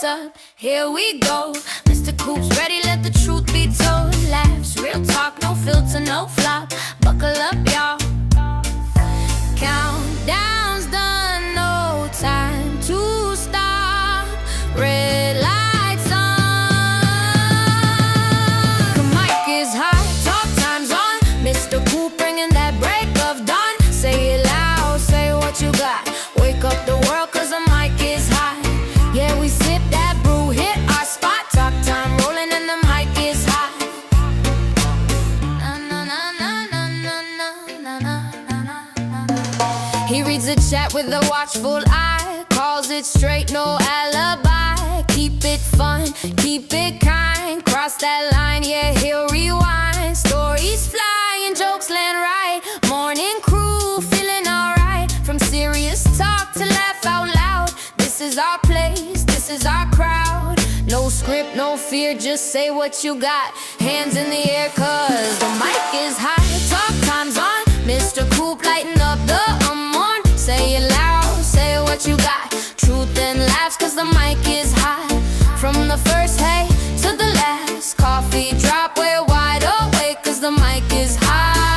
lights up, here we go. Mr. Coop's ready, let the truth be told. Laughs, real talk, no filter, no flop. Buckle up, y'all. Countdown's done, no time to stop. Red lights on. The mic is hot, talk time's on. Mr. Coop bringing that break of dawn. Say it loud, say what you got. Wake up the world, cause the mic is hot. Yeah, we sip that brew, hit our spot. Talk time rolling and the mic is hot. He reads the chat with a watchful eye, calls it straight, no alibi. Keep it fun, keep it kind. Cross that line, yeah, he'll rewind. Stories flying, jokes land right. Morning crew feeling alright. From serious talk to laugh out loud. This is our place, this is our crowd. No script, no fear, just say what you got. Hands in the air, cause the mic is hot. Talk time's on, Mr. Coop lighting up the horn. Say it loud, say what you got. Truth and laughs, cause the mic is hot. From the first hey to the last coffee drop, we're wide awake, cause the mic is hot.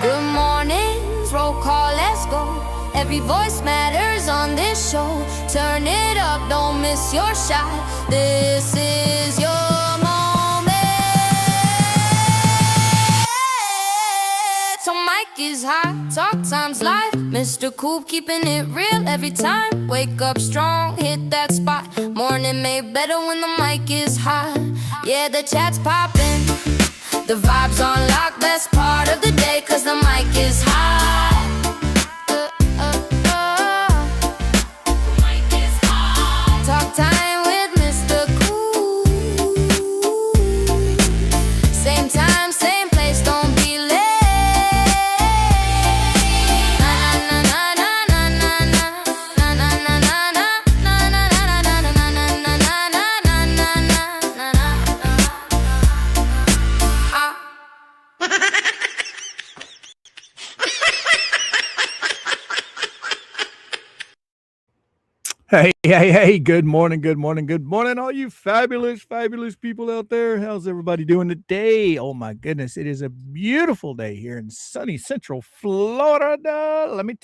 Good mornings, roll call, let's go. Every voice matters on this show. Turn it up, don't miss your shot. This is your mic is hot, talk time's live. Mr. Coop keeping it real every time. Wake up strong, hit that spot. Morning made better when the mic is hot. Yeah, the chat's popping, the vibe's on lock. Best part of the day, cause the mic is hot. The mic is hot. Talk time with Mr. Coop. Same time, same place, don't be late. Hey, good morning, all you fabulous people out there. How's everybody doing today? Oh my goodness, it is a beautiful day here in sunny Central Florida. Let me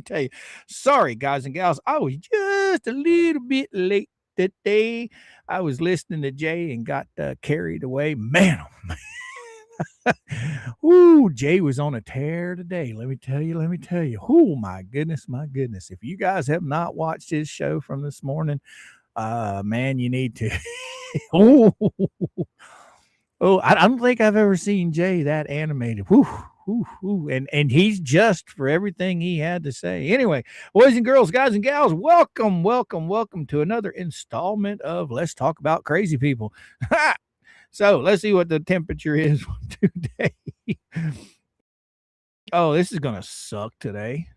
tell you. Sorry, guys and gals, I was just a little bit late today. I was listening to Jay and got carried away. Man, oh man. Ooh, Jay was on a tear today. Let me tell you. Oh my goodness. If you guys have not watched his show from this morning, man, you need to. I don't think I've ever seen Jay that animated. And he's just for everything he had to say. Anyway, boys and girls, guys and gals, welcome to another installment of Let's Talk About Crazy People. So let's see what the temperature is today. Oh, this is going to suck today.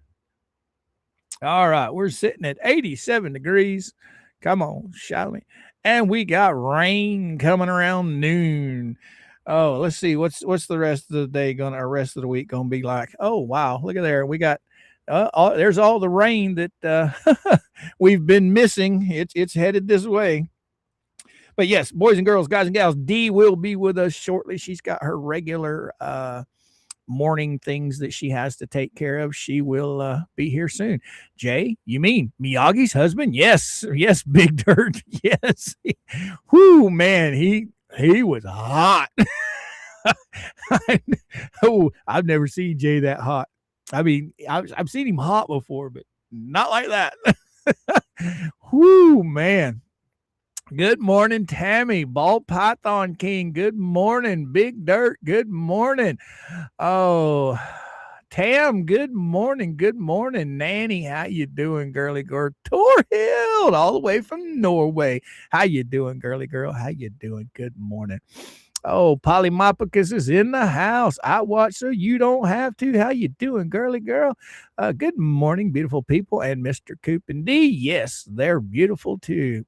All right, we're sitting at 87 degrees. Come on, shout me. And we got rain coming around noon. Oh, let's see. What's the rest of the day rest of the week going to be like? Oh, wow. Look at there. We got, there's all the rain that we've been missing. It's headed this way. But yes, boys and girls, guys and gals, Dee will be with us shortly. She's got her regular morning things that she has to take care of. She will be here soon. Jay, you mean Miyagi's husband? Yes, Big Dirt. Yes. Whoo, man, he was hot. Oh, I've never seen Jay that hot. I mean, I've seen him hot before, but not like that. Whoo, man. Good morning, Tammy, Ball Python King. Good morning, Big Dirt. Good morning. Oh, Tam, good morning. Nanny, how you doing, girly girl? Torhild, all the way from Norway. How you doing, girly girl? How you doing? Good morning. Oh, Polymopicus is in the house. I watch so you don't have to. How you doing, girly girl? Good morning, beautiful people. And Mr. Coop and D, yes, they're beautiful too.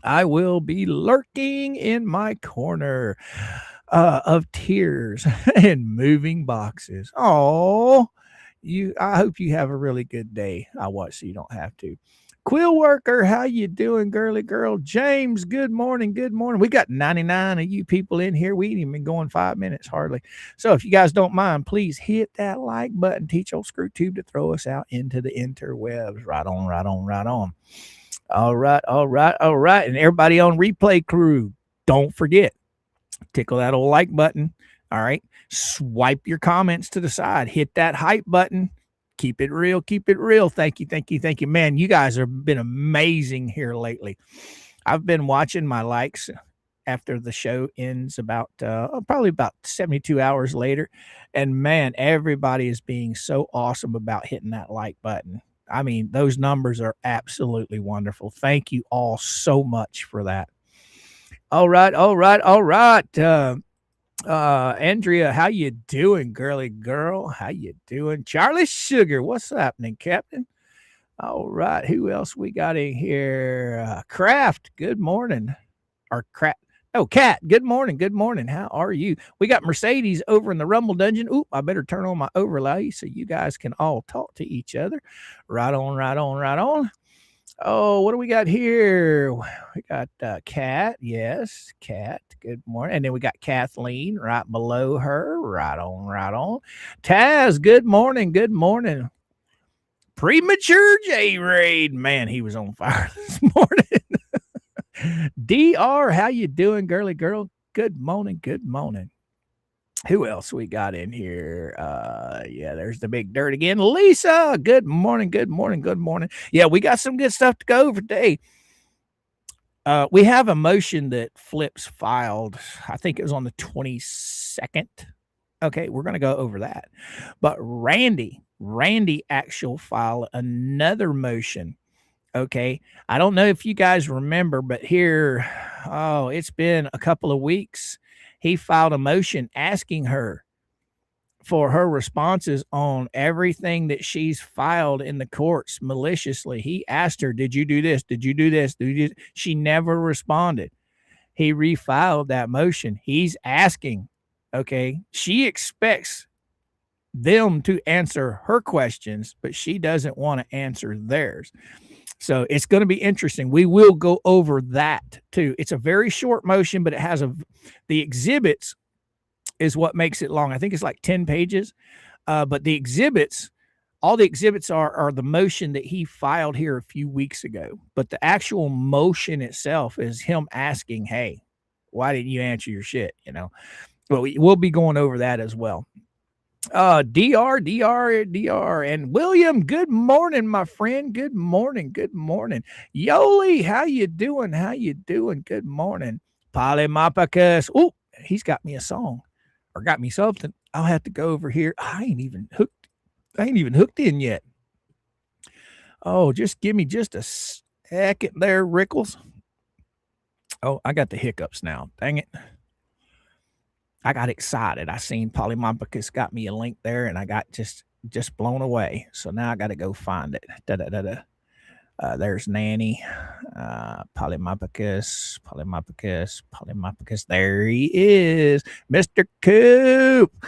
I will be lurking in my corner of tears and moving boxes. Oh, I hope you have a really good day. I watch so you don't have to. Quill worker, how you doing, girly girl? James, good morning. Good morning. We got 99 of you people in here. We ain't even been going 5 minutes hardly. So if you guys don't mind, please hit that like button. Teach old Screw Tube to throw us out into the interwebs. Right on, right on, right on. All right, all right, all right. And everybody on replay crew, don't forget, tickle that old like button. All right. Swipe your comments to the side. Hit that hype button. Keep it real. Keep it real. Thank you. Thank you. Thank you. Man, you guys have been amazing here lately. I've been watching my likes after the show ends about probably about 72 hours later. And man, everybody is being so awesome about hitting that like button. I mean, those numbers are absolutely wonderful. Thank you all so much for that. All right. All right. All right. Andrea, how you doing, girly girl? How you doing? Charlie Sugar, what's happening, Captain? All right, who else we got in here? Kraft, good morning. Or Cat, good morning. Good morning. How are you? We got Mercedes over in the Rumble Dungeon. Oop, I better turn on my overlay so you guys can all talk to each other. Right on, right on, right on. Oh, what do we got here? We got Kat. Yes, Kat. Good morning. And then we got Kathleen right below her. Right on, right on. Taz, good morning. Good morning. Premature J-Raid. Man, he was on fire this morning. DR, how you doing, girly girl? Good morning. Good morning. Who else we got in here? Yeah, there's the big dirt again. Lisa, good morning, good morning, good morning. Yeah, we got some good stuff to go over today. We have a motion that Flips filed. I think it was on the 22nd. Okay, we're going to go over that. But Randy actually filed another motion. Okay, I don't know if you guys remember, but here, it's been a couple of weeks. He filed a motion asking her for her responses on everything that she's filed in the courts maliciously. He asked her, did you do this? Did you do this? She never responded. He refiled that motion. He's asking, okay, she expects them to answer her questions, but she doesn't want to answer theirs. So it's going to be interesting. We will go over that too. It's a very short motion, but it has the exhibits is what makes it long. I think it's like 10 pages. But the exhibits, all the exhibits are the motion that he filed here a few weeks ago. But the actual motion itself is him asking, hey, why didn't you answer your shit? You know, but we'll be going over that as well. DR, and William, good morning, my friend. Good morning. Good morning. Yoli, how you doing? How you doing? Good morning. Polymopicus. Oh, he's got me a song or got me something. I'll have to go over here. I ain't even hooked in yet. Oh, just give me just a second there, Rickles. Oh, I got the hiccups now. Dang it. I got excited. I seen Polymopicus got me a link there, and I got just blown away. So now I got to go find it. There's Nanny, Polymopicus. There he is, Mr. Coop.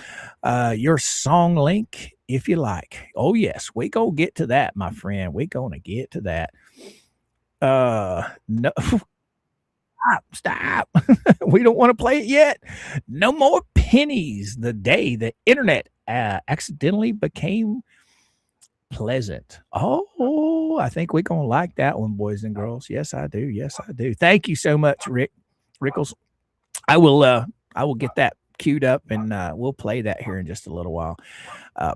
Your song link, if you like. Oh yes, we gonna get to that, my friend. We gonna get to that. No. Stop. We don't want to play it yet. No more pennies. The day the internet accidentally became pleasant. Oh, I think we're going to like that one, boys and girls. Yes, I do. Yes, I do. Thank you so much, Rickles. I will get that queued up and we'll play that here in just a little while.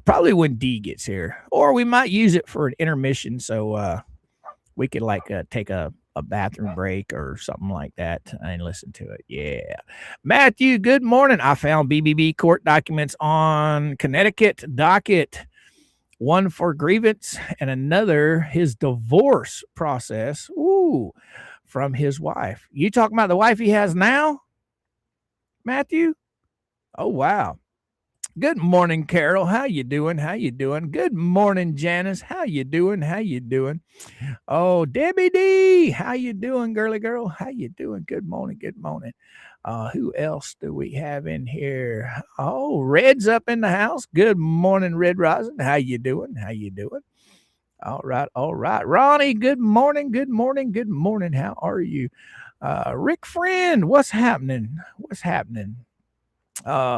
Probably when D gets here, or we might use it for an intermission. So we could take a bathroom break or something like that and listen to it. Yeah. Matthew, good morning. I found BBB court documents on Connecticut docket, one for grievance and another his divorce process. Ooh, from his wife. You talking about the wife he has now, Matthew? Oh, wow. Good morning, Carol. How you doing? How you doing? Good morning, Janice. How you doing? How you doing? Oh, Debbie D. How you doing, girly girl? How you doing? Good morning. Good morning. Who else do we have in here? Oh, Red's up in the house. Good morning, Red Rosin. How you doing? How you doing? All right, all right. Ronnie, good morning, good morning, good morning. How are you? Rick Friend, what's happening? What's happening?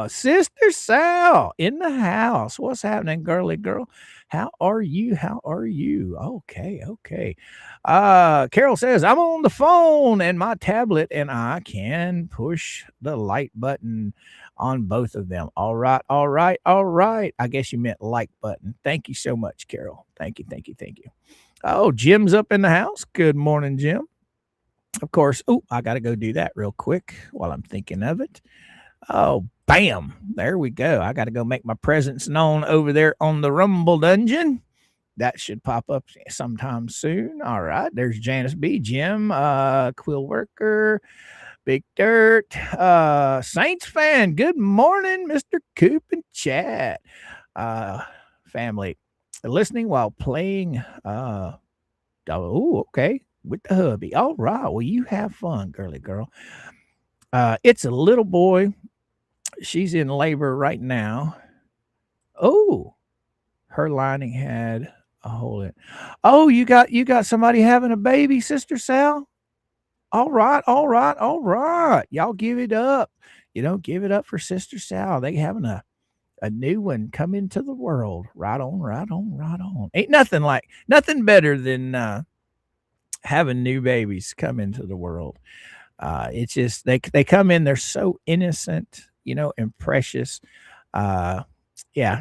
Sister Sal in the house. What's happening, girly girl? How are you? How are you? Okay, okay. Carol says, I'm on the phone and my tablet and I can push the light button on both of them. All right, all right, all right. I guess you meant like button. Thank you so much, Carol. Thank you, thank you, thank you. Oh, Jim's up in the house. Good morning, Jim. Of course. Oh, I got to go do that real quick while I'm thinking of it. Oh, bam. There we go. I got to go make my presence known over there on the Rumble Dungeon. That should pop up sometime soon. All right. There's Janice B, Jim, Quill Worker, Big Dirt, Saints fan. Good morning, Mr. Coop and Chat. Family. Listening while playing. Oh, okay. With the hubby. All right. Well, you have fun, girly girl. It's a little boy. She's in labor right now. Oh, her lining had a hole in it. Oh, you got somebody having a baby, Sister Sal? All right, all right, all right. Y'all give it up. Give it up for Sister Sal. They having a new one come into the world. Right on, right on, right on. Ain't nothing better than having new babies come into the world. It's just they come in, they're so innocent, and precious. Yeah,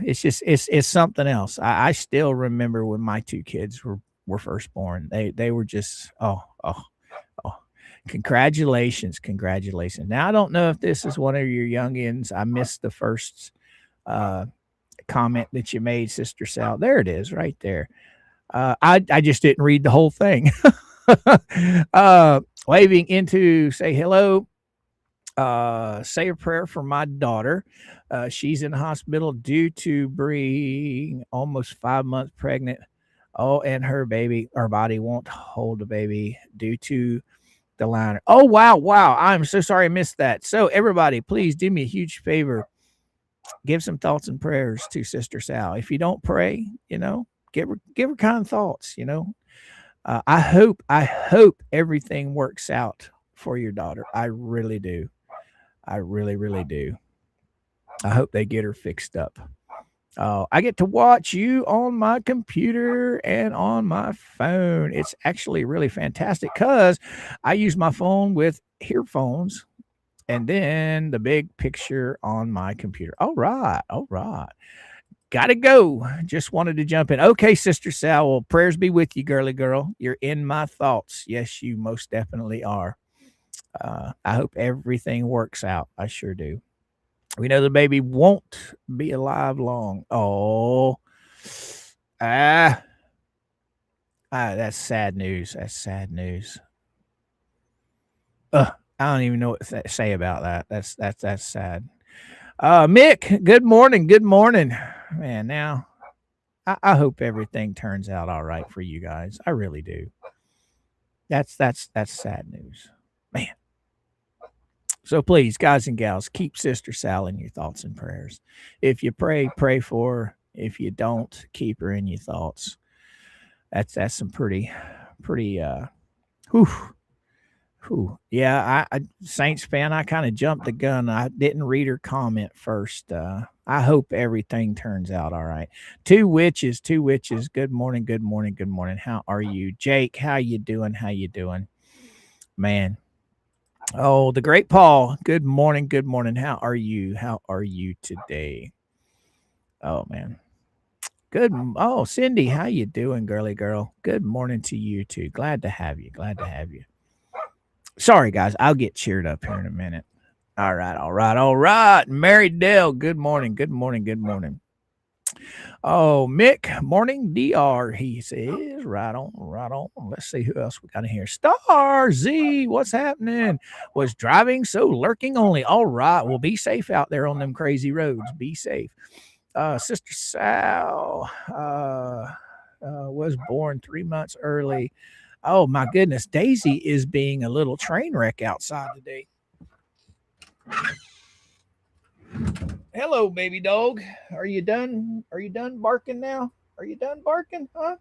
it's something else. I still remember when my two kids were first born. They were just oh. Congratulations. Now I don't know if this is one of your youngins. I missed the first comment that you made, Sister Sal. There it is, right there. I just didn't read the whole thing. Waving in to say hello. Say a prayer for my daughter. She's in the hospital due to being almost 5 months pregnant. Oh, and her body won't hold the baby due to the liner. Oh, wow. I'm so sorry I missed that. So everybody, please do me a huge favor. Give some thoughts and prayers to Sister Sal. If you don't pray, give her kind thoughts, I hope everything works out for your daughter. I really do. I really, really do. I hope they get her fixed up. I get to watch you on my computer and on my phone. It's actually really fantastic because I use my phone with earphones and then the big picture on my computer. All right. Gotta go. Just wanted to jump in. Okay, Sister Sal. Well, prayers be with you, girly girl. You're in my thoughts. Yes, you most definitely are. I hope everything works out. I sure do. We know the baby won't be alive long. Oh, that's sad news. That's sad news. I don't even know what to say about that. That's sad. Mick, good morning. Good morning, man. Now, I hope everything turns out all right for you guys. I really do. That's sad news, man. So please, guys and gals, keep Sister Sal in your thoughts and prayers. If you pray for her. If you don't, keep her in your thoughts. That's some pretty. Yeah, I Saints fan. I kind of jumped the gun. I didn't read her comment first. I hope everything turns out all right. Two witches. Good morning. How are you, Jake? How you doing? Man. Oh, the great Paul. Good morning. How are you today? Oh, man. Good. Oh, Cindy, how you doing, girly girl? Good morning to you too. Glad to have you. Sorry, guys. I'll get cheered up here in a minute. All right. Mary Dale, good morning. Oh, Mick, morning DR, he says. Right on, right on. Let's see who else we got in here. Star Z, what's happening? Was driving, so lurking only. All right. Well, be safe out there on them crazy roads. Be safe. Sister Sal was born 3 months early. Oh, my goodness. Daisy is being a little train wreck outside today. Hello, baby dog. Are you done? Are you done barking now? Are you done barking? Huh?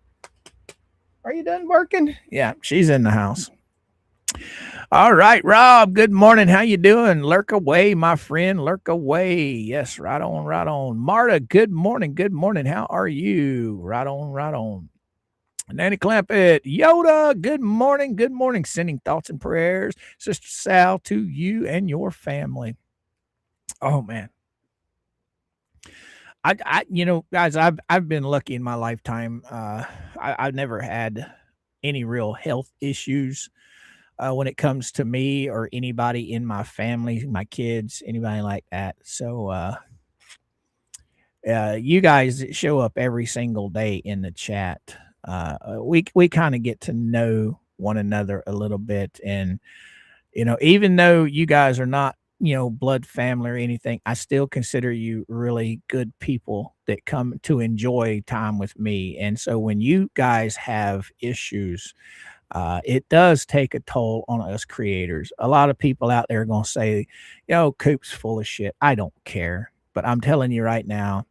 Are you done barking? Yeah, she's in the house. All right, Rob. Good morning. How you doing? Lurk away, my friend. Lurk away. Yes, right on, right on. Marta. Good morning. Good morning. How are you? Right on, right on. Nanny Clampett, Yoda, good morning, good morning. Sending thoughts and prayers, Sister Sal, to you and your family. Oh man, guys, I've been lucky in my lifetime. I've never had any real health issues when it comes to me or anybody in my family, my kids, anybody like that. So, you guys show up every single day in the chat. We kind of get to know one another a little bit, and even though you guys are not blood family or anything, I still consider you really good people that come to enjoy time with me. And so when you guys have issues, it does take a toll on us creators. A lot of people out there are going to say, Coop's full of shit. I don't care. But I'm telling you right now,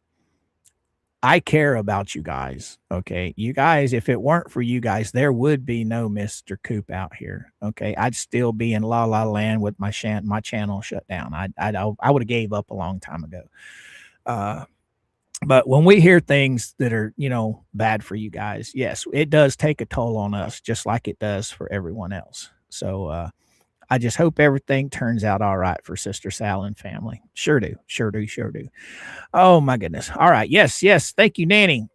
I care about you guys. Okay. You guys, if it weren't for you guys, there would be no Mr. Coop out here. Okay. I'd still be in La La Land with my channel shut down. I would have gave up a long time ago. But when we hear things that are, bad for you guys, yes, it does take a toll on us, just like it does for everyone else. So, I just hope everything turns out all right for Sister Sal and family. Sure do. Sure do. Sure do. Oh, my goodness. All right. Yes. Yes. Thank you, Nanny.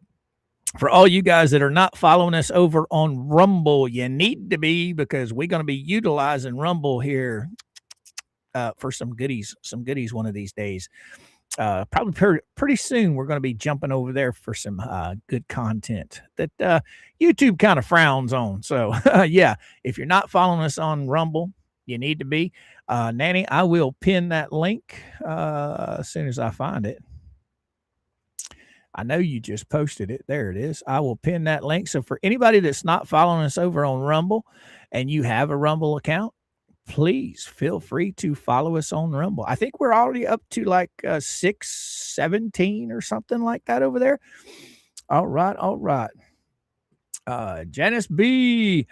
For all you guys that are not following us over on Rumble, you need to be, because we're going to be utilizing Rumble here for some goodies one of these days. Probably pretty soon we're going to be jumping over there for some good content that YouTube kind of frowns on. So, yeah, if you're not following us on Rumble, you need to be. Nanny, I will pin that link as soon as I find it. I know you just posted it. There it is. I will pin that link. So for anybody that's not following us over on Rumble and you have a Rumble account, please feel free to follow us on Rumble. I think we're already up to like 617 or something like that over there. All right. All right. Janice B.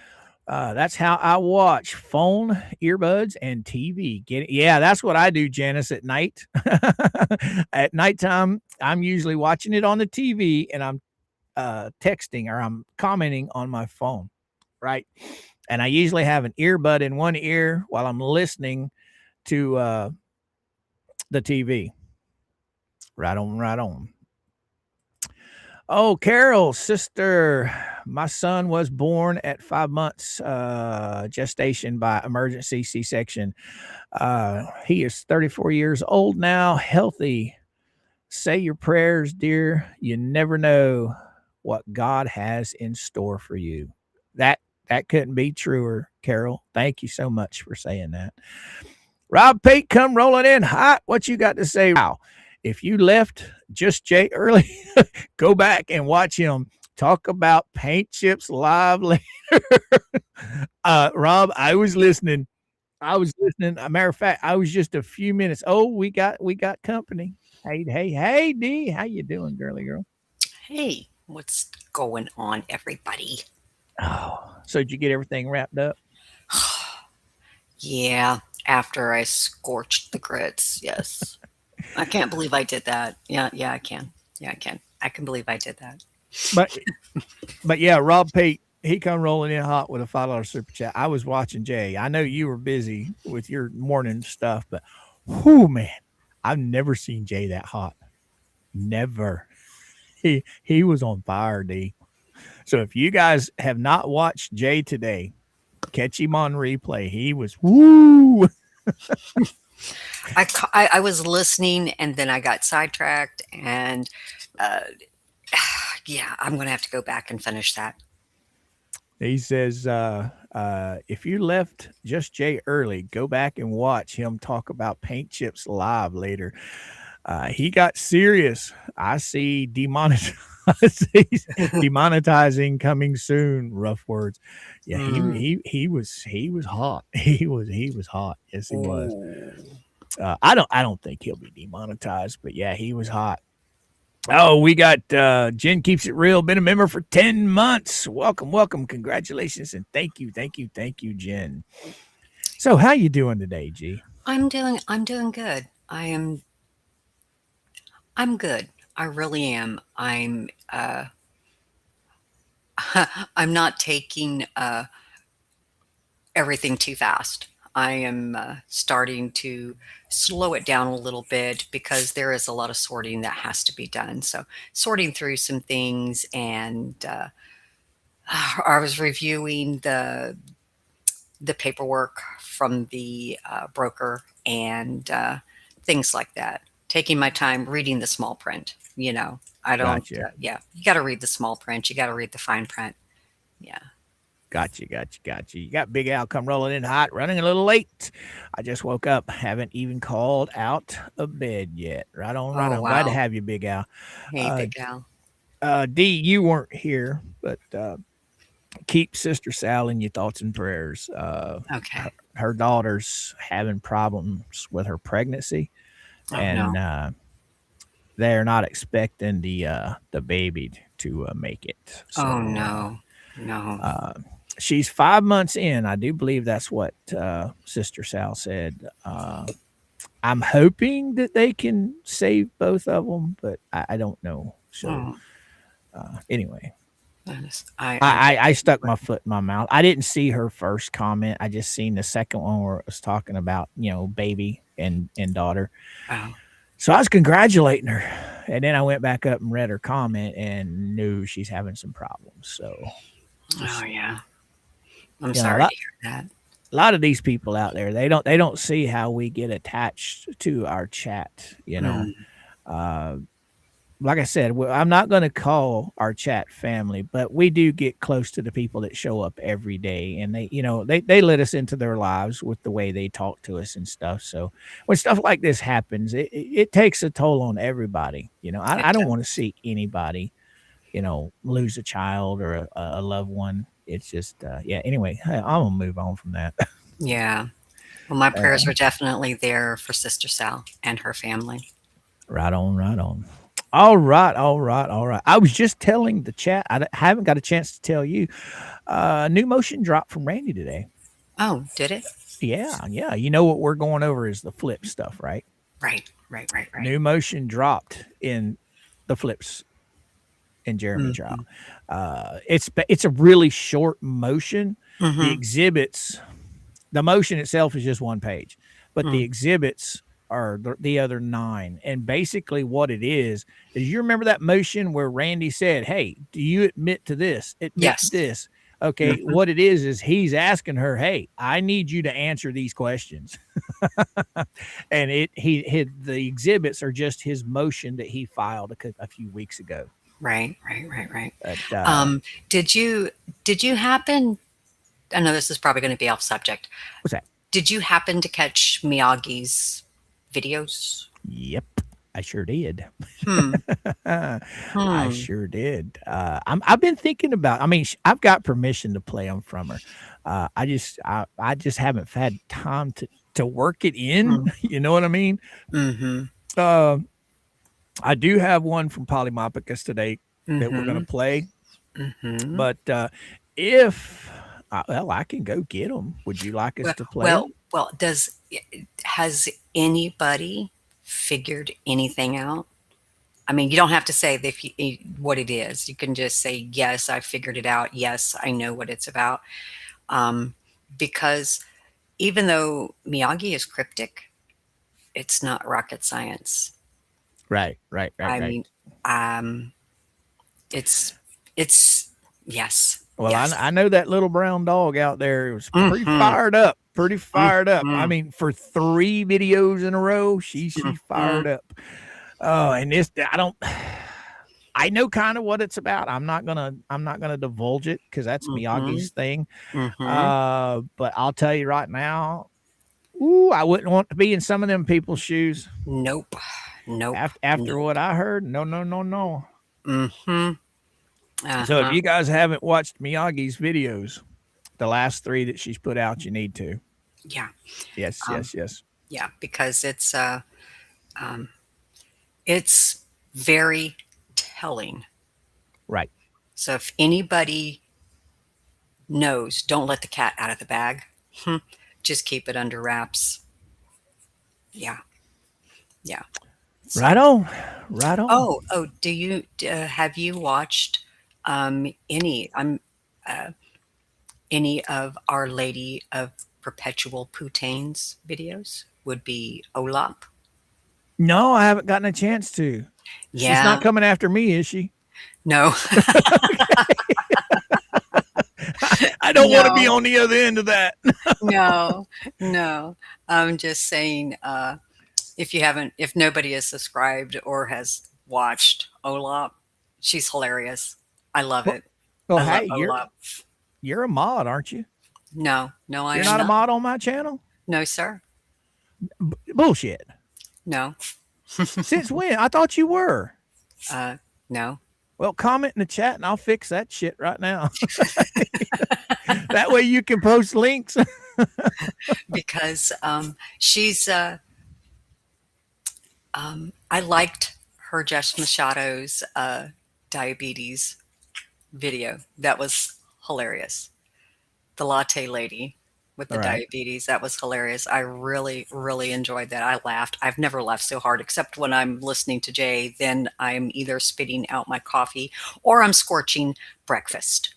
That's how I watch: phone, earbuds, and TV. Yeah, that's what I do, Janice, at night. At nighttime, I'm usually watching it on the TV, and I'm texting or I'm commenting on my phone, right? And I usually have an earbud in one ear while I'm listening to the TV. Right on, right on. Oh, Carol, sister, my son was born at 5 months gestation by emergency C-section. He is 34 years old now, healthy. Say your prayers, dear. You never know what God has in store for you. That couldn't be truer, Carol. Thank you so much for saying that. Rob Pate, come rolling in hot. What you got to say? Wow. If you left Just Jay early, go back and watch him talk about paint chips live later. Rob, I was listening. As a matter of fact, I was just a few minutes. Oh, we got company. Hey, D, how you doing, girly girl? Hey, what's going on, everybody? Oh, so did you get everything wrapped up? Yeah, after I scorched the grits, yes. I can't believe I did that. Yeah, I can. Yeah, I can. I can believe I did that. But yeah, Rob Pate, he come rolling in hot with a $5 super chat. I was watching Jay. I know you were busy with your morning stuff, but whoo, man, I've never seen Jay that hot. Never. He was on fire, D. So if you guys have not watched Jay today, catch him on replay. He was woo. I was listening and then I got sidetracked and Yeah, I'm going to have to go back and finish that. He says, if you left Just Jay early, go back and watch him talk about paint chips live later. He got serious. I see demonetizing coming soon. Rough words. Yeah, he was hot. He was hot. Yes, he was. I don't think he'll be demonetized, but yeah, he was hot. Oh, we got Jen Keeps It Real, been a member for 10 months. Welcome. Congratulations and thank you, Jen. So how you doing today, G? I'm doing good. I'm good. I really am. I'm not taking everything too fast. I am starting to slow it down a little bit because there is a lot of sorting that has to be done. So sorting through some things, and I was reviewing the paperwork from the broker and things like that. Taking my time reading the small print. I don't. Gotcha. Yeah, you got to read the small print. You got to read the fine print. Yeah. Gotcha. You got Big Al come rolling in hot, running a little late. I just woke up, haven't even called out of bed yet. Right on. Oh, Glad to wow. have you, Big Al. Hey, Big Al. D, you weren't here, but keep Sister Sal in your thoughts and prayers. Okay. Her daughter's having problems with her pregnancy, Oh, and no. they're not expecting the baby to make it. So, Oh, no. No. she's 5 months in. I do believe that's what Sister Sal said. I'm hoping that they can save both of them, but I don't know. So anyway, I stuck my foot in my mouth. I didn't see her first comment. I just seen the second one where it was talking about, baby and daughter. Wow. So I was congratulating her. And then I went back up and read her comment and knew she's having some problems. So Oh, yeah. I'm sorry to hear that. A lot of these people out there, they don't see how we get attached to our chat. Like I said, I'm not going to call our chat family, but we do get close to the people that show up every day, and they let us into their lives with the way they talk to us and stuff. So when stuff like this happens, it takes a toll on everybody. I don't want to see anybody, lose a child or a loved one. It's just, anyway, I'm going to move on from that. Yeah. Well, my prayers are definitely there for Sister Sal and her family. Right on. All right. I was just telling the chat, I haven't got a chance to tell you, new motion dropped from Randy today. Oh, did it? Yeah. You know what we're going over is the flip stuff, right? Right. New motion dropped in the flips in Jeremy trial. It's a really short motion. The exhibits, the motion itself is just one page, but the exhibits are the other 9. And basically what it is you remember that motion where Randy said, hey, do you admit to this? Admit to this. Okay. What it is he's asking her, hey, I need you to answer these questions. And the exhibits are just his motion that he filed a few weeks ago. Right. But, did you happen, I know this is probably going to be off subject. What's that? Did you happen to catch Miyagi's videos? Yep, I sure did. I sure did. I've been thinking about. I've got permission to play them from her. I just haven't had time to work it in. You know what I mean? I do have one from Polymopicus today that we're going to play. But if I can go get them. Would you like us to play? Well, has anybody figured anything out? I mean, you don't have to say what it is. You can just say, yes, I figured it out. Yes, I know what it's about. Because even though Miyagi is cryptic, it's not rocket science. Right. I mean, it's yes. Well, yes. I know that little brown dog out there was pretty fired up. I mean, for 3 videos in a row, she's fired up. Oh, and this, I know kind of what it's about. I'm not gonna divulge it because that's Miyagi's thing. But I'll tell you right now, ooh, I wouldn't want to be in some of them people's shoes. Nope. After what I heard, no. So if you guys haven't watched Miyagi's videos, the last 3 that she's put out, you need to. Yeah. Yes. Yeah, because it's very telling. Right. So if anybody knows, don't let the cat out of the bag. Just keep it under wraps. Yeah. So, Right on. Oh, do you have you watched any of Our Lady of Perpetual Putains videos? Would be Olap. No, I haven't gotten a chance to. Yeah. She's not coming after me, is she? No. I don't want to be on the other end of that. No. I'm just saying, if nobody is subscribed or has watched Olap, she's hilarious. I love it. Well, I hey, love Olap. you're a mod, aren't you? No, I You're am not a mod on my channel? No, sir. Bullshit. No. Since when? I thought you were. No. Well, comment in the chat and I'll fix that shit right now. That way you can post links. Because she's I liked her Jess Machado's diabetes video. That was hilarious. The latte lady with the diabetes, that was hilarious. I really, really enjoyed that. I laughed. I've never laughed so hard, except when I'm listening to Jay. Then I'm either spitting out my coffee or I'm scorching breakfast.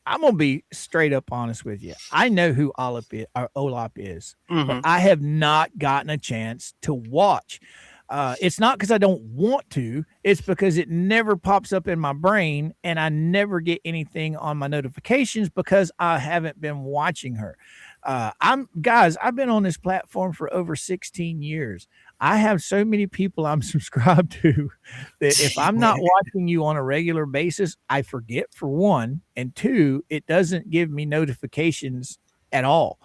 I'm gonna be straight up honest with you. I know who Olap is, but I have not gotten a chance to watch. It's not because I don't want to. It's because it never pops up in my brain, and I never get anything on my notifications because I haven't been watching her. I've been on this platform for over 16 years. I have so many people I'm subscribed to that if I'm not watching you on a regular basis, I forget, for one, and two, it doesn't give me notifications at all.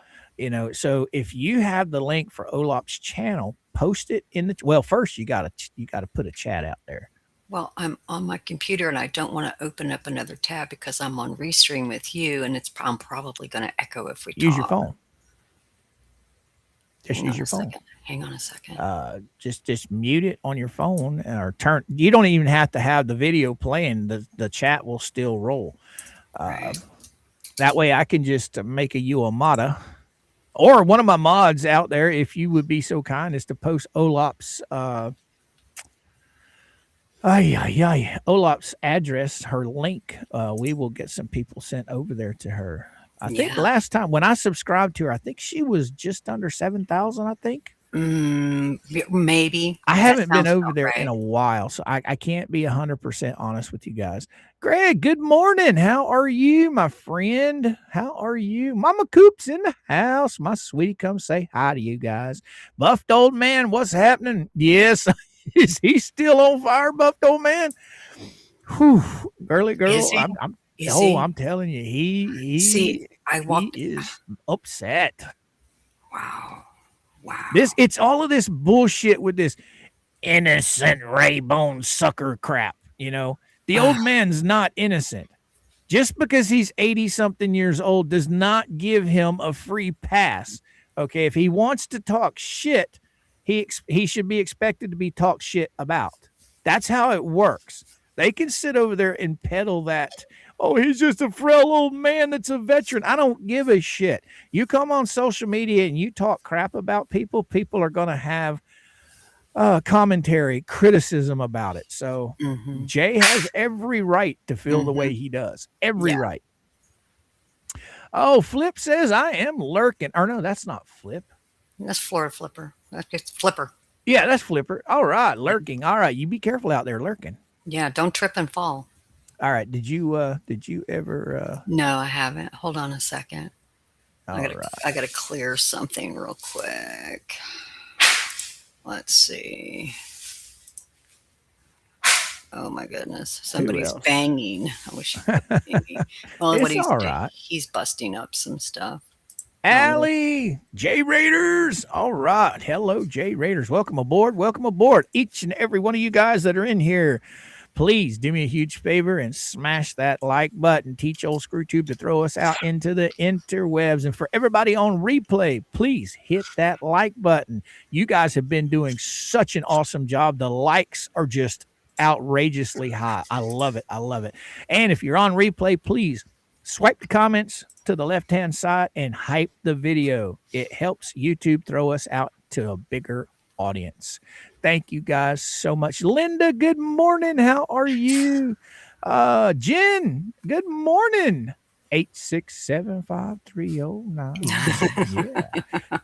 So if you have the link for Olap's channel, post it in the first you gotta put a chat out there. Well, I'm on my computer and I don't want to open up another tab because I'm on Restream with you, and I'm probably going to echo if we use talk. your phone. Just use your phone. Hang on a second. Just mute it on your phone or turn. You don't even have to have the video playing. The chat will still roll. Right. That way I can just make you a modder or one of my mods out there. If you would be so kind as to post Olap's Olap's address, her link, we will get some people sent over there to her. I think last time when I subscribed to her, I think she was just under 7,000, I think. Maybe. I haven't been over there in a while, so I can't be 100% honest with you guys. Greg, good morning. How are you, my friend? How are you? Mama Coop's in the house. My sweetie, come say hi to you guys. Buffed old man, what's happening? Yes. Is he still on fire, buffed old man? Whew, girly girl. I'm telling you, he is upset. Wow. It's all of this bullshit with this innocent Raybone sucker crap. The old man's not innocent. Just because he's 80 something years old does not give him a free pass. Okay, if he wants to talk shit, he should be expected to be talked shit about. That's how it works. They can sit over there and peddle that, oh, he's just a frail old man that's a veteran. I don't give a shit. You come on social media and you talk crap about people are going to have commentary, criticism about it. So Jay has every right to feel the way he does. Every right. Oh, Flip says, I am lurking. Or no, that's not Flip. That's Florida Flipper. That's Flipper. Yeah, that's Flipper. All right, lurking. All right, you be careful out there lurking. Yeah, don't trip and fall. All right, did you ever? No, I haven't. Hold on a second. I gotta clear something real quick. Let's see. Oh my goodness. Who Somebody's else? banging. I wish you could see me. Well, what It's he's all doing, right. he's busting up some stuff. Allie, J Raiders. All right. Hello, J Raiders. Welcome aboard. Welcome aboard. Each and every one of you guys that are in here, please do me a huge favor and smash that like button. Teach old ScrewTube to throw us out into the interwebs. And for everybody on replay, please hit that like button. You guys have been doing such an awesome job. The likes are just outrageously high. I love it. I love it. And if you're on replay, please swipe the comments to the left-hand side and hype the video. It helps YouTube throw us out to a bigger audience. Thank you guys so much. Linda, good morning. How are you? Jen, good morning. 8675309. Yeah.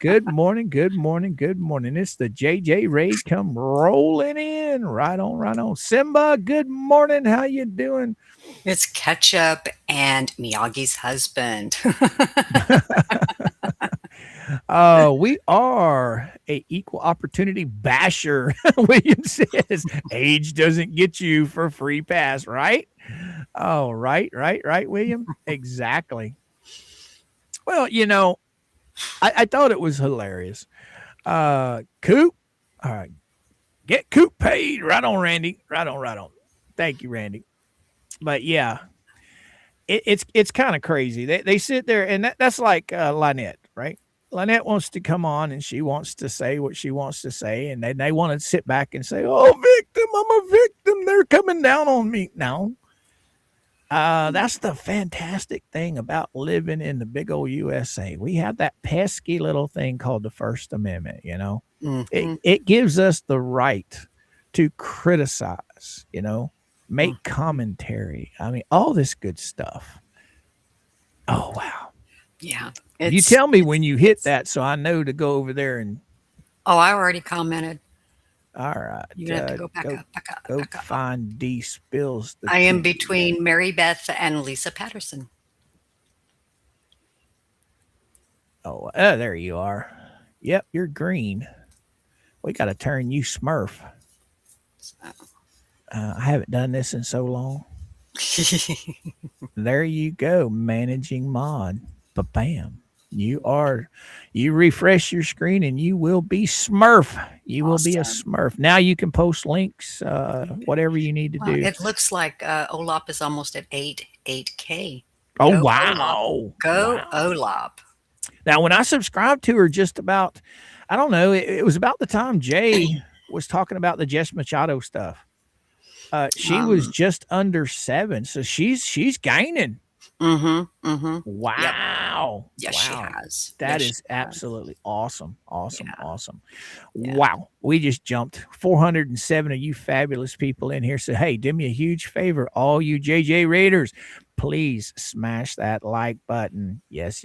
Good morning. Good morning. Good morning. It's the JJ Raid come rolling in. Right on, right on. Simba, good morning. How you doing? It's Ketchup and Miyagi's husband. We are a equal opportunity basher. William says age doesn't get you for free pass, right? Oh, right, William. Exactly. Well, I thought it was hilarious. Coop. All right. Get Coop paid. Right on, Randy. Right on. Thank you, Randy. But yeah, it's kind of crazy. They sit there and that's like Lynette, right? Lynette wants to come on and she wants to say what she wants to say, and they want to sit back and say, "Oh, victim, I'm a victim. They're coming down on me." No. That's the fantastic thing about living in the big old USA. We have that pesky little thing called the First Amendment, Mm-hmm. It gives us the right to criticize, make commentary. I mean, all this good stuff. Oh, wow. Yeah. You tell me when you hit that so I know to go over there and. Oh, I already commented. All right. You're going to have to go back up. Go find D Spills. I am between Mary Beth and Lisa Patterson. Oh, there you are. Yep, you're green. We got to turn you Smurf. I haven't done this in so long. There you go, managing mod. Bam. You refresh your screen and you will be Smurf. You will be a Smurf. Now you can post links, whatever you need to do. It looks like Olap is almost at 8K. Oh, Go wow. Olap. Go Olap. Now, when I subscribed to her just about, I don't know, it was about the time Jay was talking about the Jess Machado stuff. She was just under 7, so she's gaining. Mm-hmm. Wow. Yep. Yes, she has. That is absolutely awesome. Awesome. Yeah. Wow. We just jumped 407 of you fabulous people in here. So, hey, do me a huge favor, all you JJ Raiders, please smash that like button. Yes.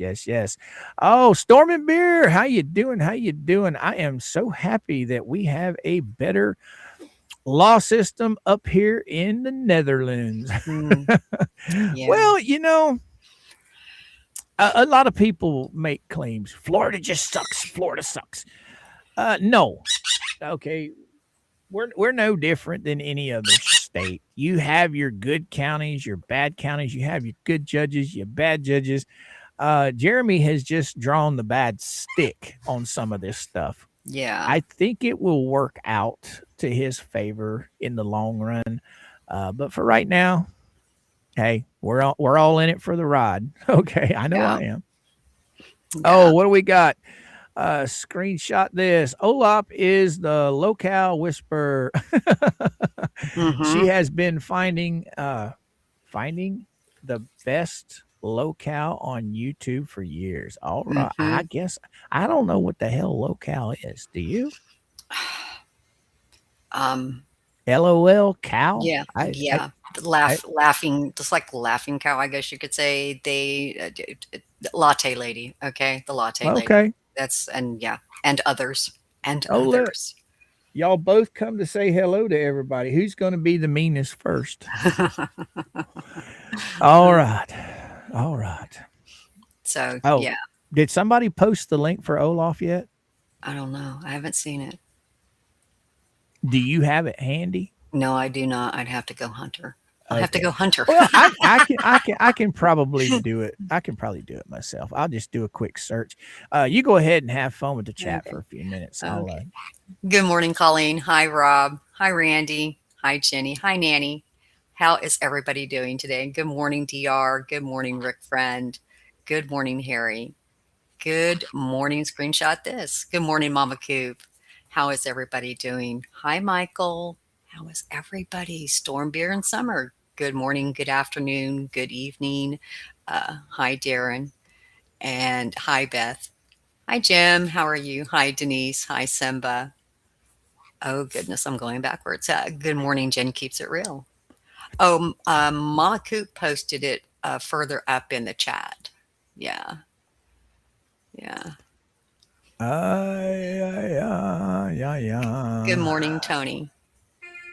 Oh, Storm and Beer, how you doing? I am so happy that we have a better law system up here in the Netherlands. Yeah. Well, a lot of people make claims. Florida just sucks. Florida sucks. No. Okay. We're no different than any other state. You have your good counties, your bad counties. You have your good judges, your bad judges. Jeremy has just drawn the bad stick on some of this stuff. Yeah. I think it will work out to his favor in the long run. But for right now, hey, we're all in it for the ride. Okay, I know I am. Yeah. Oh, what do we got? Screenshot this. Olap is the locale whisperer. She has been finding the best locale on YouTube for years. All right. I guess I don't know what the hell locale is. Do you? LOL cow? Yeah. Laughing, just like laughing cow, I guess you could say. They latte lady. Okay. The latte lady. Okay. That's and others. Others. Y'all both come to say hello to everybody. Who's going to be the meanest first? All right. So, yeah. Did somebody post the link for Olaf yet? I don't know. I haven't seen it. Do you have it handy? No, I do not. I'd have to go hunter. I'll have to Okay. go hunter. Well, I can probably do it. I can probably do it myself. I'll just do a quick search. You go ahead and have fun with the chat Okay. for a few minutes. I'll Okay. Good morning, Colleen. Hi, Rob. Hi, Randy. Hi, Jenny. Hi, Nanny. How is everybody doing today? Good morning, DR. Good morning, Rick Friend. Good morning, Harry. Good morning, Screenshot This. Good morning, Mama Coop. How is everybody doing? Hi, Michael. How is everybody? Storm Beer and Summer. Good morning, good afternoon, good evening. Hi, Darren. And hi, Beth. Hi, Jim. How are you? Hi, Denise. Hi, Simba. Oh, goodness, I'm going backwards. Good morning, Jen Keeps It Real. Oh, Mama Coop posted it further up in the chat. Yeah. Yeah. Yeah. Good morning, Tony.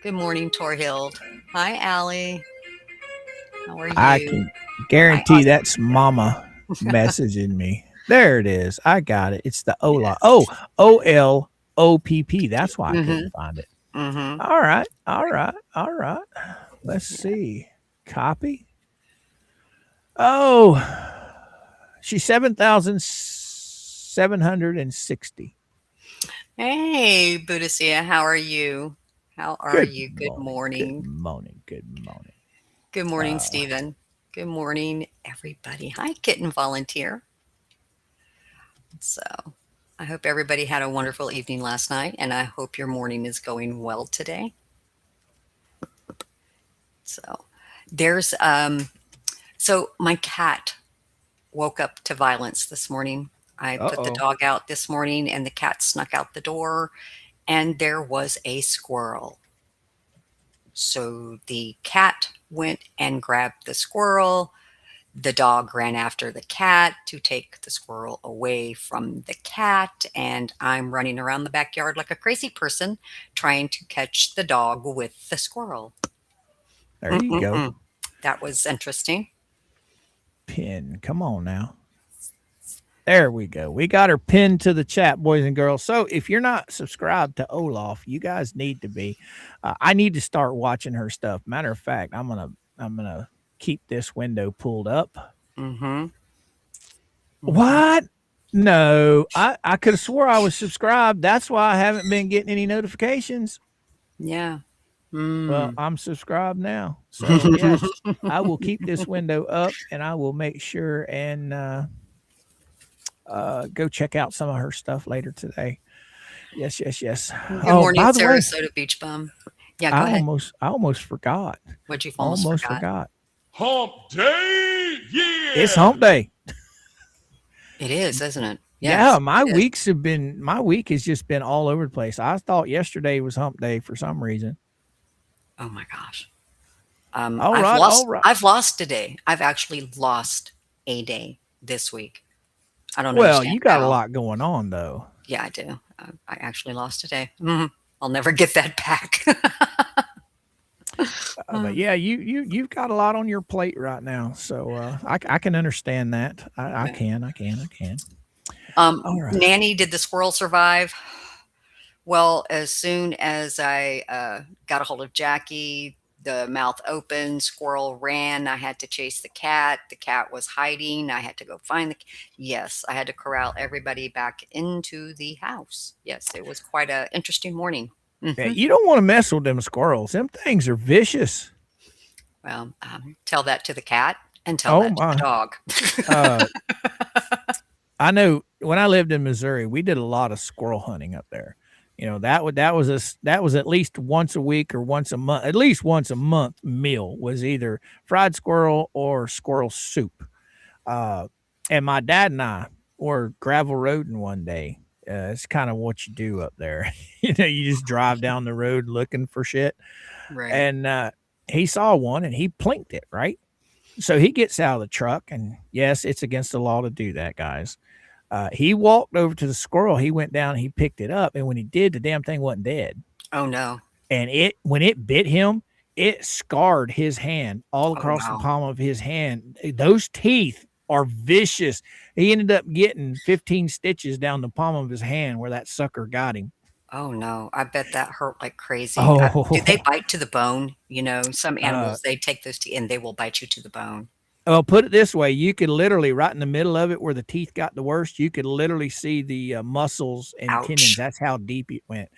Good morning, Torhild. Hi, Allie. How are I you? can Hi, guarantee that's Mama messaging me. There it is. I got it. It's the Ola. Yes. OLOPP. That's why I couldn't Mm-hmm. find it. Mm-hmm. All right. All right. All right. Let's see. Copy. Oh, she's 7,760. Hey, Buddhasia, how are you? How are Good you? Good morning. Good morning. morning. Good morning. Good morning, Uh, Stephen. Good morning, everybody. Hi, Kitten Volunteer. So, I hope everybody had a wonderful evening last night, and I hope your morning is going well today. So, there's so my cat woke up to violence this morning. I put the uh-oh. dog out this morning, and the cat snuck out the door, and there was a squirrel. So the cat went and grabbed the squirrel. The dog ran after the cat to take the squirrel away from the cat, and I'm running around the backyard like a crazy person trying to catch the dog with the squirrel. There you go. Mm-mm-mm. That was interesting. Pin. Come on now. There we go. We got her pinned to the chat, boys and girls. So if you're not subscribed to Olaf, you guys need to be. I need to start watching her stuff. Matter of fact, I'm gonna keep this window pulled up. Mm-hmm. What? No, I could have swore I was subscribed. That's why I haven't been getting any notifications. Yeah. Well, Mm. I'm subscribed now. So yes, I will keep this window up and I will make sure and go check out some of her stuff later today. Yes, yes, yes. Good Oh, morning, by the way, Sarasota Beach Bum. Yeah, go ahead. I almost forgot. What'd you almost Almost forgot? forgot. Hump day, yeah. It's hump day. It is, isn't it? Yeah, Yes, my it is. week has just been all over the place. I thought yesterday was hump day for some reason. Oh my gosh. All right, all right. I've lost a day. I've actually lost a day this week. I don't Well, understand you got a how. lot going on though. Yeah, I do. I actually lost a day. I'll never get that back. But yeah, you've got a lot on your plate right now, so I can understand that. I can. All right. Nanny, did the squirrel survive? Well, as soon as I got a hold of Jackie, the mouth opened, squirrel ran. I had to chase the cat. The cat was hiding. I had to go find the. Yes, I had to corral everybody back into the house. Yes, it was quite an interesting morning. Yeah, you don't want to mess with them squirrels. Them things are vicious. Well, tell that to the cat and tell that to the dog. I know when I lived in Missouri, we did a lot of squirrel hunting up there. You know, that was at least once a week or once a month, at least once a month meal was either fried squirrel or squirrel soup. And my dad and I were gravel roading one day. It's kind of what you do up there. You just drive down the road looking for shit. Right. And he saw one and he plinked it, right? So he gets out of the truck, and yes, it's against the law to do that, guys. He walked over to the squirrel. He went down, he picked it up, and when he did, the damn thing wasn't dead. Oh no! And when it bit him, it scarred his hand all across the palm of his hand. Those teeth are vicious. He ended up getting 15 stitches down the palm of his hand where that sucker got him. Oh no, I bet that hurt like crazy. Do they Oh, bite to the bone? You know, some uh, animals, they take those teeth and they will bite you to the bone. well, put it this way, you could literally right in the middle of it where the teeth got the worst, you could literally see the, muscles and tendons. Ouch. That's how deep it went.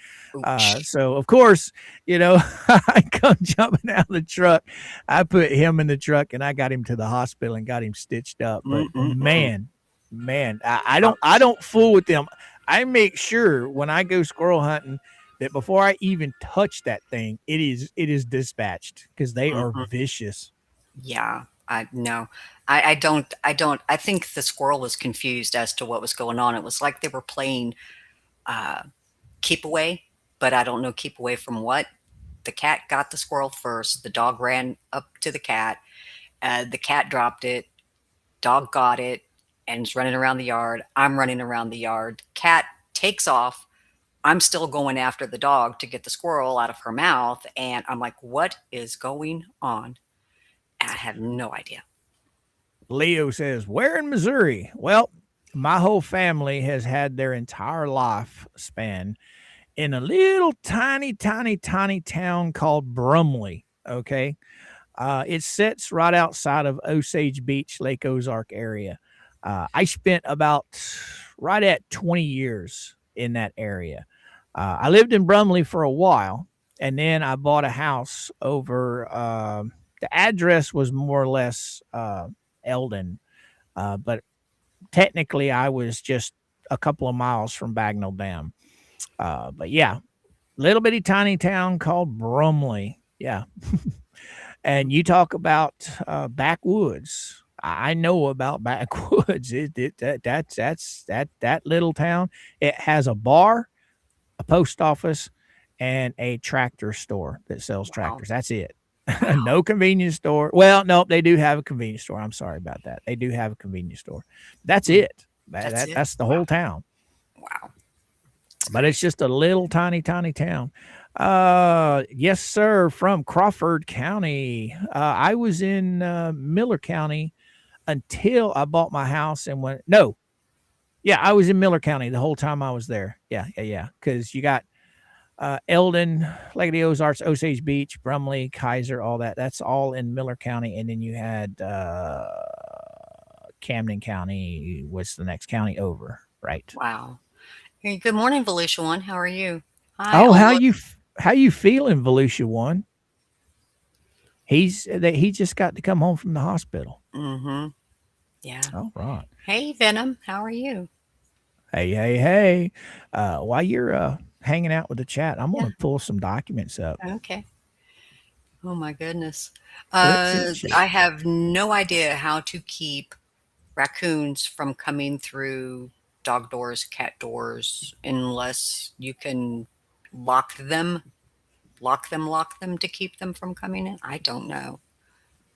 Ouch. So of course, I come jumping out of the truck. I put him in the truck and I got him to the hospital and got him stitched up. But Mm-mm-mm. man, I don't I Ouch. don't fool with them. I make sure when I go squirrel hunting that before I even touch that thing, it is dispatched because they are Mhm. vicious. Yeah, I no. I think the squirrel was confused as to what was going on. It was like they were playing uh keep away, but I don't know keep away from what. The cat got the squirrel first. The dog ran up to the cat. The cat dropped it. Dog got it and is running around the yard. I'm running around the yard. Cat takes off. I'm still going after the dog to get the squirrel out of her mouth. And I'm like, what is going on? I have no idea. Leo says, "Where in Missouri?" Well, my whole family has had their entire life span in a little tiny, tiny, tiny town called Brumley. Okay. It sits right outside of Osage Beach, Lake Ozark area. I spent about right at 20 years in that area. I lived in Brumley for a while, and then I bought a house over. The address was more or less Eldon, but technically I was just a couple of miles from Bagnell Dam. But yeah, little bitty tiny town called Brumley. Yeah. And you talk about backwoods. I know about backwoods. That little town. It has a bar, a post office, and a tractor store that sells Wow. tractors. That's it. Wow. No convenience store. Well, no, they do have a convenience store. I'm sorry about that. They do have a convenience store. That's Mm, it. that's it. That's the Wow. whole town. Wow. It's But it's crazy. just a little tiny, tiny town. Yes, sir, from Crawford County. I was in Miller County until I bought my house and went. No, yeah, I was in Miller County the whole time I was there. Yeah. Because you got Eldon, Lake of the Ozarks, Osage Beach, Brumley, Kaiser, all that. That's all in Miller County, and then you had Camden County was the next county over, right? Wow. Hey, good morning, Volusia One. How are you? Hi, Oh, Alma. how you feeling, Volusia One? He just got to come home from the hospital. Mm-hmm. Yeah. All right. Hey, Venom. How are you? Hey. While you're hanging out with the chat, I'm Yeah. gonna pull some documents up. Okay. Oh my goodness. Let's see. I have no idea how to keep raccoons from coming through dog doors, cat doors, unless you can lock them, lock them to keep them from coming in. I don't know.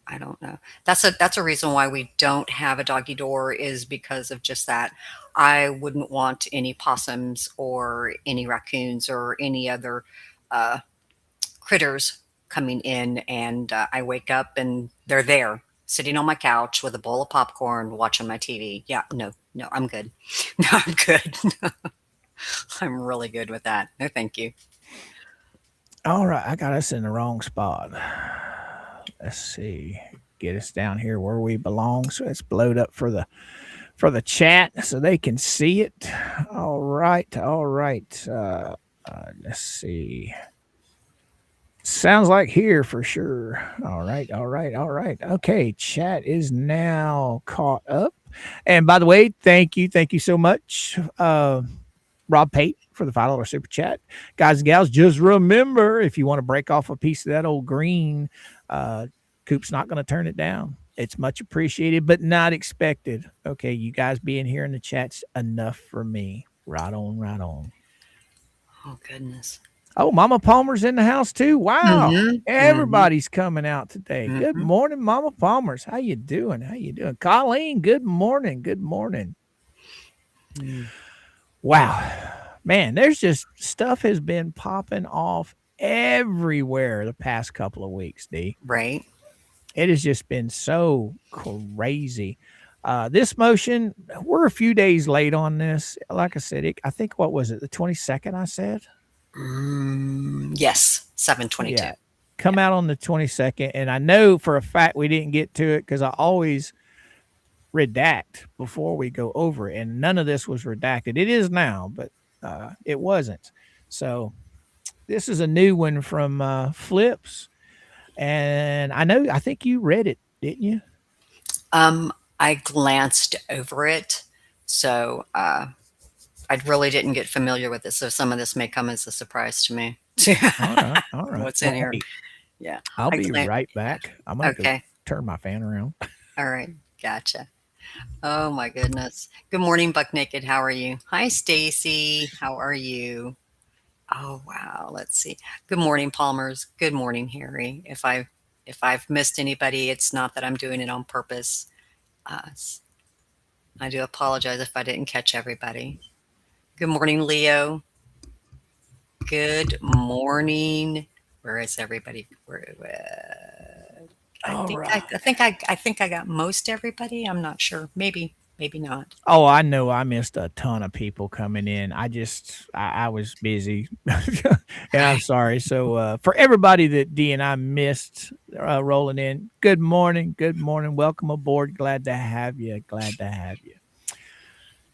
I don't know. That's a reason why we don't have a doggy door is because of just that. I wouldn't want any possums or any raccoons or any other uh, critters coming in, and I wake up and they're there sitting on my couch with a bowl of popcorn watching my TV. Yeah, no, I'm good. No, I'm good. I'm really good with that. No, thank you. All right, I got us in the wrong spot. Let's see. Get us down here where we belong. So it's blowed up for the chat so they can see it. All right. Let's see. Sounds like here for sure. All right. Okay, chat is now caught up. And by the way, thank you so much, Rob Pate, for the $5 super chat. Guys and gals, just remember if you want to break off a piece of that old green, Coop's not going to turn it down. It's much appreciated, but not expected. Okay, you guys being here in the chat's enough for me. Right on. Oh goodness. Oh, Mama Palmer's in the house too. Wow. Mm-hmm. Mm-hmm. Everybody's coming out today. Good Mm-hmm. morning, Mama Palmer's. How you doing? Colleen, good morning. Mm. Wow. Man, there's just stuff has been popping off everywhere the past couple of weeks, D. Right. It has just been so crazy. This motion, we're a few days late on this. Like I said, I think what was it, the 22nd I said? Yes, 7/22. Yeah, come out on the 22nd, and I know for a fact we didn't get to it because I always redact before we go over it, and none of this was redacted. It is now, but it wasn't. So this is a new one from Flips, and I think you read it, didn't you? I glanced over it, so I really didn't get familiar with it. So some of this may come as a surprise to me. All right. What's in Well, here? hey, Yeah. I'll I be glan- right back. I'm gonna go Okay. turn my fan around. All right. Gotcha. Oh my goodness. Good morning, Buck Naked. How are you? Hi, Stacy. How are you? Oh wow. Let's see. Good morning, Palmers. Good morning, Harry. If I've missed anybody, it's not that I'm doing it on purpose. I do apologize if I didn't catch everybody. Good morning, Leo. Good morning. Where is everybody? All right. I think I got most everybody. I'm not sure. Maybe not. Oh, I know I missed a ton of people coming in. I was busy and I'm sorry. So for everybody that D and I missed rolling in, good morning. Good morning. Welcome aboard. Glad to have you. Glad to have you.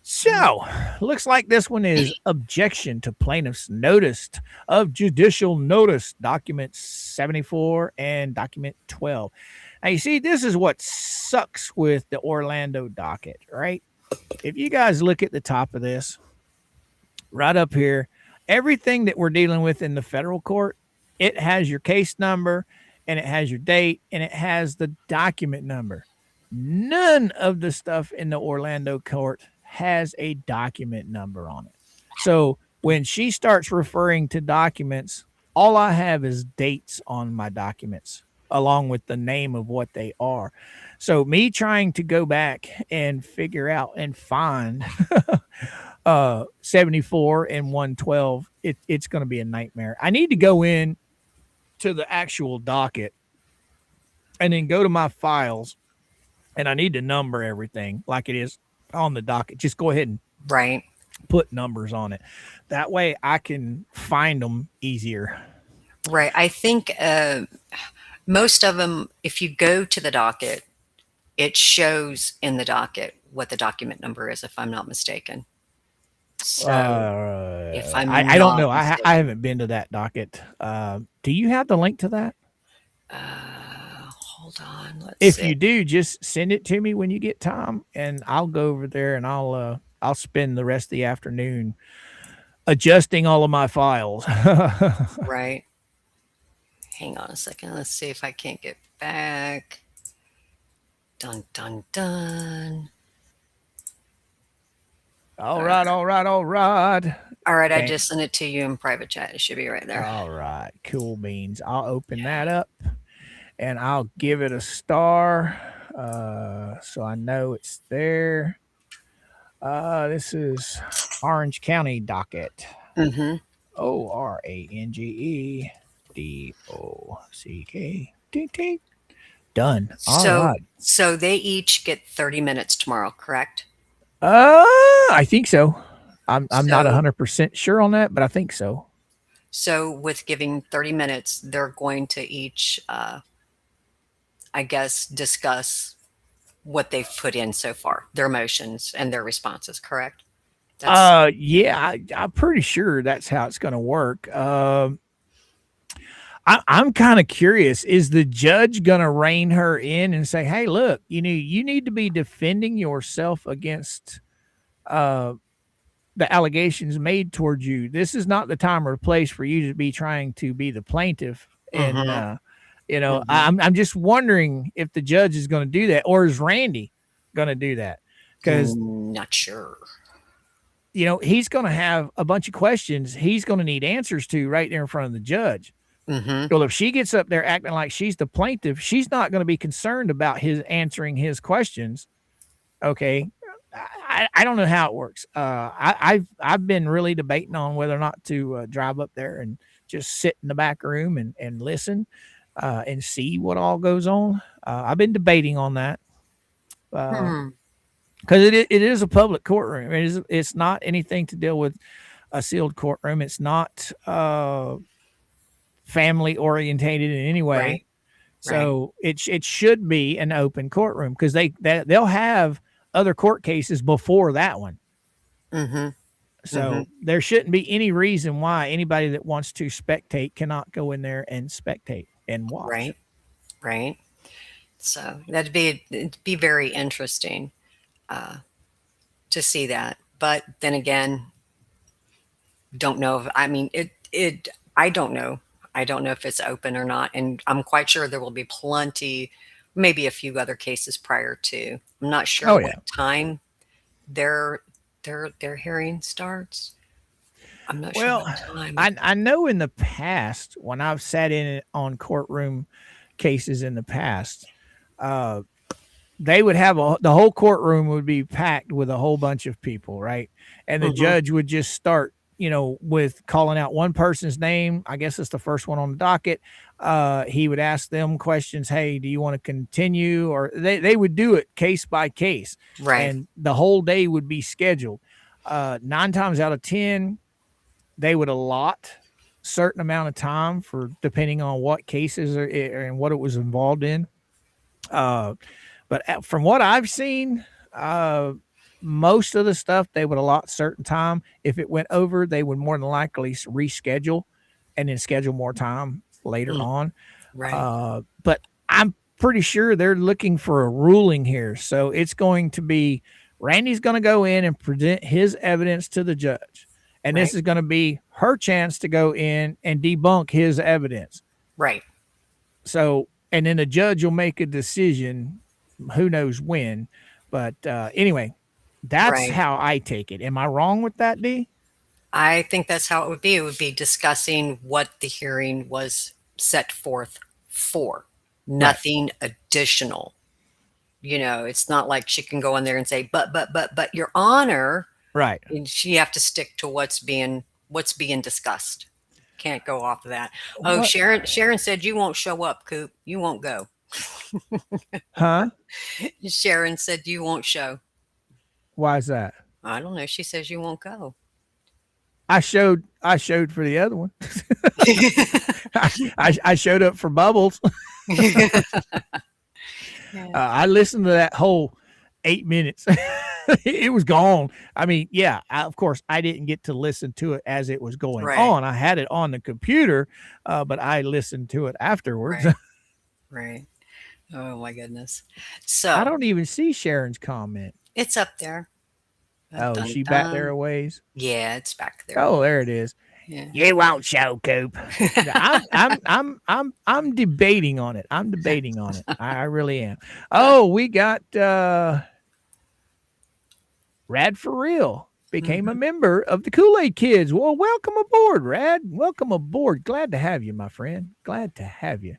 So looks like this one is objection to plaintiff's notice of judicial notice, document 74 and document 12. Now, you see, this is what sucks with the Orlando docket, right? If you guys look at the top of this, right up here, everything that we're dealing with in the federal court, it has your case number and it has your date and it has the document number. None of the stuff in the Orlando court has a document number on it. So when she starts referring to documents, all I have is dates on my documents along with the name of what they are. So me trying to go back and figure out and find 74 and 112, it's going to be a nightmare. I need to go in to the actual docket and then go to my files, and I need to number everything like it is on the docket. Just go ahead and Right. put numbers on it. That way I can find them easier. Right. I think most of them, if you go to the docket, it shows in the docket what the document number is, if I'm not mistaken. So if I'm I don't not know. mistaken. I haven't been to that docket. Do you have the link to that? Hold on. Let's If see. you do, just send it to me when you get time, and I'll go over there and I'll spend the rest of the afternoon adjusting all of my files. Right. Hang on a second. Let's see if I can't get back. Dun, dun, dun. All right. All right. I Thank- just sent it to you in private chat. It should be right there. All right. Cool beans. I'll open that up and I'll give it a star. So I know it's there. This is Orange County docket. Mm-hmm. ORANGEDOCK. Done. All So, right. so they each get 30 minutes tomorrow, correct? I think so. I'm not So- 100% sure on that, but I think so. So with giving 30 minutes, they're going to each, I guess, discuss what they've put in so far, their motions and their responses, correct? Yeah, I'm pretty sure that's how it's going to work. I'm kind of curious. Is the judge going to rein her in and say, "Hey, look, you need to be defending yourself against the allegations made towards you. This is not the time or place for you to be trying to be the plaintiff." And Mhm. I'm just wondering if the judge is going to do that, or is Randy going to do that? Because Not sure. he's going to have a bunch of questions he's going to need answers to right there in front of the judge. Mm-hmm. Well, if she gets up there acting like she's the plaintiff, she's not going to be concerned about his answering his questions. Okay. I don't know how it works. I've been really debating on whether or not to drive up there and just sit in the back room and listen and see what all goes on. I've been debating on that because it is a public courtroom. It's not anything to deal with a sealed courtroom. It's not family orientated in any way. Right. So it should be an open courtroom because they'll have other court cases before that one. Mm-hmm. So there shouldn't be any reason why anybody that wants to spectate cannot go in there and spectate and watch. Right. Right. So it'd be very interesting to see that. But then again, don't know if, I mean, I don't know. I don't know if it's open or not. And I'm quite sure there will be plenty, maybe a few other cases prior to. I'm not sure what time their hearing starts. I'm not sure what time. I know in the past when I've sat in on courtroom cases in the past, they would have the whole courtroom would be packed with a whole bunch of people, right? And the judge would just start, with calling out one person's name. I guess it's the first one on the docket. He would ask them questions. Hey, do you want to continue? Or they would do it case by case. Right. And the whole day would be scheduled. 9 times out of 10, they would allot certain amount of time for depending on what cases and what it was involved in. But from what I've seen, most of the stuff they would allot certain time. If it went over, they would more than likely reschedule and then schedule more time later on. Right. But I'm pretty sure they're looking for a ruling here. So it's going to be Randy's going to go in and present his evidence to the judge. And this is going to be her chance to go in and debunk his evidence. Right. So, and then the judge will make a decision, who knows when. But anyway, that's how I take it. Am I wrong with that, Dee? I think that's how it would be. It would be discussing what the hearing was set forth for. Nothing additional. It's not like she can go in there and say, but, Your Honor. Right. And you have to stick to what's being discussed. Can't go off of that. Oh, Sharon said you won't show up, Coop. You won't go. Huh? Sharon said you won't show. Why is that? I don't know. She says you won't go. I showed for the other one. I showed up for Bubbles. I listened to that whole 8 minutes. It was gone. I mean, of course, I didn't get to listen to it as it was going on. I had it on the computer, but I listened to it afterwards. Right. Oh, my goodness. So I don't even see Sharon's comment. It's up there. Oh, she back there a ways? Yeah, it's back there. Oh, there it is. Yeah. You won't show, Coop. I'm debating on it. I really am. Oh, we got Rad for Real became a member of the Kool-Aid Kids. Well, welcome aboard, Rad. Welcome aboard. Glad to have you, my friend. Glad to have you.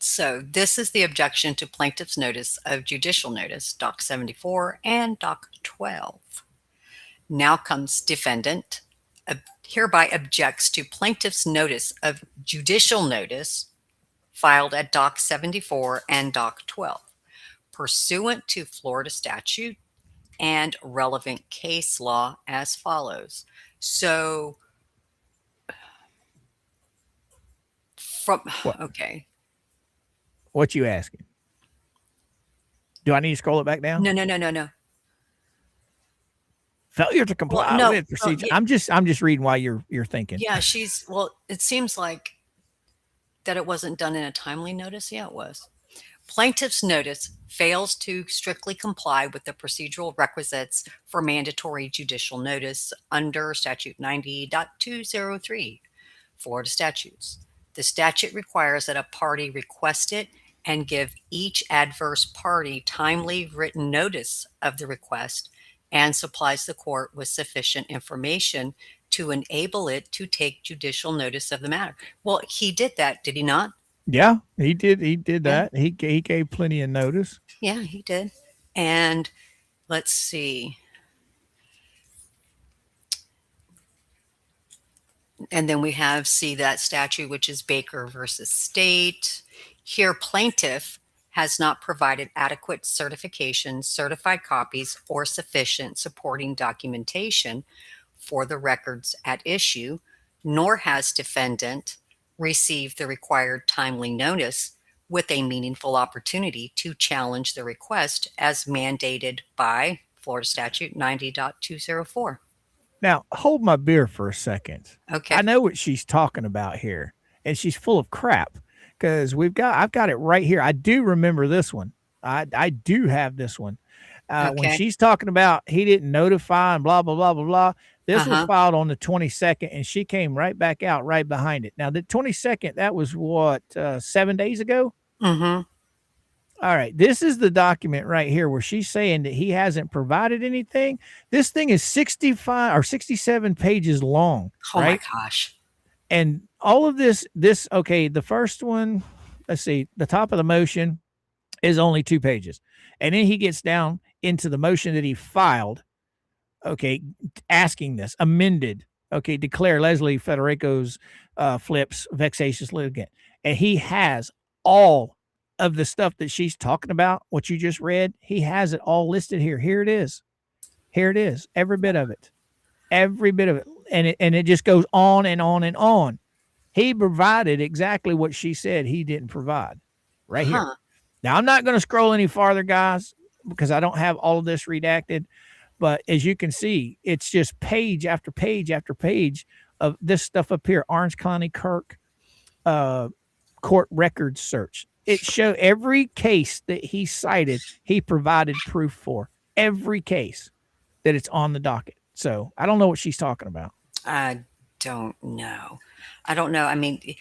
So this is the objection to plaintiff's notice of judicial notice, Doc 74 and Doc 12. Now comes defendant hereby objects to plaintiff's notice of judicial notice filed at Doc 74 and Doc 12, pursuant to Florida statute and relevant case law as follows. So okay. What you asking? Do I need to scroll it back down? No. Failure to comply with procedure. I'm just reading while you're thinking. Yeah, it seems like that it wasn't done in a timely notice. Yeah, it was. Plaintiff's notice fails to strictly comply with the procedural requisites for mandatory judicial notice under statute 90.203 Florida statutes. The statute requires that a party request it and give each adverse party timely written notice of the request and supplies the court with sufficient information to enable it to take judicial notice of the matter. Well, he did that, did he not? Yeah, he did. He did that. He gave plenty of notice. Yeah, he did. And let's see. And then we have that statute, which is Baker versus State. Here, plaintiff has not provided adequate certification, certified copies, or sufficient supporting documentation for the records at issue, nor has defendant received the required timely notice with a meaningful opportunity to challenge the request as mandated by Florida Statute 90.204. Now, hold my beer for a second. Okay. I know what she's talking about here, and she's full of crap because I've got it right here. I do remember this one. I do have this one. When Okay. she's talking about he didn't notify and blah, blah, blah, blah, blah. This was Uh-huh. filed on the 22nd, and she came right back out right behind it. Now, the 22nd, that was what, 7 days ago? Mm-hmm. All right. This is the document right here where she's saying that he hasn't provided anything. This thing is 65 or 67 pages long. Oh right? my gosh. And all of this, okay, the first one, let's see, the top of the motion is only 2 pages. And then he gets down into the motion that he filed, okay, asking this, amended, okay, declare Leslie Federico's flips vexatious litigant. And he has all of the stuff that she's talking about, what you just read, he has it all listed here. Here it is. Here it is. Every bit of it. Every bit of it. And it just goes on and on and on. He provided exactly what she said he didn't provide right here. Now, I'm not going to scroll any farther, guys, because I don't have all of this redacted. But as you can see, it's just page after page after page of this stuff up here. Orange County Kirk court records search. It showed every case that he cited, he provided proof for. Every case that it's on the docket. So I don't know what she's talking about. I don't know. I mean, it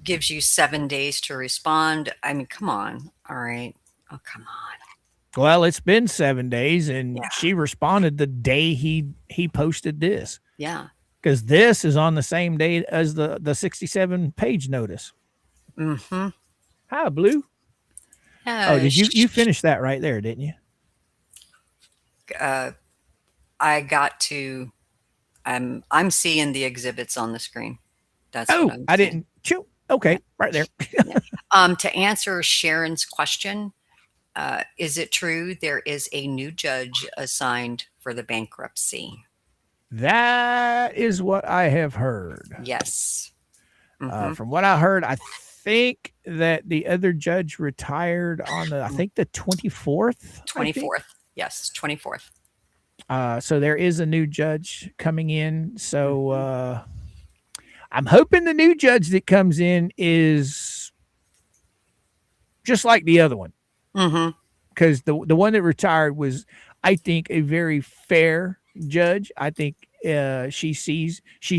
gives you 7 days to respond. I mean, come on. All right. Oh, come on. Well, it's been 7 days, and Yeah. she responded the day he posted this. Yeah. Because this is on the same day as the 67-page notice. Mm-hmm. Hi, Blue. Oh, did you finish that right there, didn't you? I got to. I'm seeing the exhibits on the screen. That's Oh, what I'm I seeing. didn't. Chew. Okay, right there. To answer Sharon's question, is it true there is a new judge assigned for the bankruptcy? That is what I have heard. Yes. Mhm. From what I heard, I think that the other judge retired on I think the 24th. 24th. Yes, 24th. So there is a new judge coming in. So I'm hoping the new judge that comes in is just like the other one. Mm-hmm. Because the one that retired was, I think, a very fair judge. I think she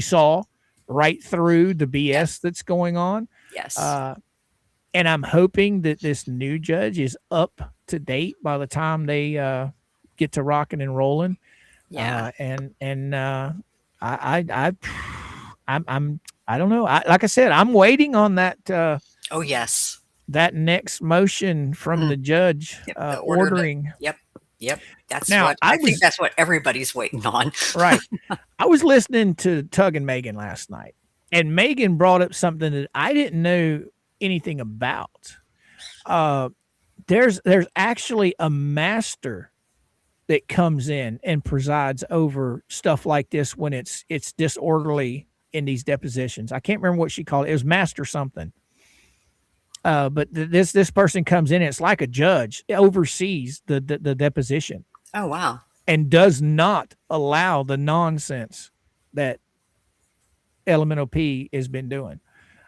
saw right through the BS that's going on. Yes. And I'm hoping that this new judge is up to date by the time they get to rocking and rolling. Yeah. I don't know. Like I said, I'm waiting on that. Oh yes. That next motion from the judge Yep, the order that- ordering. Yep. That's Now, what I think that's what everybody's waiting on. Right. I was listening to Tug and Megan last night, and Megan brought up something that I didn't know anything about. There's actually a master that comes in and presides over stuff like this when it's disorderly in these depositions. I can't remember what she called it. It was master something. But this person comes in, and it's like a judge. It oversees the deposition. Oh wow. And does not allow the nonsense that Elemental P has been doing.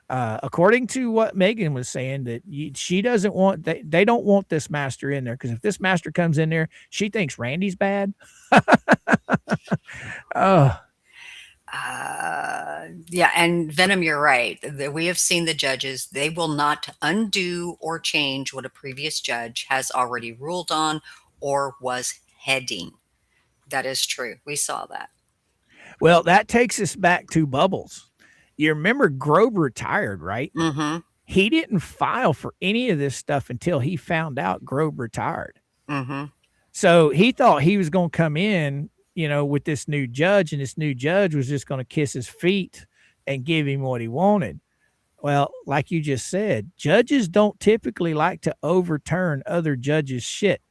According to what Megan was saying, that she doesn't want, they don't want this master in there, because if this master comes in there, she thinks Randy's bad. Yeah, and Venom, you're right. We have seen the judges. They will not undo or change what a previous judge has already ruled on or was heading. That is true. We saw that. Well, that takes us back to Bubbles. You remember Grove retired, right? Mm-hmm. He didn't file for any of this stuff until he found out Grove retired. Mm-hmm. So he thought he was going to come in, with this new judge, and this new judge was just going to kiss his feet and give him what he wanted. Well, like you just said, judges don't typically like to overturn other judges' shit,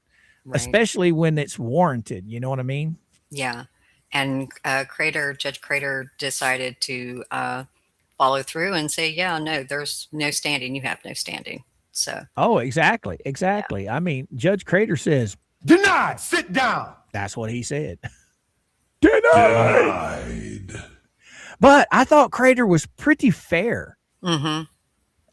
Right. especially when it's warranted. You know what I mean? Yeah. And Judge Crater decided to follow through and say, yeah, no, there's no standing. You have no standing. So, Oh, exactly. Exactly. I mean, Judge Crater says, Denied. Sit down. that's what he said. Denied. But I thought Crater was pretty fair. mm-hmm.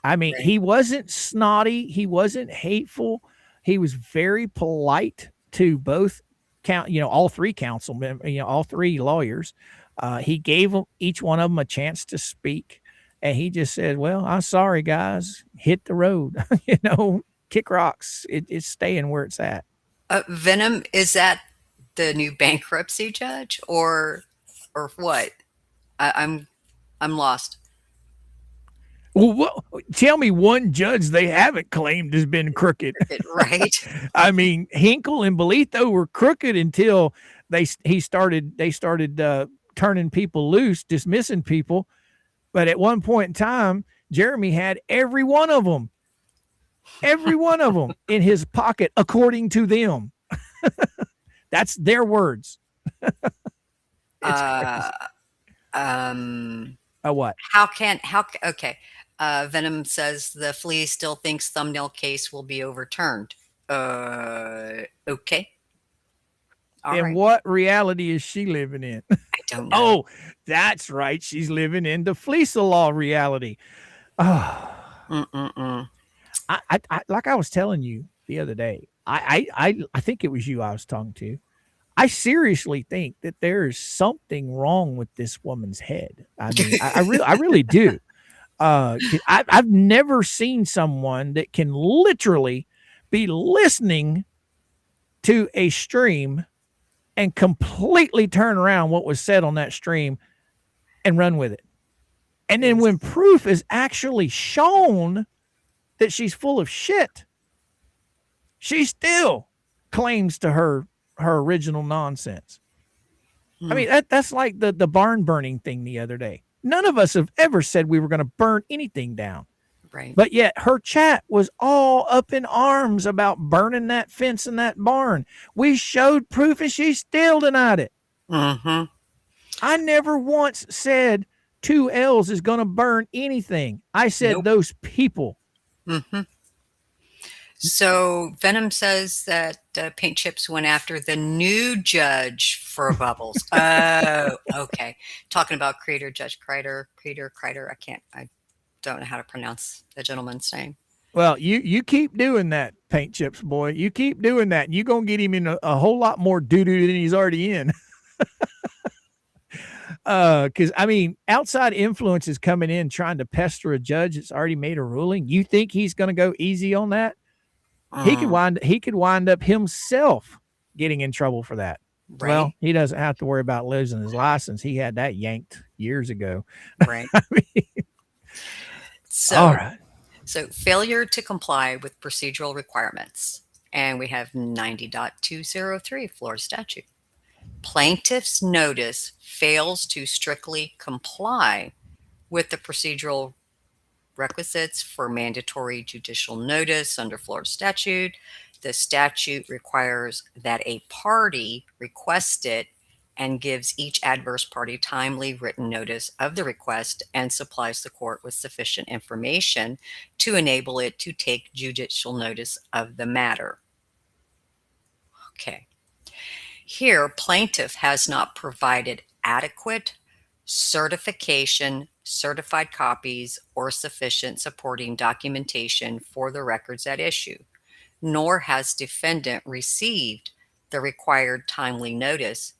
I mean, Right. he wasn't snotty. He wasn't hateful. He was very polite to both all three councilmen, all three lawyers. He gave each one of them a chance to speak. And he just said, well, I'm sorry, guys. Hit the road, kick rocks. It's staying where it's at. Venom, is that the new bankruptcy judge or what? I'm lost. Well, tell me one judge they haven't claimed has been crooked. Right. I mean, Hinkle and Bolito were crooked until they started turning people loose, dismissing people. But at one point in time, Jeremy had every one of them in his pocket, according to them. That's their words. What? Okay. Venom says the flea still thinks thumbnail case will be overturned. Okay. All right. What reality is she living in? I don't know. Oh, that's right. She's living in the Fleece law reality. Oh. I like I was telling you the other day, I think it was you I was talking to. I seriously think that there is something wrong with this woman's head. I mean, I really do. I've never seen someone that can literally be listening to a stream and completely turn around what was said on that stream and run with it. And then when proof is actually shown that she's full of shit, she still claims to her original nonsense. I mean, that's like the barn burning thing the other day. None of us have ever said we were going to burn anything down. Right. But yet her chat was all up in arms about burning that fence in that barn. We showed proof and she still denied it. Mm-hmm. I never once said 2 L's is going to burn anything. I said those people. Mm-hmm. So Venom says that Paint Chips went after the new judge for bubbles. Oh, okay. Talking about Judge Crater. I don't know how to pronounce the gentleman's name. Well, you keep doing that, Paint Chips boy. You keep doing that, and you're going to get him in a whole lot more doo-doo than he's already in. Because, I mean, outside influence is coming in trying to pester a judge that's already made a ruling. You think he's going to go easy on that? He could wind up himself getting in trouble for that. Right. Well, he doesn't have to worry about losing his license. He had that yanked years ago. Right. I mean, all right. So failure to comply with procedural requirements. And we have 90.203 Florida statute. Plaintiff's notice fails to strictly comply with the procedural requisites for mandatory judicial notice under Florida statute. The statute requires that a party request it and gives each adverse party timely written notice of the request and supplies the court with sufficient information to enable it to take judicial notice of the matter. Okay. Here, plaintiff has not provided adequate certification, certified copies, or sufficient supporting documentation for the records at issue, nor has defendant received the required timely notice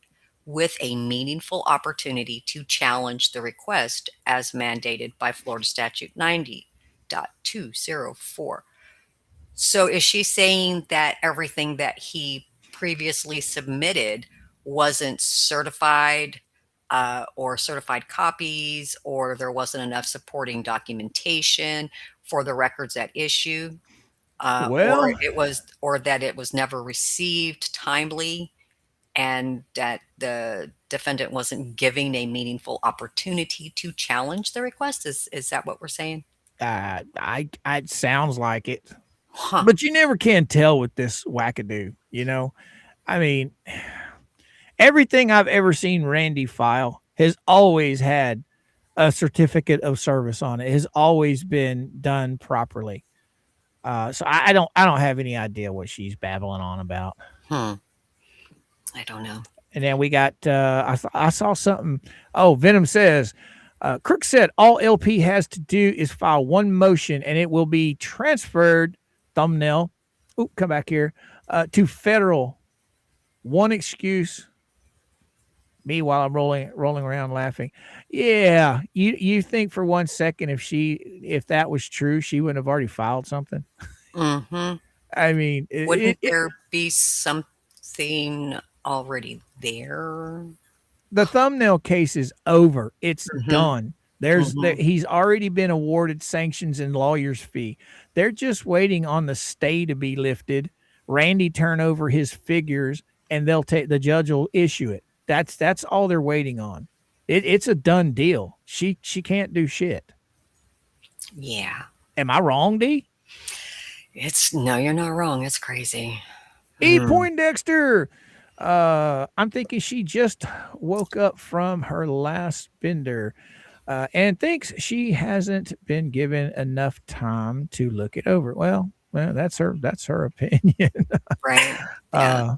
with a meaningful opportunity to challenge the request as mandated by Florida Statute 90.204. So is she saying that everything that he previously submitted wasn't certified or certified copies, or there wasn't enough supporting documentation for the records at issue? Or that it was never received timely, and that the defendant wasn't giving a meaningful opportunity to challenge the request? Is that what we're saying? It sounds like it. Huh. But you never can tell with this wackadoo, I mean, Everything I've ever seen Randy file has always had a certificate of service on it. It has always been done properly. So I don't have any idea what she's babbling on about. Hmm. I don't know. And then we got I saw something. Oh, Venom says, Crook said all LP has to do is file one motion and it will be transferred. Thumbnail. Oop, come back here to federal. One excuse. Me while I'm rolling around laughing. Yeah, you think for 1 second if that was true, she wouldn't have already filed something. Mm-hmm. I mean, Wouldn't there be something already there? the thumbnail case is over. It's Mm-hmm. done. He's already been awarded sanctions and lawyer's fee. They're just waiting on the stay to be lifted. Randy turn over his figures, and the judge will issue it. That's all they're waiting on. It's a done deal. She can't do shit. Yeah. Am I wrong, D? No, you're not wrong. It's crazy. E. Poindexter. I'm thinking she just woke up from her last bender and thinks she hasn't been given enough time to look it over. Well, that's her opinion. Right. Yeah.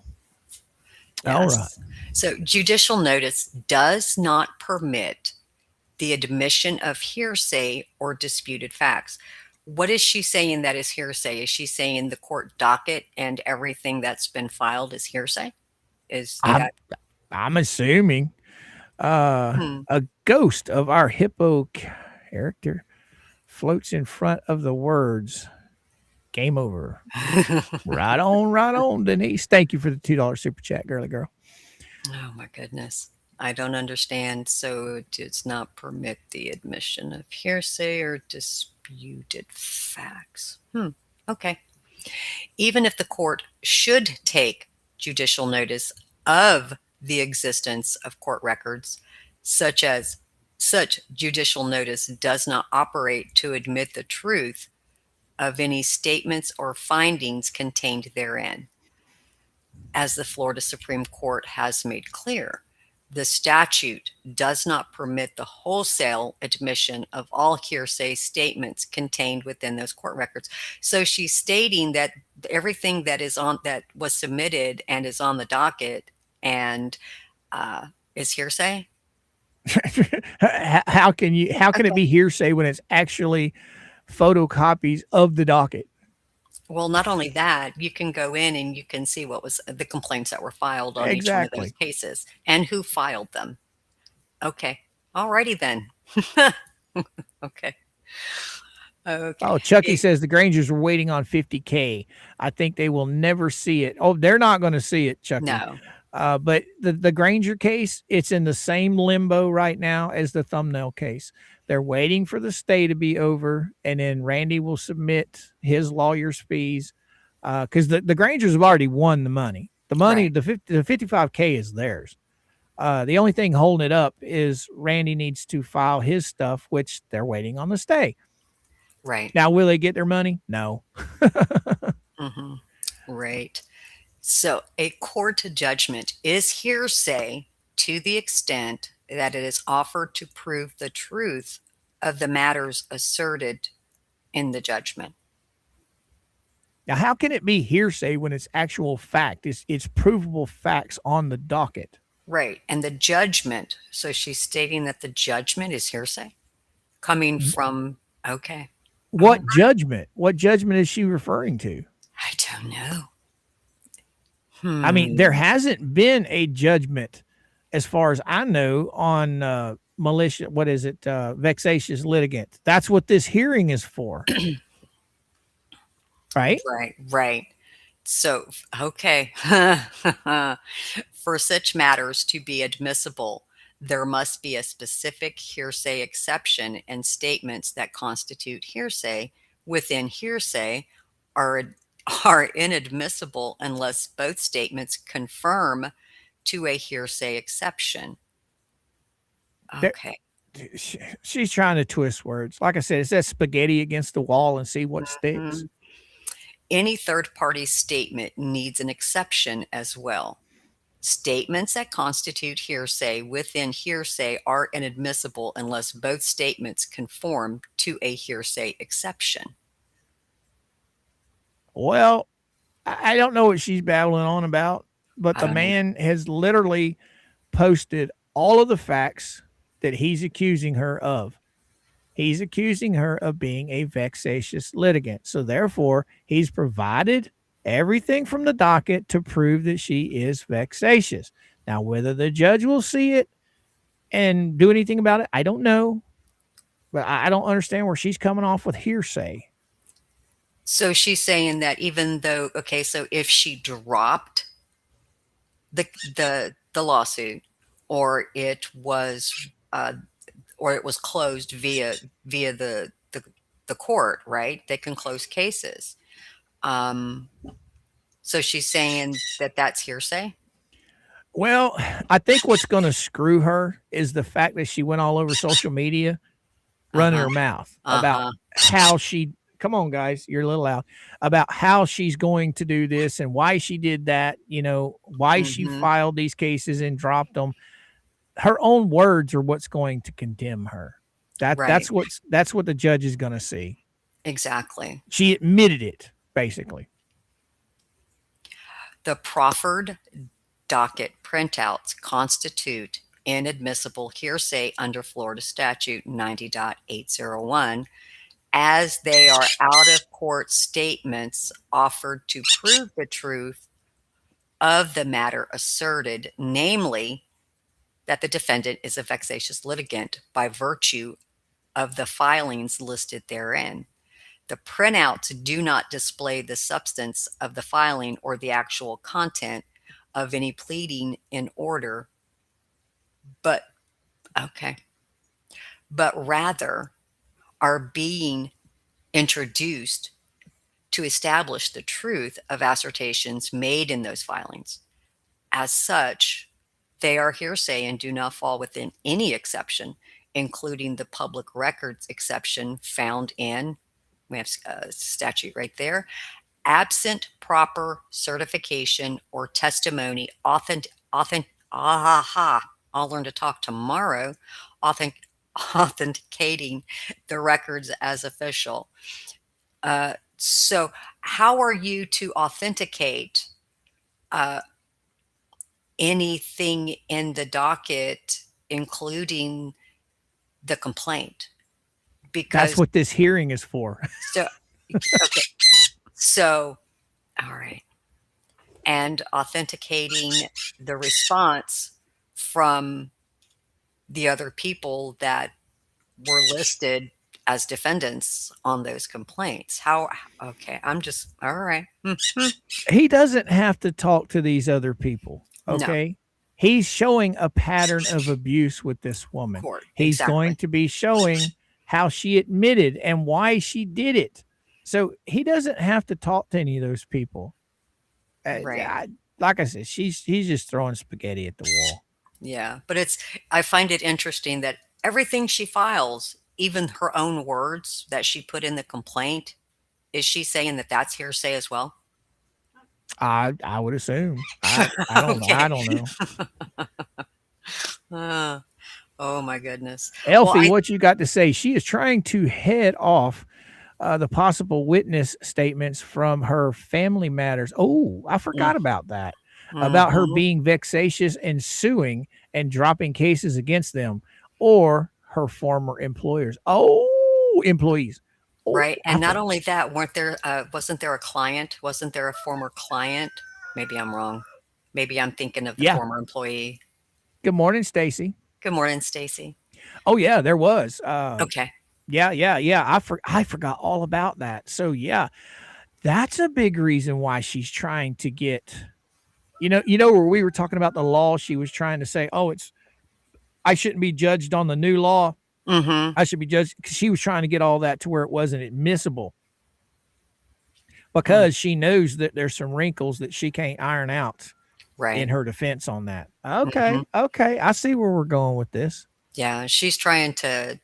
All Yes. right. So judicial notice does not permit the admission of hearsay or disputed facts. What is she saying that is hearsay? Is she saying the court docket and everything that's been filed is hearsay? Is that I'm assuming a ghost of our hippo character floats in front of the words game over. Right on, Denise. Thank you for the $2 super chat, girly girl. Oh my goodness. I don't understand. So it does not permit the admission of hearsay or disputed facts. Okay. Even if the court should take judicial notice of the existence of court records, such judicial notice does not operate to admit the truth of any statements or findings contained therein. As the Florida Supreme Court has made clear, the statute does not permit the wholesale admission of all hearsay statements contained within those court records. So she's stating that everything that was submitted and is on the docket and is hearsay. How can it be hearsay when it's actually photocopies of the docket? Well, not only that, you can go in and you can see what was the complaints that were filed on each one of those cases and who filed them. Okay. Alrighty then. Okay. Oh, Chucky says the Grangers were waiting on 50K. I think they will never see it. Oh, they're not going to see it, Chucky. No. But the Granger case, it's in the same limbo right now as the thumbnail case. They're waiting for the stay to be over, and then Randy will submit his lawyer's fees because the Grangers have already won the money. The money, right. The 55K is theirs. The only thing holding it up is Randy needs to file his stuff, which they're waiting on the stay. Right. Now, will they get their money? No. Mm-hmm. Right. So a court judgment is hearsay to the extent that it is offered to prove the truth of the matters asserted in the judgment. Now, how can it be hearsay when it's actual fact? It's provable facts on the docket. Right. And the judgment, so she's stating that the judgment is hearsay coming from, okay. What judgment? What judgment is she referring to? I don't know. I mean, there hasn't been a judgment, as far as I know, on malicious, vexatious litigant. That's what this hearing is for. Right? Right. So, okay. For such matters to be admissible, there must be a specific hearsay exception, and statements that constitute hearsay within hearsay are inadmissible unless both statements confirm to a hearsay exception. Okay. She's trying to twist words. Like I said, it's that spaghetti against the wall and see what sticks. Any third-party statement needs an exception as well. Statements that constitute hearsay within hearsay are inadmissible unless both statements conform to a hearsay exception. Well, I don't know what she's babbling on about, but I the don't either. man has literally posted all of the facts that he's accusing her of. He's accusing her of being a vexatious litigant. So therefore, he's provided everything from the docket to prove that she is vexatious. Now, whether the judge will see it and do anything about it, I don't know. But I don't understand where she's coming off with hearsay. So she's saying that even though, okay, so if she dropped the lawsuit, or it was closed via the court, right? They can close cases. So she's saying that that's hearsay. Well, I think what's going to screw her is the fact that she went all over social media running her mouth about how she, come on, guys, you're a little loud, about how she's going to do this and why she did that, you know, why she filed these cases and dropped them. Her own words are what's going to condemn her. That's what the judge is going to see. Exactly. She admitted it, basically. The proffered docket printouts constitute inadmissible hearsay under Florida Statute 90.801, as they are out-of-court statements offered to prove the truth of the matter asserted, namely that the defendant is a vexatious litigant by virtue of the filings listed therein. The printouts do not display the substance of the filing or the actual content of any pleading in order, but rather are being introduced to establish the truth of assertions made in those filings. As such, they are hearsay and do not fall within any exception, including the public records exception found in, we have a statute right there, absent proper certification or testimony I'll learn to talk tomorrow, authenticating the records as official. So how are you to authenticate anything in the docket, including the complaint? Because that's what this hearing is for. So, all right. And authenticating the response from the other people that were listed as defendants on those complaints. How? Okay, I'm just, all right. He doesn't have to talk to these other people. Okay. No. He's showing a pattern of abuse with this woman. He's going to be showing how she admitted and why she did it. So he doesn't have to talk to any of those people. Right. Like I said, he's just throwing spaghetti at the wall. Yeah, but I find it interesting that everything she files, even her own words that she put in the complaint, is she saying that that's hearsay as well? I would assume. I don't know. I don't know. Oh my goodness. Elfie, what you got to say? She is trying to head off the possible witness statements from her family matters. Oh, I forgot about that. About her being vexatious and suing and dropping cases against them or her former employers. Oh, employees. Oh, right. And not only that, wasn't there a client? Wasn't there a former client? Maybe I'm wrong. Maybe I'm thinking of the former employee. Good morning, Stacy. Good morning, Stacy. Oh yeah, there was. Okay. Yeah. I forgot all about that. So yeah, that's a big reason why she's trying to get, you know, where we were talking about the law, she was trying to say, oh, I shouldn't be judged on the new law. I should be judged, because she was trying to get all that to where it wasn't admissible, because she knows that there's some wrinkles that she can't iron out in her defense on that. Okay. Okay. I see where we're going with this. Yeah. She's trying to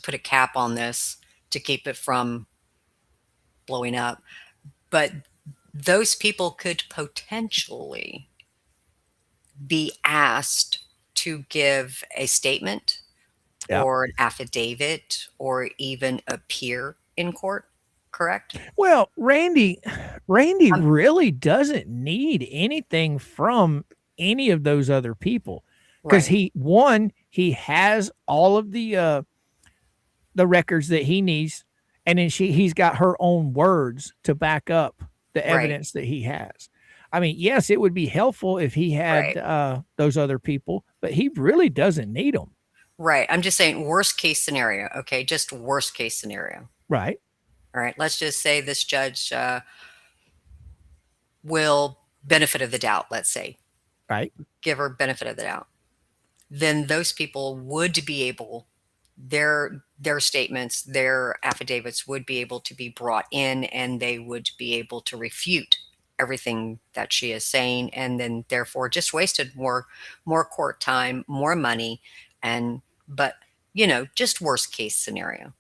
put a cap on this to keep it from blowing up. But those people could potentially be asked to give a statement Yeah. or an affidavit or even appear in court, correct? Well, Randy Um, really doesn't need anything from any of those other people because right, he has all of the records that he needs, and then he's got her own words to back up the right, evidence that he has. I mean, yes, it would be helpful if he had right, those other people, but he really doesn't need them. right. I'm just saying worst case scenario. Okay, just worst case scenario. Right, All right, let's just say this judge will benefit of the doubt, let's say, right, give her benefit of the doubt. Then those people would be able, their statements, their affidavits would be able to be brought in, and they would be able to refute everything that she is saying, and then therefore just wasted more court time, more money, and but just worst case scenario.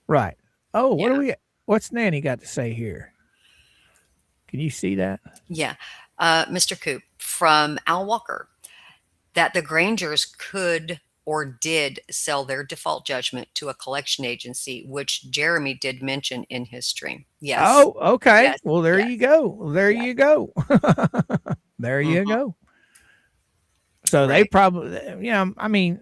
right. Oh, Yeah. what's Nanny got to say here? Can you see that? Yeah. Mr. Coop from Al Walker, that the Grangers could or did sell their default judgment to a collection agency, which Jeremy did mention in his stream. Yes. Oh, okay. Yes. Well, there Yes. you go. Well, there Yes. you go. There you Mhm. go. So they Right. probably, I mean,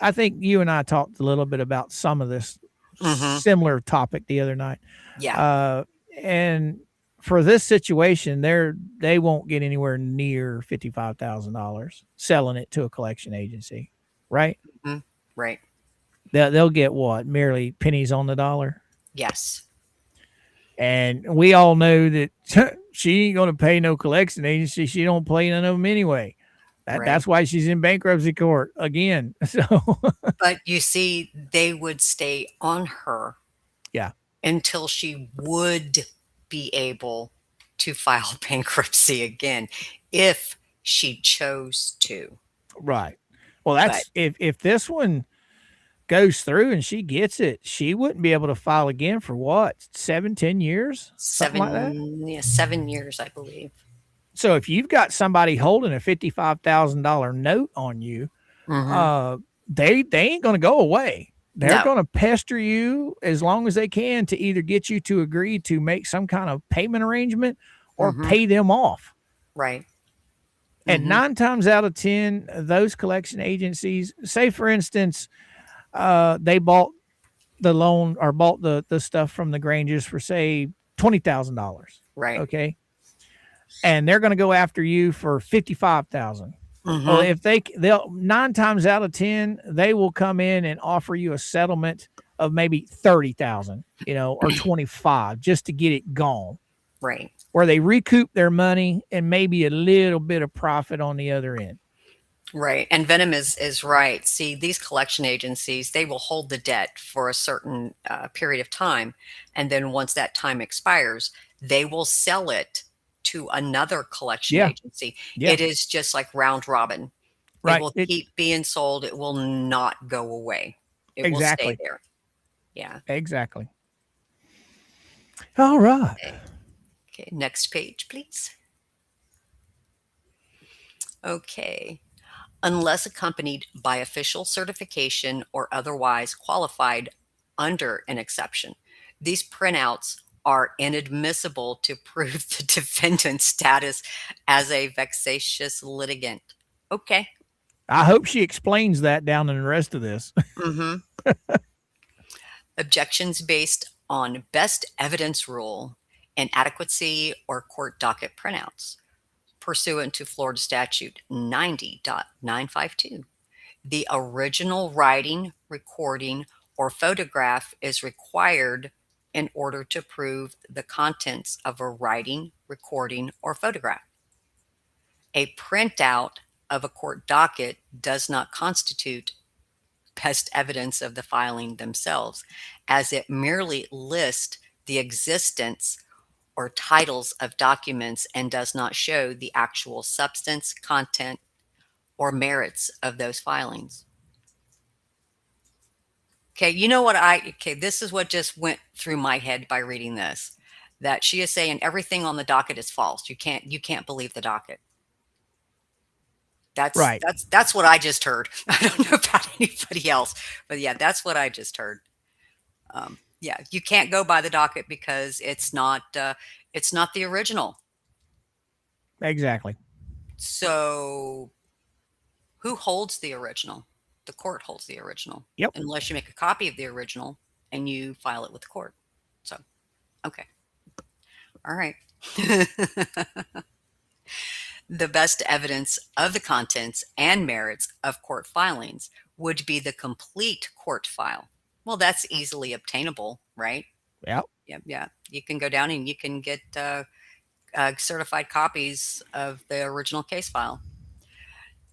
I think you and I talked a little bit about some of this Mhm. similar topic the other night. Yeah. And for this situation, they won't get anywhere near $55,000 selling it to a collection agency, right? Mhm. Right. They'll get what, merely pennies on the dollar. Yes. And we all know that she ain't going to pay no collection agency. She don't pay none of them anyway. Right. That's why she's in bankruptcy court again. So But you see, they would stay on her yeah, until she would be able to file bankruptcy again if she chose to. right. Well, But that's if this one goes through and she gets it, she wouldn't be able to file again for what, 7-10 years, something like that. 7 years, I believe. So if you've got somebody holding a $55,000 note on you, Hmm. they ain't going to go away. They're No. going to pester you as long as they can to either get you to agree to make some kind of payment arrangement or Hmm. pay them off. Right. And Hmm. 9 times out of 10, those collection agencies, say for instance, they bought the loan or bought the stuff from the Grangers for say $20,000. Right. Okay. And they're going to go after you for 55,000. Well, Hmm. if they'll 9 times out of 10, they will come in and offer you a settlement of maybe 30,000, or 25 just to get it gone, Right. where they recoup their money and maybe a little bit of profit on the other end. Right. And Venom is right. See, these collection agencies, they will hold the debt for a certain period of time. And then once that time expires, they will sell it to another collection Yeah. agency. Yeah. It is just like round robin. It Right. will keep being sold. It will not go away. It will stay Exactly. there. Yeah. Exactly. All right. Okay. Next page, please. Okay. Unless accompanied by official certification or otherwise qualified under an exception. These printouts are inadmissible to prove the defendant's status as a vexatious litigant. Okay. I hope she explains that down in the rest of this. Hmm. Objections based on best evidence rule, inadequacy, or court docket printouts pursuant to Florida Statute 90.952. The original writing, recording, or photograph is required in order to prove the contents of a writing, recording, or photograph. A printout of a court docket does not constitute best evidence of the filing themselves, as it merely lists the existence or titles of documents and does not show the actual substance, content, or merits of those filings. Okay, this is what just went through my head by reading this. That she is saying everything on the docket is false. You can't believe the docket. Right. That's what I just heard. I don't know about anybody else, but yeah, that's what I just heard. Yeah, you can't go by the docket because it's not the original. Exactly. So who holds the original? The court holds the original. Yep. Unless you make a copy of the original and you file it with the court. So, okay. All right. The best evidence of the contents and merits of court filings would be the complete court file. Well, that's easily obtainable, right? Yep. Yeah. You can go down and you can get certified copies of the original case file,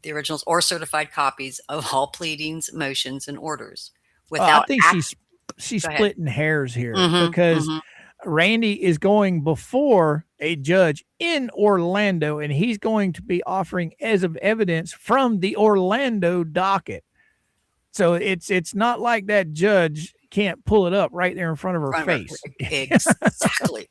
the originals, or certified copies of all pleadings, motions, and orders. I Without think she's Go ahead. splitting hairs here Mhm, because mhm. Randy is going before a judge in Orlando, and he's going to be offering as of evidence from the Orlando docket. So it's not like that judge can't pull it up right there in front of her Front of face. Exactly.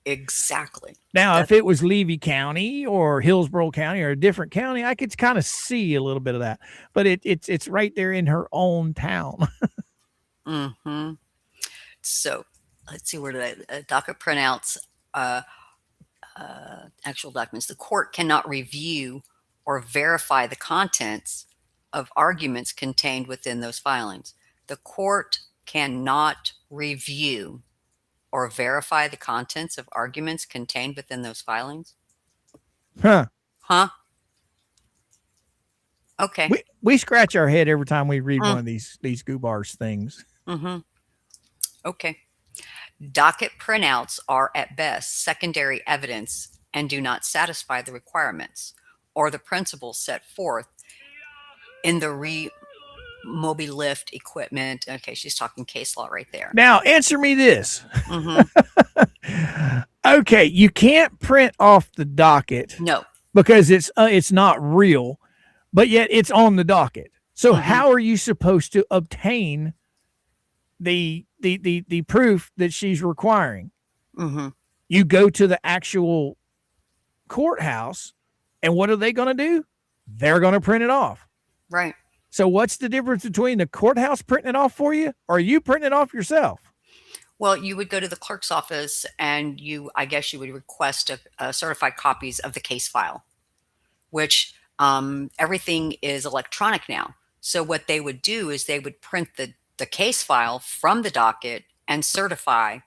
Exactly. Now, if it was Levy County or Hillsborough County or a different county, I could kind of see a little bit of that. But it's right there in her own town. Mm-hmm. So let's see, where did docket printouts, actual documents. The court cannot review or verify the contents of arguments contained within those filings. The court cannot review or verify the contents of arguments contained within those filings. Huh. Huh? Okay. We scratch our head every time we read one of these goobars things. Mm-hmm. Okay. Docket printouts are at best secondary evidence and do not satisfy the requirements or the principles set forth in the Moby Lift equipment. Okay, she's talking case law right there. Now, answer me this. Mm-hmm. Okay, you can't print off the docket. No. Because it's not real, but yet it's on the docket. So how are you supposed to obtain the proof that she's requiring? Mm-hmm. You go to the actual courthouse, and what are they going to do? They're going to print it off. Right. So what's the difference between the courthouse printing it off for you or you printing it off yourself? Well, you would go to the clerk's office and I guess you would request a certified copies of the case file, which everything is electronic now. So what they would do is they would print the case file from the docket and certify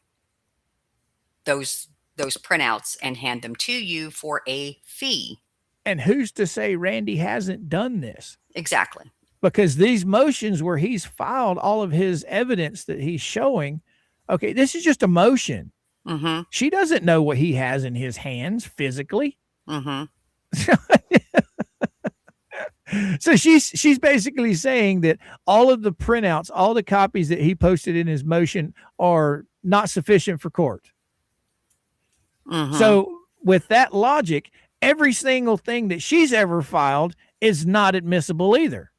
those printouts and hand them to you for a fee. And who's to say Randy hasn't done this? Exactly. Because these motions where he's filed all of his evidence that he's showing, okay, this is just a motion. Mm-hmm. She doesn't know what he has in his hands physically. Mm-hmm. So she's basically saying that all of the printouts, all the copies that he posted in his motion are not sufficient for court. Mm-hmm. So with that logic, every single thing that she's ever filed is not admissible either.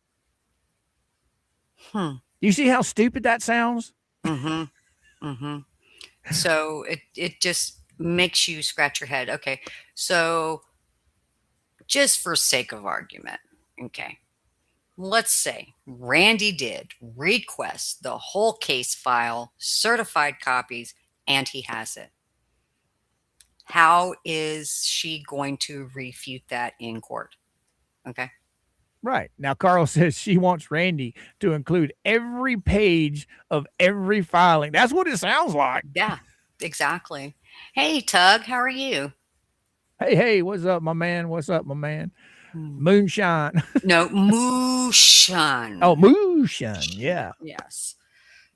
You see how stupid that sounds? Mm-hmm. Mm-hmm. So it just makes you scratch your head. Okay, so just for sake of argument, okay, let's say Randy did request the whole case file, certified copies, and he has it. How is she going to refute that in court? Okay. Right. Now, Carl says she wants Randy to include every page of every filing. That's what it sounds like. Yeah, exactly. Hey, Tug, how are you? Hey, what's up, my man? What's up, my man? Moonshine. No, moonshine. Oh, moonshine. Yeah. Yes.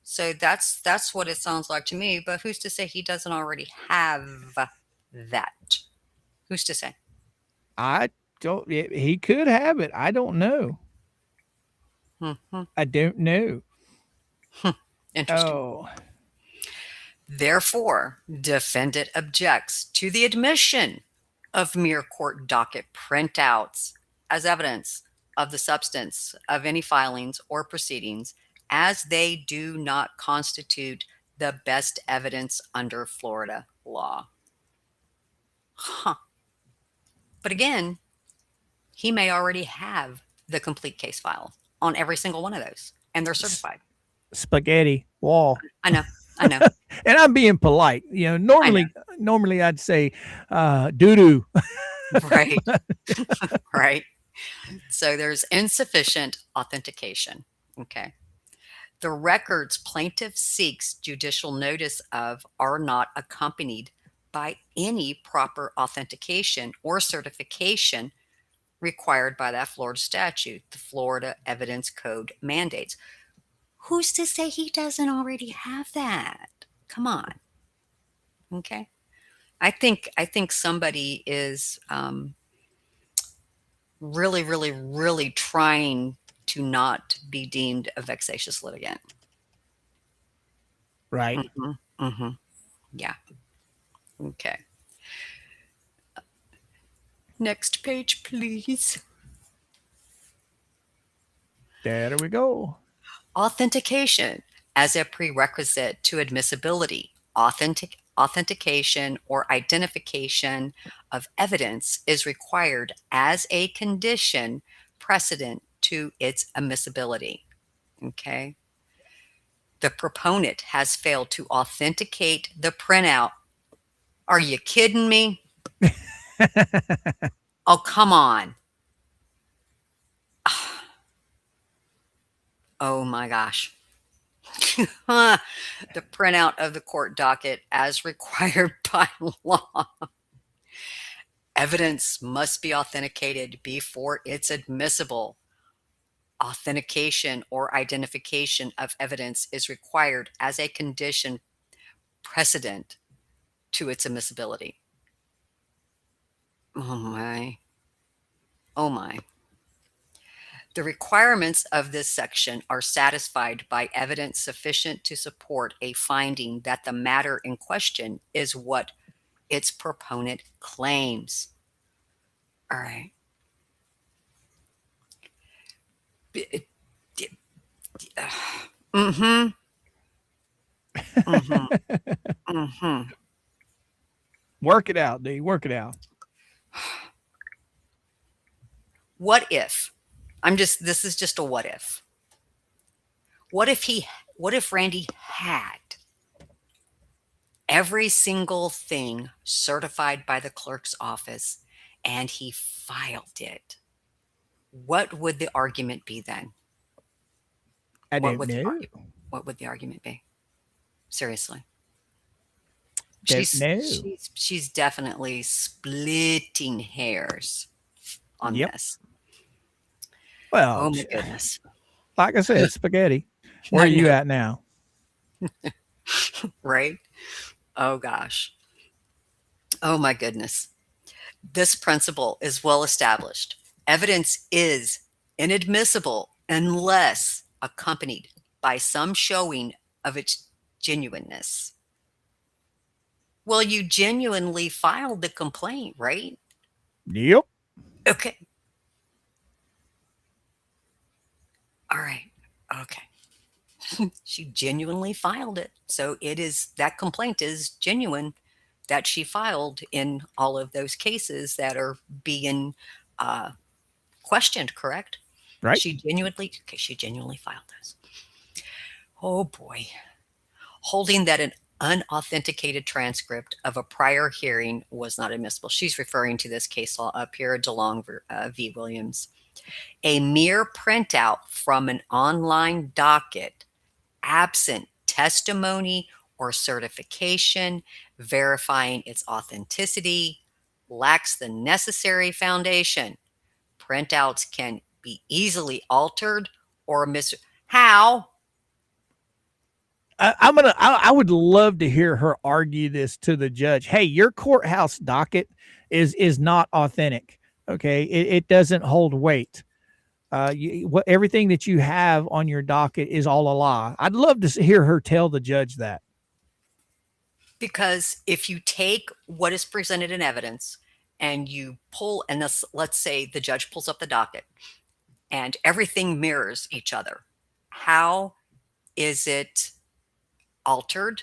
So that's what it sounds like to me. But who's to say he doesn't already have that? Who's to say? I don't. He could have it. I don't know. Mm-hmm. I don't know. Interesting. Oh. Therefore, defendant objects to the admission of mere court docket printouts as evidence of the substance of any filings or proceedings, as they do not constitute the best evidence under Florida law. But again, he may already have the complete case file on every single one of those, and they're certified. Spaghetti wall. I know. I know. And I'm being polite. I know. Normally I'd say doo-doo. Right. Right. So there's insufficient authentication. Okay. The records plaintiff seeks judicial notice of are not accompanied by any proper authentication or certification required by that Florida statute. The Florida Evidence Code mandates. Who's to say he doesn't already have that? Come on. Okay. I think somebody is really trying to not be deemed a vexatious litigant. Right. Yeah. Okay. Next page, please. There we go. Authentication as a prerequisite to admissibility. Authentication or identification of evidence is required as a condition precedent to its admissibility. Okay. The proponent has failed to authenticate the printout. Are you kidding me? Oh, come on. Oh my gosh. The printout of the court docket as required by law. Evidence must be authenticated before it's admissible. Authentication or identification of evidence is required as a condition precedent to its admissibility. Oh my. Oh my. The requirements of this section are satisfied by evidence sufficient to support a finding that the matter in question is what its proponent claims. All right. Work it out, D. Work it out. What if? This is just a what if. What if Randy had every single thing certified by the clerk's office and he filed it? What would the argument be then? What would the argument be? Seriously. She's definitely splitting hairs on this. Well, oh my goodness. Like I said, spaghetti. Where are you at now? Right? Oh gosh. Oh my goodness. This principle is well established. Evidence is inadmissible unless accompanied by some showing of its genuineness. Well, you genuinely filed the complaint, right? Yep. Okay. All right. Okay. She genuinely filed it. So that complaint is genuine that she filed in all of those cases that are being questioned, correct? Right. She genuinely filed those. Oh boy. Holding that an unauthenticated transcript of a prior hearing was not admissible. She's referring to this case law up here, DeLong v. Williams. A mere printout from an online docket, absent testimony or certification verifying its authenticity, lacks the necessary foundation. Printouts can be easily altered or How? I would love to hear her argue this to the judge. Hey, your courthouse docket is not authentic. Okay. It doesn't hold weight. Everything that you have on your docket is all a lie. I'd love to hear her tell the judge that. Because if you take what is presented in evidence and you pull, and let's say the judge pulls up the docket and everything mirrors each other, how is it altered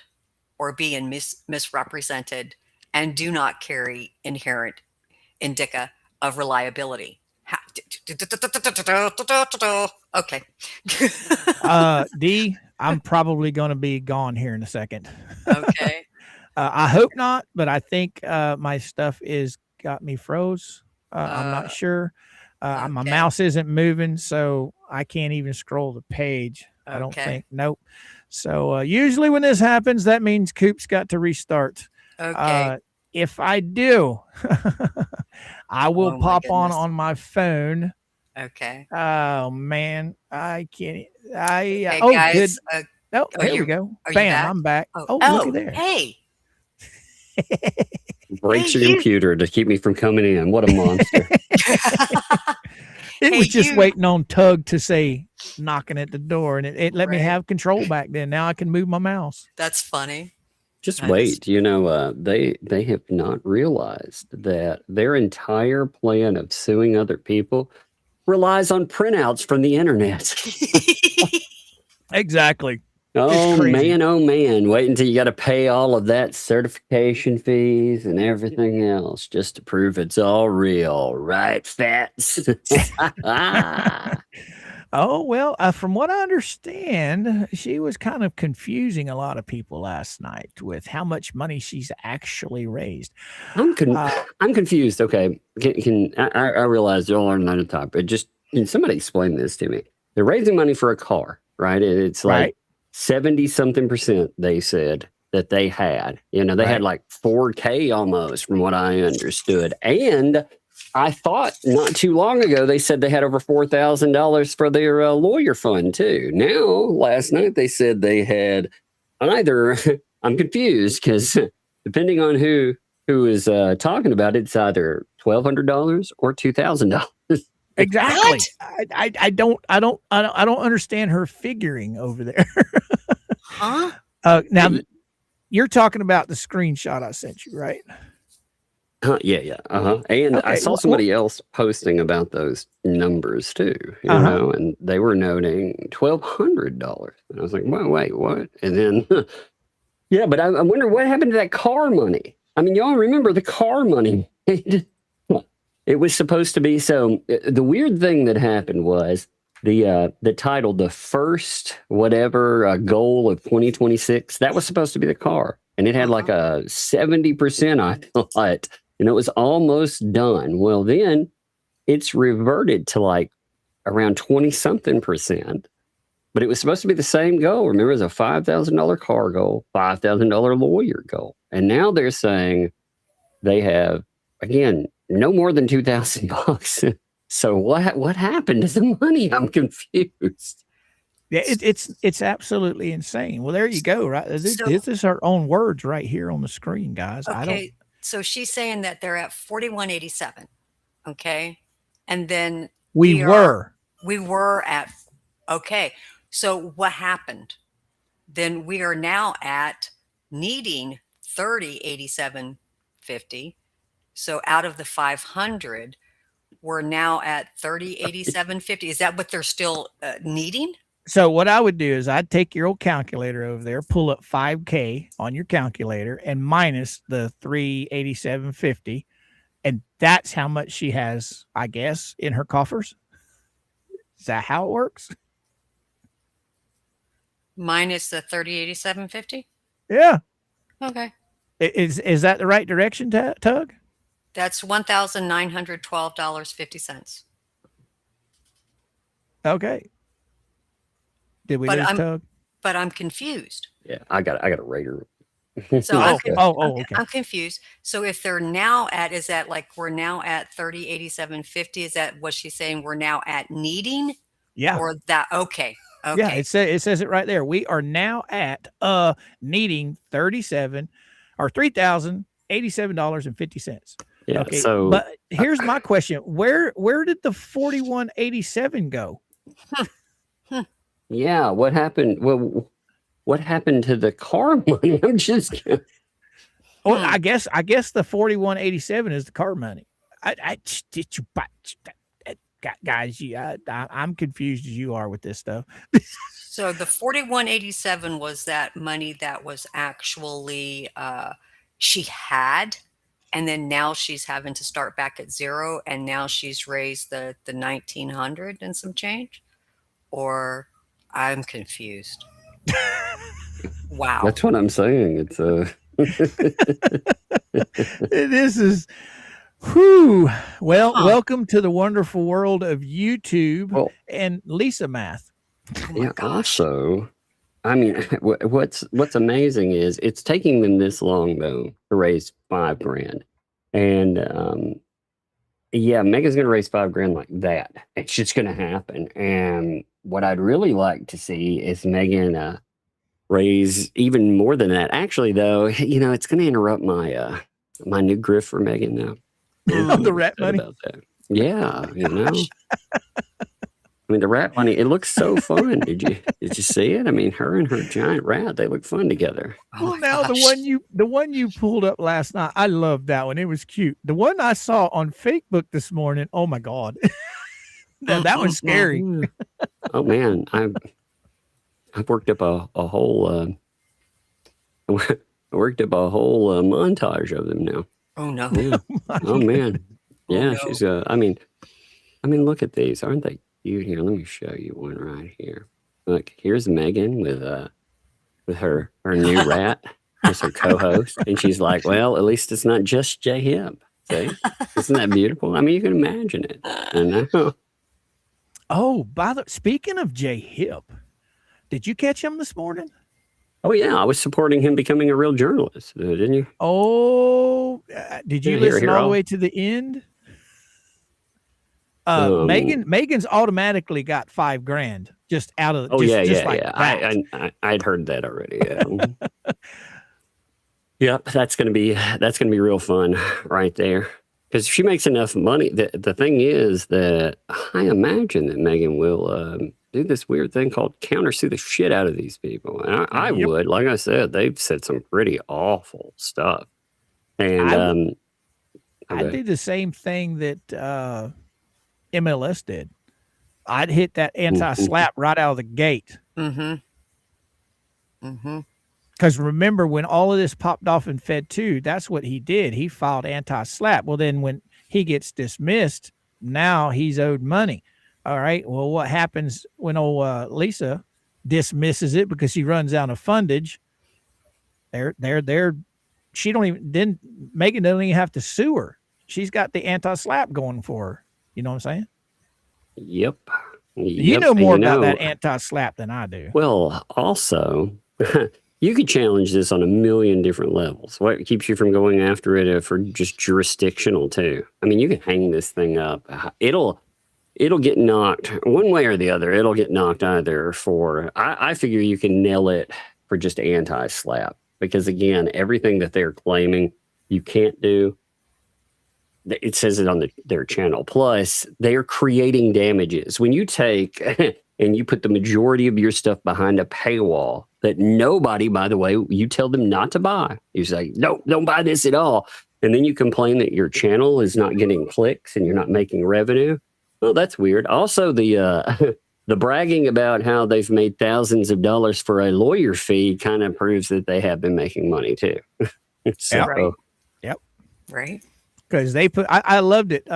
or being misrepresented and do not carry inherent indicia of reliability? Okay. D, I'm probably going to be gone here in a second. Okay. I hope not, but I think my stuff is got me froze. I'm Uh, not sure. My okay. mouse isn't moving, so I can't even scroll the page. I don't Okay. think. Nope. So usually when this happens, that means Coop's got to restart. Okay. If I do, I will Oh my pop goodness. on my phone. Okay. Oh man, I can't. I Okay, oh good. guys. Oh, Oh, here we go. are you Bam, back? I'm back. Oh, Oh, looky there. hey. Breaks Hey, your you. computer to keep me from coming in. What a monster. It Hey, was just you. waiting on Tug to say knocking at the door, and it let me Right. have control back then. Now I can move my mouse. That's funny. Just That is- wait. They have not realized that their entire plan of suing other people relies on printouts from the internet. Exactly. Oh crazy. man. Wait until you got to pay all of that certification fees and everything else just to prove it's all real, right, Fats? Oh well, from what I understand, she was kind of confusing a lot of people last night with how much money she's actually raised. I'm confused. Okay, I realize y'all are not a top, but just can somebody explain this to me? They're raising money for a car, right? It's like Right. 70 something percent. They said that they had. They had Right. like 4K almost, from what I understood. And I thought not too long ago they said they had over $4,000 for their lawyer fund too. Now, last night they said they had either. I'm confused because depending on who is talking about it, it's either $1,200 or $2,000. Exactly. What? I don't understand her figuring over there. Huh? Now you're talking about the screenshot I sent you, right? Yeah. And I Okay, saw somebody else posting about those numbers too, and they were noting $1,200. And I was like, well, wait, what? And then, yeah, but I wonder what happened to that car money. I mean, y'all remember the car money? It was supposed to be. So the weird thing that happened was the title, the first whatever goal of 2026, that was supposed to be the car. And it had like a 70%, I thought, and it was almost done. Well, then it's reverted to like around 20 something percent. But it was supposed to be the same goal. Remember, it was a $5,000 car goal, $5,000 lawyer goal. And now they're saying they have, again, no more than $2,000. So what happened to the money? I'm confused. Yeah, it's absolutely insane. Well, there you go. Right, this is her own words right here on the screen, guys. Okay, so she's saying that they're at 4187. Okay, and then we were at. Okay, so what happened? Then we are now at needing 3087.50. So out of the 500, we're now at 3087.50. Is that what they're still needing? So what I would do is I'd take your old calculator over there, pull up 5K on your calculator, and minus the 387.50, and that's how much she has, I guess, in her coffers. Is that how it works? Minus the 3087.50. Yeah. Okay. Is that the right direction, Tug? That's $1,912.50. Okay. Did we lose Tug? But I'm confused. Yeah, I got a rater. So okay. I'm confused. So if they're now at, is that like we're now at 3087.50? Is that what she's saying? We're now at needing? Yeah. Or that? Okay. Yeah, it says it right there. We are now at needing $3,087.50. Yeah. Okay. So, but here's my question: Where did the 4187 go? yeah, what happened? Well, what happened to the car money? I'm just. Well, I guess the 4187 is the car money. Guys, I'm confused as you are with this stuff. So the 4187 was that money that was actually she had and then now she's having to start back at 0, and now she's raised the 1900 and some change? Or I'm confused. Wow. That's what I'm saying. It's This is, whew. Well, Huh. welcome to the wonderful world of YouTube Well- and Lisa math. Oh my yeah. gosh. Also, I mean, what's amazing is it's taking them this long though to raise $5,000, and yeah, Megan's going to raise $5,000 like that. It's just going to happen. And what I'd really like to see is Megan raise even more than that. Actually, though, it's going to interrupt my my new grift for Megan now. Of the rat Upset money. about that. Yeah, I mean, the rat money. It looks so fun. Did you see it? I mean, her and her giant rat. They look fun together. Oh Well, my now gosh. the one you pulled up last night, I loved that one. It was cute. The one I saw on Facebook this morning, oh my God. that was scary. Oh man, I've worked up a whole montage of them now. Oh no. Yeah. Oh man. Oh, Yeah, no. she's I mean, look at these. Aren't they cute? Here, let me show you one right here. Look, here's Megan with her new rat as her co-host, and she's like, "Well, at least it's not just J Hip." See, isn't that beautiful? I mean, you can imagine it. I know. Oh, speaking of J Hip, did you catch him this morning? Oh yeah, I was supporting him becoming a real journalist, didn't you? Oh, did you Yeah, here, listen all I'll- the way to the end? Um, Megan's automatically got $5,000 just out of. Oh just, yeah. like that. I'd heard that already. Yeah. Yep, that's gonna be real fun right there. Because if she makes enough money, the thing is that I imagine that Megan will do this weird thing called countersue the shit out of these people. And I Yep. would, like I said, they've said some pretty awful stuff. And I'd okay. do the same thing that MLS did. I'd hit that anti-slap right out of the gate. Mm-hmm. Mm-hmm. Because remember, when all of this popped off in Fed 2, that's what he did. He filed anti-slap. Well, then when he gets dismissed, now he's owed money. All right. Well, what happens when old Lisa dismisses it because she runs out of fundage? She don't even, then Megan doesn't even have to sue her. She's got the anti-slap going for her. You know what I'm saying? Yep. You know more about that anti-slap than I do. Well, also, you could challenge this on a million different levels. What keeps you from going after it for just jurisdictional too? I mean, you can hang this thing up. It'll get knocked one way or the other. It'll get knocked either for, I figure you can nail it for just anti-slap. Because again, everything that they're claiming you can't do, it says it on their channel. Plus, they're creating damages. When you take and you put the majority of your stuff behind a paywall that nobody, by the way, you tell them not to buy. You say, no, don't buy this at all. And then you complain that your channel is not getting clicks and you're not making revenue. Well, that's weird. Also, the bragging about how they've made thousands of dollars for a lawyer fee kind of proves that they have been making money too. So, Yep. Right. Because they put, I loved it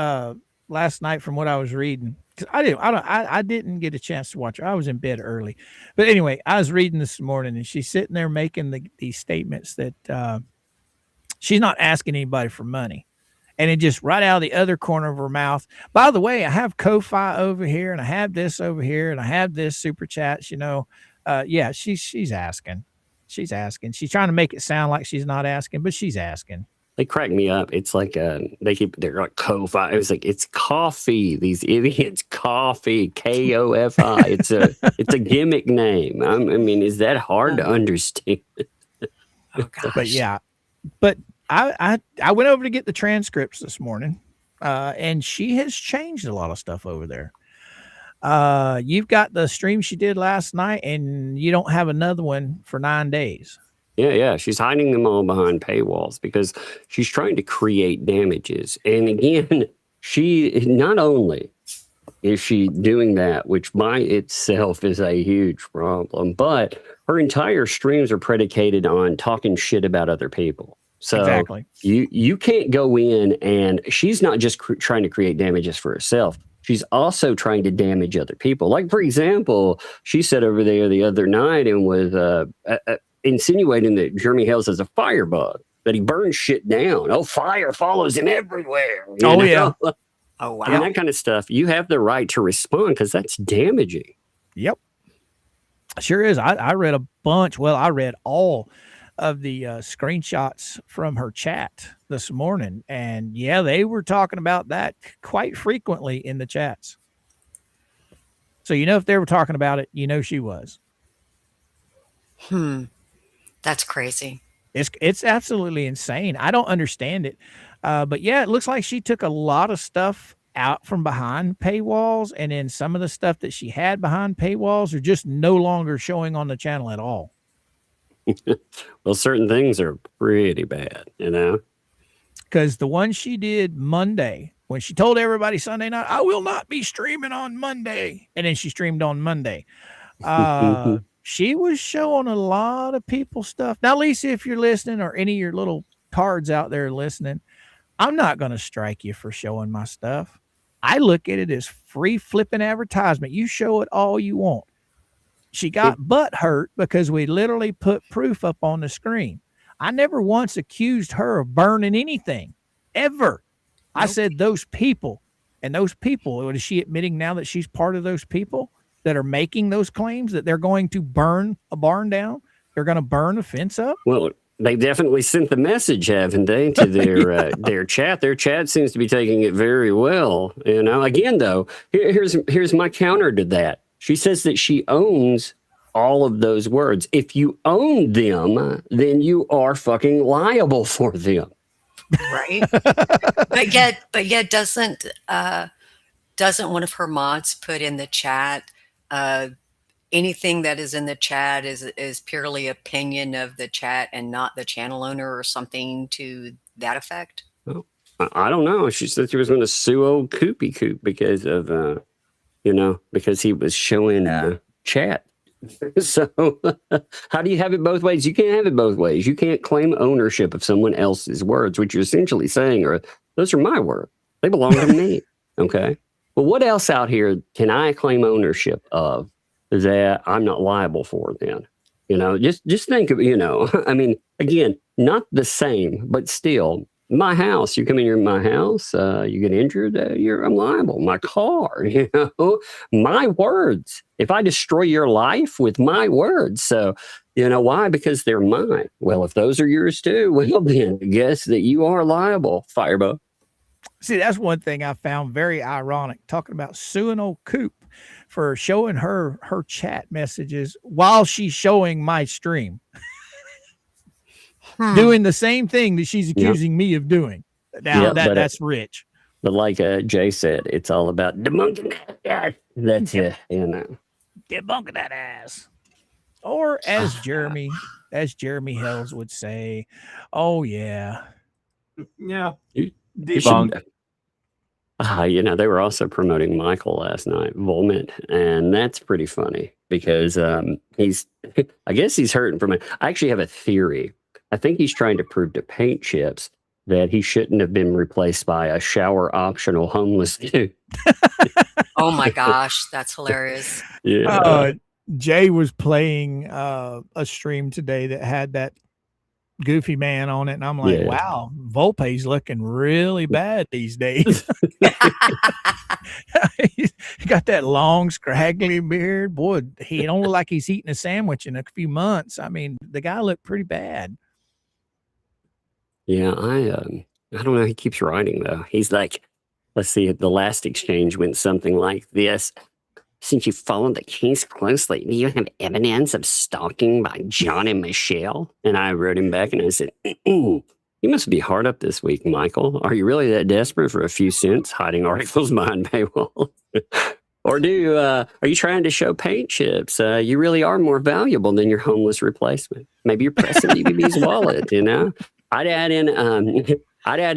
last night from what I was reading. 'Cause I didn't get a chance to watch it. I was in bed early, but anyway, I was reading this morning, and she's sitting there making these statements that she's not asking anybody for money, and it just right out of the other corner of her mouth. By the way, I have Ko-Fi over here, and I have this over here, and I have this super chats. Yeah, she's asking. She's asking. She's trying to make it sound like she's not asking, but she's asking. they crack me up. It's like they're like Ko-Fi. It was like it's coffee. These idiots, coffee, K-O-F-I. It's a gimmick name. I mean, is that hard to understand? Oh gosh. But yeah, but I went over to get the transcripts this morning, and she has changed a lot of stuff over there. You've got the stream she did last night, and you don't have another one for 9 days. Yeah. She's hiding them all behind paywalls because she's trying to create damages. And again, she not only is she doing that, which by itself is a huge problem, but her entire streams are predicated on talking shit about other people. So Exactly. you can't go in, and she's not just trying to create damages for herself. She's also trying to damage other people. Like, for example, she said over there the other night and was insinuating that Jeremy Hales is a firebug, that he burns shit down. Oh, fire follows him everywhere. You know? Yeah. Oh, wow. And that kind of stuff. You have the right to respond because that's damaging. Yep. Sure is. I read a bunch. Well, I read all of the screenshots from her chat this morning. And yeah, they were talking about that quite frequently in the chats. So, if they were talking about it, she was. That's crazy. It's absolutely insane. I don't understand it. But yeah, it looks like she took a lot of stuff out from behind paywalls, and then some of the stuff that she had behind paywalls are just no longer showing on the channel at all. Well, certain things are pretty bad, Because the one she did Monday, when she told everybody Sunday night, I will not be streaming on Monday, and then she streamed on Monday. She was showing a lot of people stuff. Now, Lisa, if you're listening, or any of your little cards out there listening, I'm not going to strike you for showing my stuff. I look at it as free flipping advertisement. You show it all you want. She got butt hurt because we literally put proof up on the screen. I never once accused her of burning anything, ever. Nope. I said those people, and those people, is she admitting now that she's part of those people that are making those claims that they're going to burn a barn down? They're going to burn a fence up? Well, they definitely sent the message, haven't they, to their their chat. Their chat seems to be taking it very well. Again, though, here's my counter to that. She says that she owns all of those words. If you own them, then you are fucking liable for them. Right. but yet doesn't one of her mods put in the chat, anything that is in the chat is purely opinion of the chat and not the channel owner, or something to that effect? Oh, I don't know. She said she was going to sue old Koopy Coop because of because he was showing chat. So how do you have it both ways? You can't have it both ways. You can't claim ownership of someone else's words, which you're essentially saying those are my words. They belong to me. Okay. Well, what else out here can I claim ownership of that I'm not liable for then? Just think of, I mean, again, not the same, but still, my house, you come in my house, you get injured, I'm liable. My car, my words. If I destroy your life with my words. So, why? Because they're mine. Well, if those are yours too, well, then guess that you are liable, Firebug. See, that's one thing I found very ironic, talking about suing old Coop for showing her chat messages while she's showing my stream. Doing the same thing that she's accusing me of doing. Now that's rich. But like Jay said, it's all about debunking that. That's it, debunking that ass. Or as Jeremy Hales would say, oh yeah. Yeah. Debunked. They were also promoting Michael last night, Volmit, and that's pretty funny because I guess he's hurting from it. I actually have a theory. I think he's trying to prove to Paint Chips that he shouldn't have been replaced by a shower optional homeless dude. Oh my gosh, that's hilarious. Yeah. Jay was playing a stream today that had that goofy man on it, and I'm like, wow, Volpe's looking really bad these days. He's got that long, scraggly beard. Boy, he don't look like he's eating a sandwich in a few months. I mean, the guy looked pretty bad. Yeah, I don't know. He keeps writing though. He's like, let's see, the last exchange went something like this. Since you followed the case closely, do you have evidence of stalking by John and Michelle? And I wrote him back and I said, you must be hard up this week, Michael. Are you really that desperate for a few cents hiding articles behind paywall? Or are you trying to show Paint Chips? You really are more valuable than your homeless replacement. Maybe you're pressing BBB's wallet, I'd add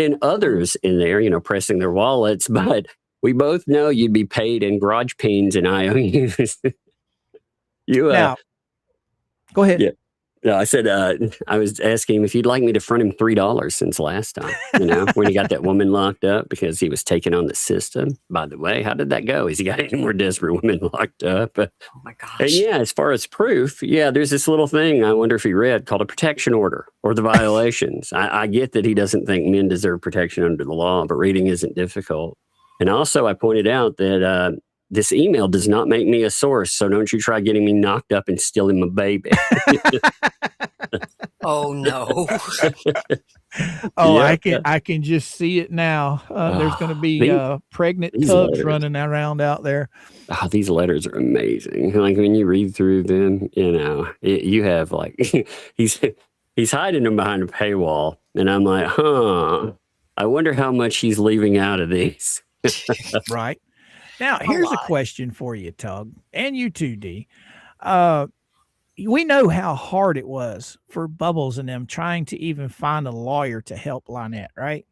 in others in there, pressing their wallets, but we both know you'd be paid in garage pins and IOUs. Now, go ahead. Yeah. No, I said, I was asking him if you'd like me to front him $3 since last time, when he got that woman locked up because he was taking on the system. By the way, how did that go? Has he got any more desperate women locked up? Oh my gosh. And yeah, as far as proof, there's this little thing I wonder if he read called a protection order or the violations. I get that he doesn't think men deserve protection under the law, but reading isn't difficult. And also I pointed out that this email does not make me a source, so don't you try getting me knocked up and stealing my baby. Oh no. Oh, Yeah. I can just see it now. There's going to be pregnant these tugs letters. running around out there. Oh, these letters are amazing. Like when you read through them, you have like he's hiding them behind a paywall, and I'm like, I wonder how much he's leaving out of these. Right. Now, here's a question for you, Tug, and you too, D. We know how hard it was for Bubbles and them trying to even find a lawyer to help Lynette, right?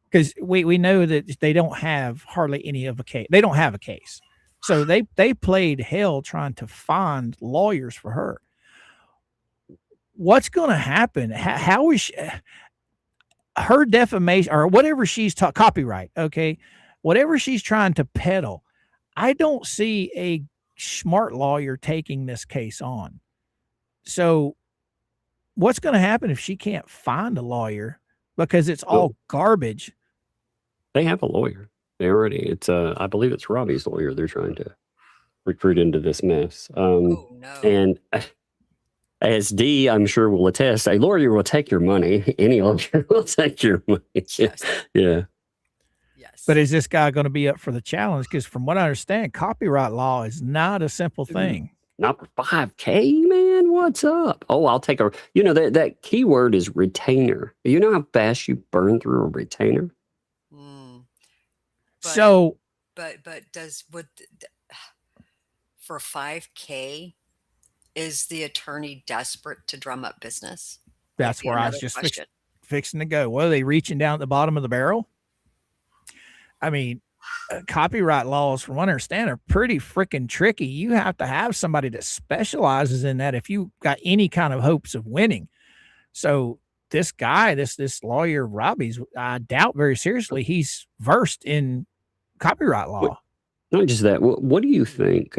Because we know that they don't have hardly any of a case. They don't have a case. So they played hell trying to find lawyers for her. What's going to happen? How is her defamation or whatever she's copyright, okay? Whatever she's trying to peddle, I don't see a smart lawyer taking this case on. So what's going to happen if she can't find a lawyer because it's all garbage? They have a lawyer. I believe it's Robbie's lawyer they're trying to recruit into this mess. Oh no. And as D, I'm sure will attest, a lawyer will take your money. Any lawyer will take your money. Yes. Yeah. Yes. But is this guy going to be up for the challenge? Because from what I understand, copyright law is not a simple thing. Not for $5K, man. What's up? Oh, I'll take that keyword is retainer. You know how fast you burn through a retainer? But for $5K, is the attorney desperate to drum up business? That's where I was just fixing to go. What are they reaching down at the bottom of the barrel? I mean, copyright laws, from what I understand, are pretty freaking tricky. You have to have somebody that specializes in that if you got any kind of hopes of winning. So this guy, this lawyer, Robbie's, I doubt very seriously he's versed in copyright law. Not just that. What do you think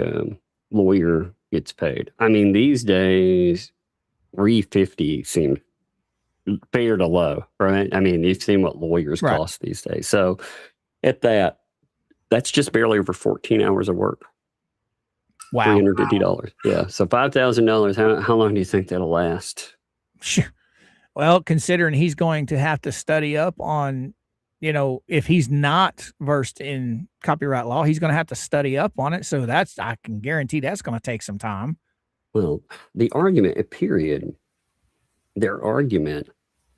lawyer gets paid? I mean, these days, $350 seems fair to low, right? I mean, you've seen what lawyers cost these days. So at that's just barely over 14 hours of work. Wow. $350. Yeah. So $5,000. How long do you think that'll last? Sure. Well, considering he's going to have to study up on, if he's not versed in copyright law, he's going to have to study up on it. So I can guarantee that's going to take some time. Well, their argument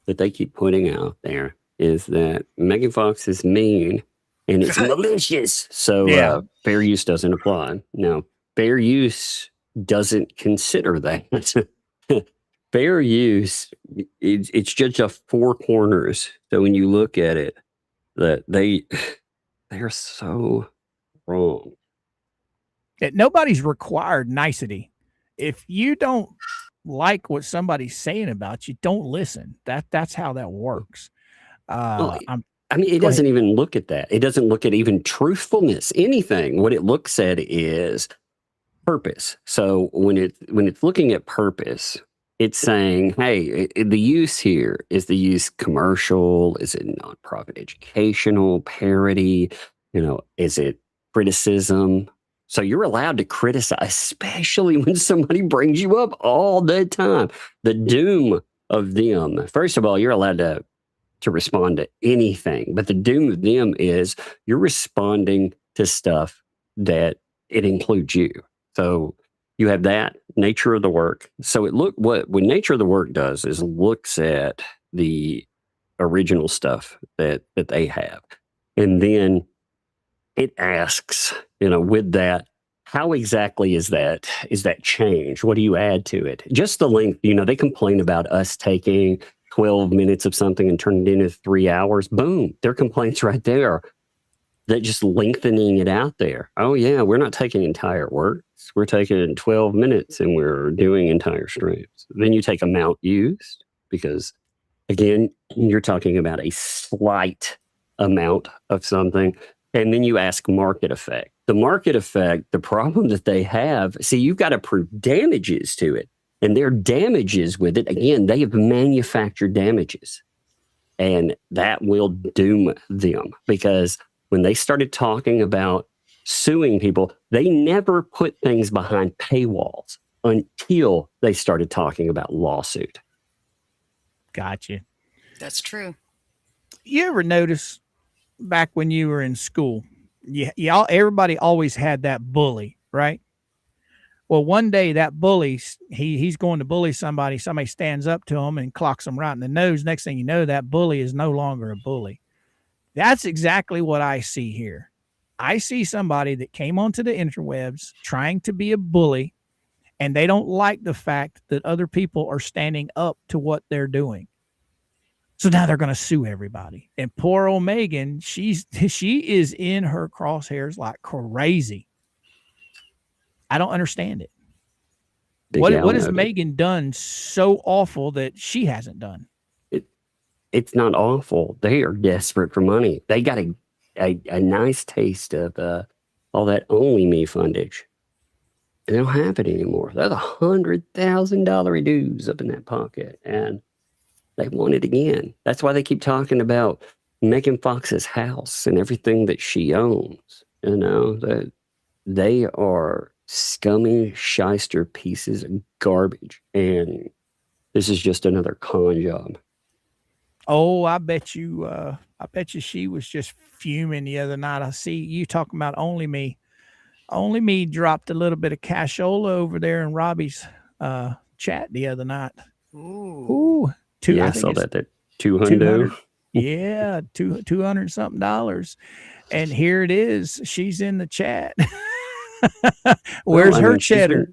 that they keep putting out there is that Megan Fox is mean and it's malicious. So fair use doesn't apply. Now, fair use doesn't consider that. Fair use, it's judged off four corners. So when you look at it, that they're so wrong. Nobody's required nicety. If you don't like what somebody's saying about you, don't listen. That's how that works. It doesn't even look at that. It doesn't look at even truthfulness, anything. What it looks at is purpose. So when it's looking at purpose, it's saying, hey, the use here, is the use commercial? Is it nonprofit educational, parody? Is it criticism? So you're allowed to criticize, especially when somebody brings you up all the time. The doom of them. First of all, you're allowed to respond to anything, but the doom of them is you're responding to stuff that it includes you. So you have that nature of the work. So what nature of the work does is looks at the original stuff that they have. And then it asks, with that, how exactly is that change? What do you add to it? Just the length, they complain about us taking 12 minutes of something and turning it into 3 hours. Boom, their complaints right there. That just lengthening it out there. Oh yeah, we're not taking entire work. minutes. We're taking 12 minutes and we're doing entire streams. Then you take amount used because, again, you're talking about a slight amount of something. And then you ask market effect. The market effect, the problem that they have, see, you've got to prove damages to it. And their damages with it, again, they have manufactured damages. And that will doom them because when they started talking about suing people, they never put things behind paywalls until they started talking about lawsuit. Gotcha. That's true. You ever notice back when you were in school, y'all, everybody always had that bully, right? Well, one day that bully, he's going to bully somebody. Somebody stands up to him and clocks him right in the nose. Next thing you know, that bully is no longer a bully. That's exactly what I see here. I see somebody that came onto the interwebs trying to be a bully, and they don't like the fact that other people are standing up to what they're doing. So now they're going to sue everybody. And poor old Megan, she is in her crosshairs like crazy. I don't understand it. What has Megan done so awful that she hasn't done? It's not awful. They are desperate for money. They got a nice taste of all that Only Me fundage. And they don't have it anymore. There's $100,000 dues up in that pocket. And they want it again. That's why they keep talking about Megan Fox's house and everything that she owns. You know, that they are scummy, shyster pieces of garbage. And this is just another con job. Oh, I bet you she was just fuming the other night. I see you talking about Only Me. Only Me dropped a little bit of cashola over there in Robbie's chat the other night. Ooh. I saw that 200. Yeah, $200 something. And here it is. She's in the chat. Where's her cheddar?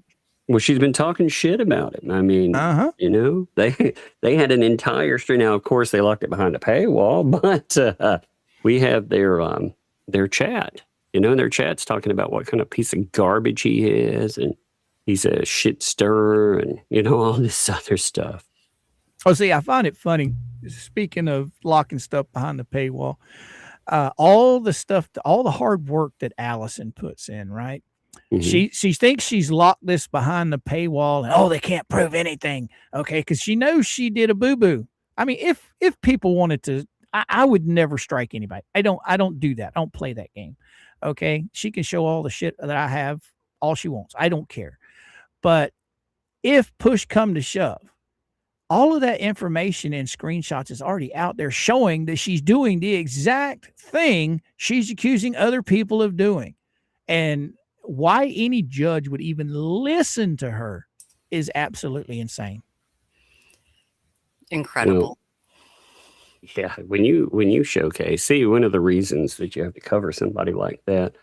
She's been talking shit about it. I mean, you know, they had an entire stream. Now, of course, they locked it behind a paywall, but we have their chat. You know, their chat's talking about what kind of piece of garbage he is, and he's a shit stirrer, and you know, all this other stuff. Oh, see, I find it funny. Speaking of locking stuff behind the paywall, all the hard work that Allison puts in, right? Mm-hmm. She thinks she's locked this behind the paywall, and they can't prove anything, okay? Because she knows she did a boo-boo. I mean, if people wanted to, I would never strike anybody. I don't do that. I don't play that game, okay? She can show all the shit that I have all she wants. I don't care. But if push come to shove, all of that information and screenshots is already out there showing that she's doing the exact thing she's accusing other people of doing. And why any judge would even listen to her is absolutely insane. Incredible. Well, yeah, when you showcase, see, one of the reasons that you have to cover somebody like that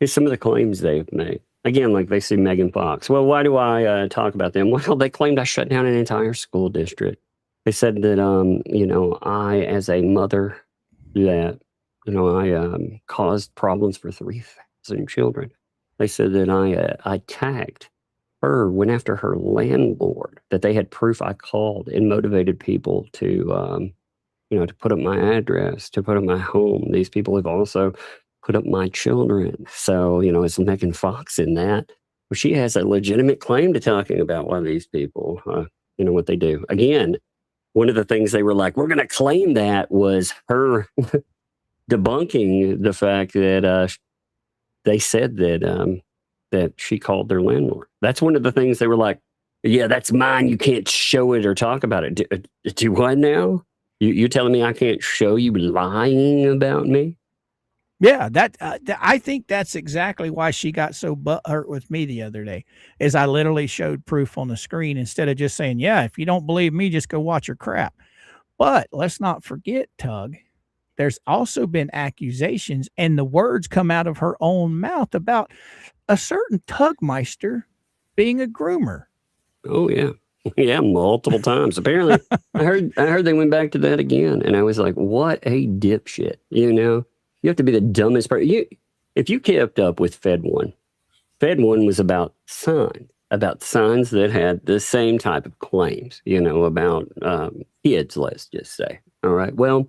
is some of the claims they've made. Again, like they see Megan Fox. Well, why do I talk about them? Well, they claimed I shut down an entire school district. They said that, you know, I, as a mother, that, you know, I caused problems for 3,000 children. They said that I tagged her, went after her landlord, that they had proof I called and motivated people to, you know, to put up my address, to put up my home. These people have also put up my children. So, you know, is Megan Fox in that? Well, she has a legitimate claim to talking about why these people, you know, what they do. Again, one of the things they were like, we're going to claim that was her debunking the fact that they said that that she called their landlord. That's one of the things they were like, yeah, that's mine. You can't show it or talk about it. Do what now? You telling me I can't show you lying about me? Yeah, I think that's exactly why she got so butthurt with me the other day, is I literally showed proof on the screen instead of just saying, yeah, if you don't believe me, just go watch your crap. But let's not forget, Tug, there's also been accusations and the words come out of her own mouth about a certain Tugmeister being a groomer. Oh, yeah. Yeah, multiple times. Apparently, I heard they went back to that again. And I was like, what a dipshit, you know? You have to be the dumbest person. If you kept up with Fed One, Fed one was about signs that had the same type of claims, about kids, let's just say. All right. Well,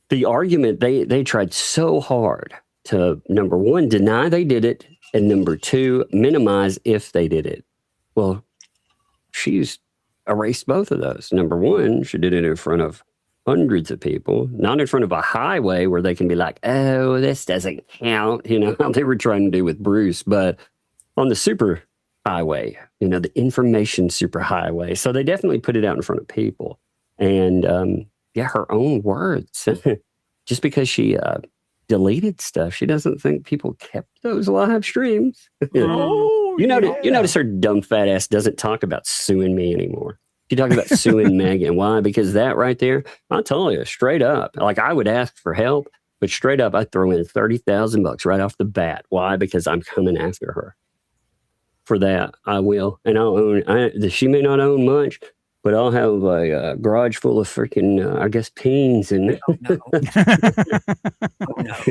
the argument, they tried so hard to, number one, deny they did it, and number two, minimize if they did it. Well, she's erased both of those. Number one, she did it in front of hundreds of people, not in front of a highway where they can be like, oh, this doesn't count, how they were trying to do with Bruce, but on the super highway, the information super highway. So they definitely put it out in front of people. And her own words, just because she deleted stuff, she doesn't think people kept those live streams. You notice her dumb fat ass doesn't talk about suing me anymore. She talked about suing Megan. Why? Because that right there, I'll tell you straight up, like I would ask for help, but straight up, I'd throw in $30,000 right off the bat. Why? Because I'm coming after her. For that, I will. And I'll own, she may not own much, but I'll have a garage full of freaking, I guess, peens. And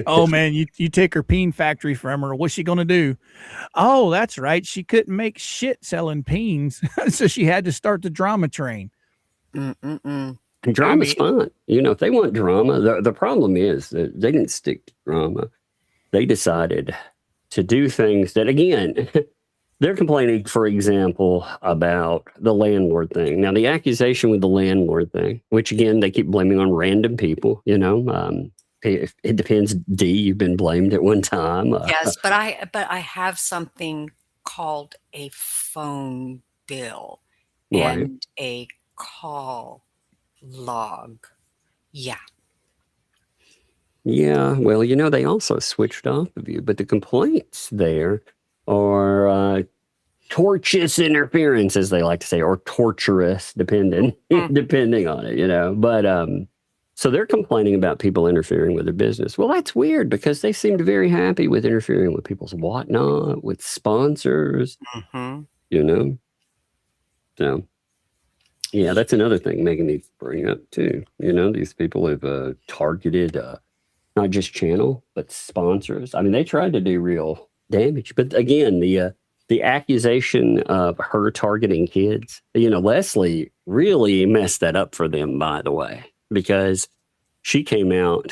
Oh, man, you take her peen factory from her. What's she going to do? Oh, that's right. She couldn't make shit selling peens. So she had to start the drama train. And drama's fun. If they want drama, the problem is that they didn't stick to drama. They decided to do things that, again, they're complaining, for example, about the landlord thing. Now, the accusation with the landlord thing, which, again, they keep blaming on random people, it depends. D, you've been blamed at one time. Yes, but I have something called a phone bill and a call log. Yeah. Yeah, well, they also switched off of you, but the complaints there are tortious interference, as they like to say, or torturous, depending on it, But so they're complaining about people interfering with their business. Well, that's weird because they seemed very happy with interfering with people's whatnot, with sponsors, So, yeah, that's another thing Megan needs to bring up too. These people have targeted not just channel, but sponsors. I mean, they tried to do real damage. But again, the accusation of her targeting kids, Leslie really messed that up for them, by the way, because she came out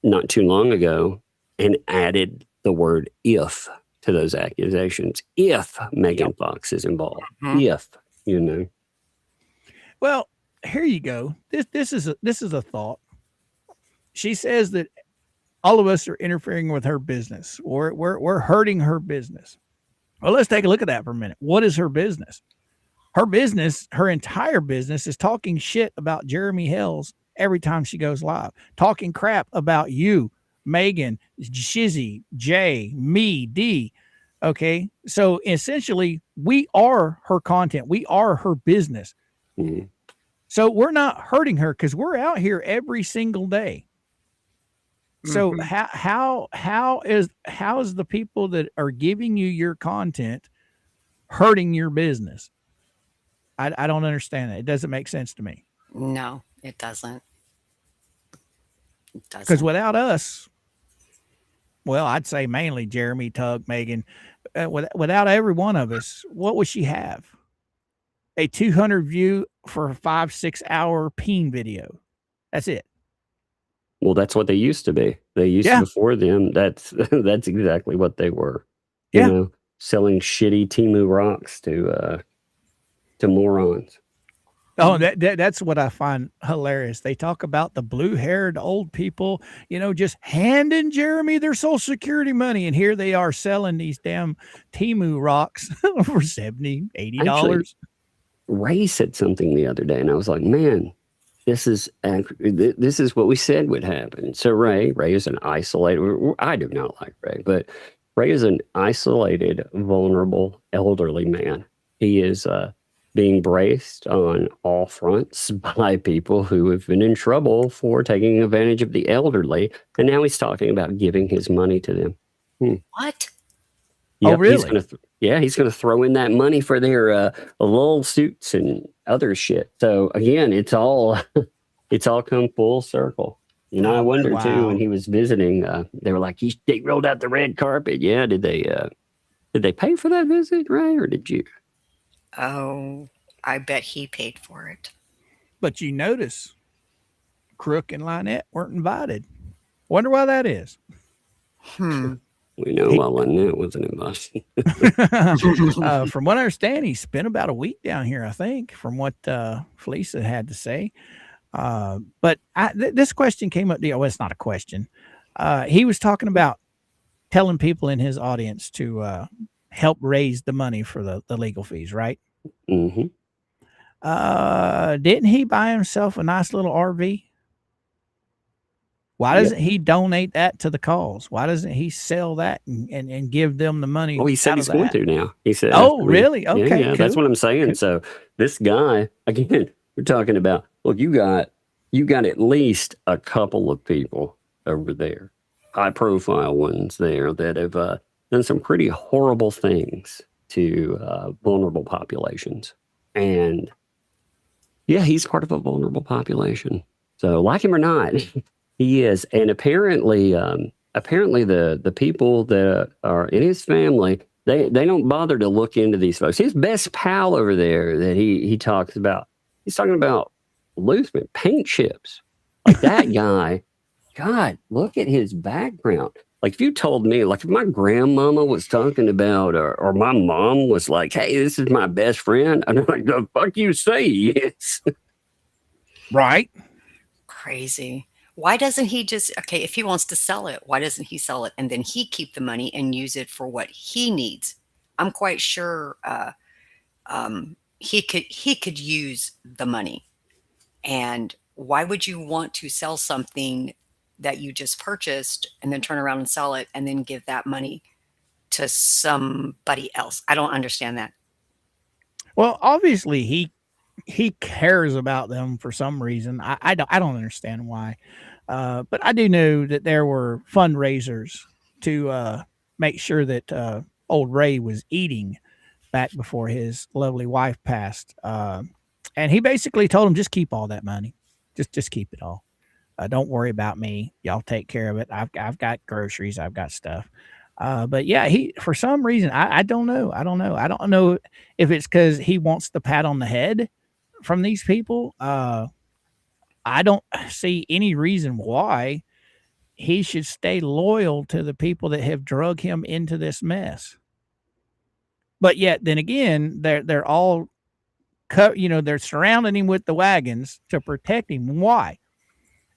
not too long ago and added the word if to those accusations. If Megan Fox is involved, if, Well, here you go. This is a thought. She says that all of us are interfering with her business, or we're hurting her business. Well, let's take a look at that for a minute. What is her business? Her business, her entire business, is talking shit about Jeremy Hales every time she goes live, talking crap about you, Megan, Shizzy, Jay, me, D. Okay. So essentially, we are her content. We are her business. Mm-hmm. So we're not hurting her because we're out here every single day. So how is the people that are giving you your content hurting your business? I don't understand it. It doesn't make sense to me. No, it doesn't. Because without us, well, I'd say mainly Jeremy, Tug, Megan, without every one of us, what would she have? A 200 view for a 5-6 hour peen video. That's it. Well, that's what they used to be. They used to, before them. That's exactly what they were. Selling shitty Temu rocks to morons. Oh, that's what I find hilarious. They talk about the blue-haired old people, just handing Jeremy their Social Security money, and here they are selling these damn Temu rocks for $70, $80. Actually, Ray said something the other day, and I was like, man, this is what we said would happen. So Ray is an isolated, I do not like Ray, but Ray is an isolated, vulnerable, elderly man. He is being braced on all fronts by people who have been in trouble for taking advantage of the elderly. And now he's talking about giving his money to them. What? Yep, oh, really? He's going to throw in that money for their lull suits and other shit. So again, it's all come full circle. I wondered too, when he was visiting, they were like, they rolled out the red carpet. Yeah. Did they Did they pay for that visit, Ray, or did you? Oh, I bet he paid for it. But you notice Crook and Lynette weren't invited. Wonder why that is. We know why Lynette wasn't invited. From what I understand, he spent about a week down here, I think, from what Felisa had to say. But this question came up. Well, it's not a question. He was talking about telling people in his audience to help raise the money for the legal fees, right? Mm-hmm. Didn't he buy himself a nice little RV? Why doesn't he donate that to the cause? Why doesn't he sell that and give them the money? Oh, he said he's going to now. He said, oh, really? Okay. Yeah, cool. That's what I'm saying. Cool. So this guy, again, we're talking about, look, you got at least a couple of people over there, high profile ones there that have done some pretty horrible things to vulnerable populations. And yeah, he's part of a vulnerable population. So like him or not, he is. And apparently the people that are in his family, they don't bother to look into these folks. His best pal over there that he talks about, he's talking about Luthman, paint chips. Like that guy, God, look at his background. Like if you told me, like if my grandmama was talking about, or my mom was like, hey, this is my best friend, I'm like, the fuck you say he is. Right. Crazy. Why doesn't he just, okay, if he wants to sell it, why doesn't he sell it and then he keep the money and use it for what he needs? I'm quite sure he could use the money. And why would you want to sell something that you just purchased and then turn around and sell it and then give that money to somebody else? I don't understand that. Well, obviously he cares about them for some reason. I don't understand why. But I do know that there were fundraisers to make sure that old Ray was eating back before his lovely wife passed. And he basically told him, just keep all that money. Just keep it all. Don't worry about me. Y'all take care of it. I've got groceries. I've got stuff. But yeah, he, for some reason, I don't know. I don't know if it's because he wants the pat on the head from these people. I don't see any reason why he should stay loyal to the people that have drug him into this mess. But yet, then again, they're all, they're surrounding him with the wagons to protect him. Why?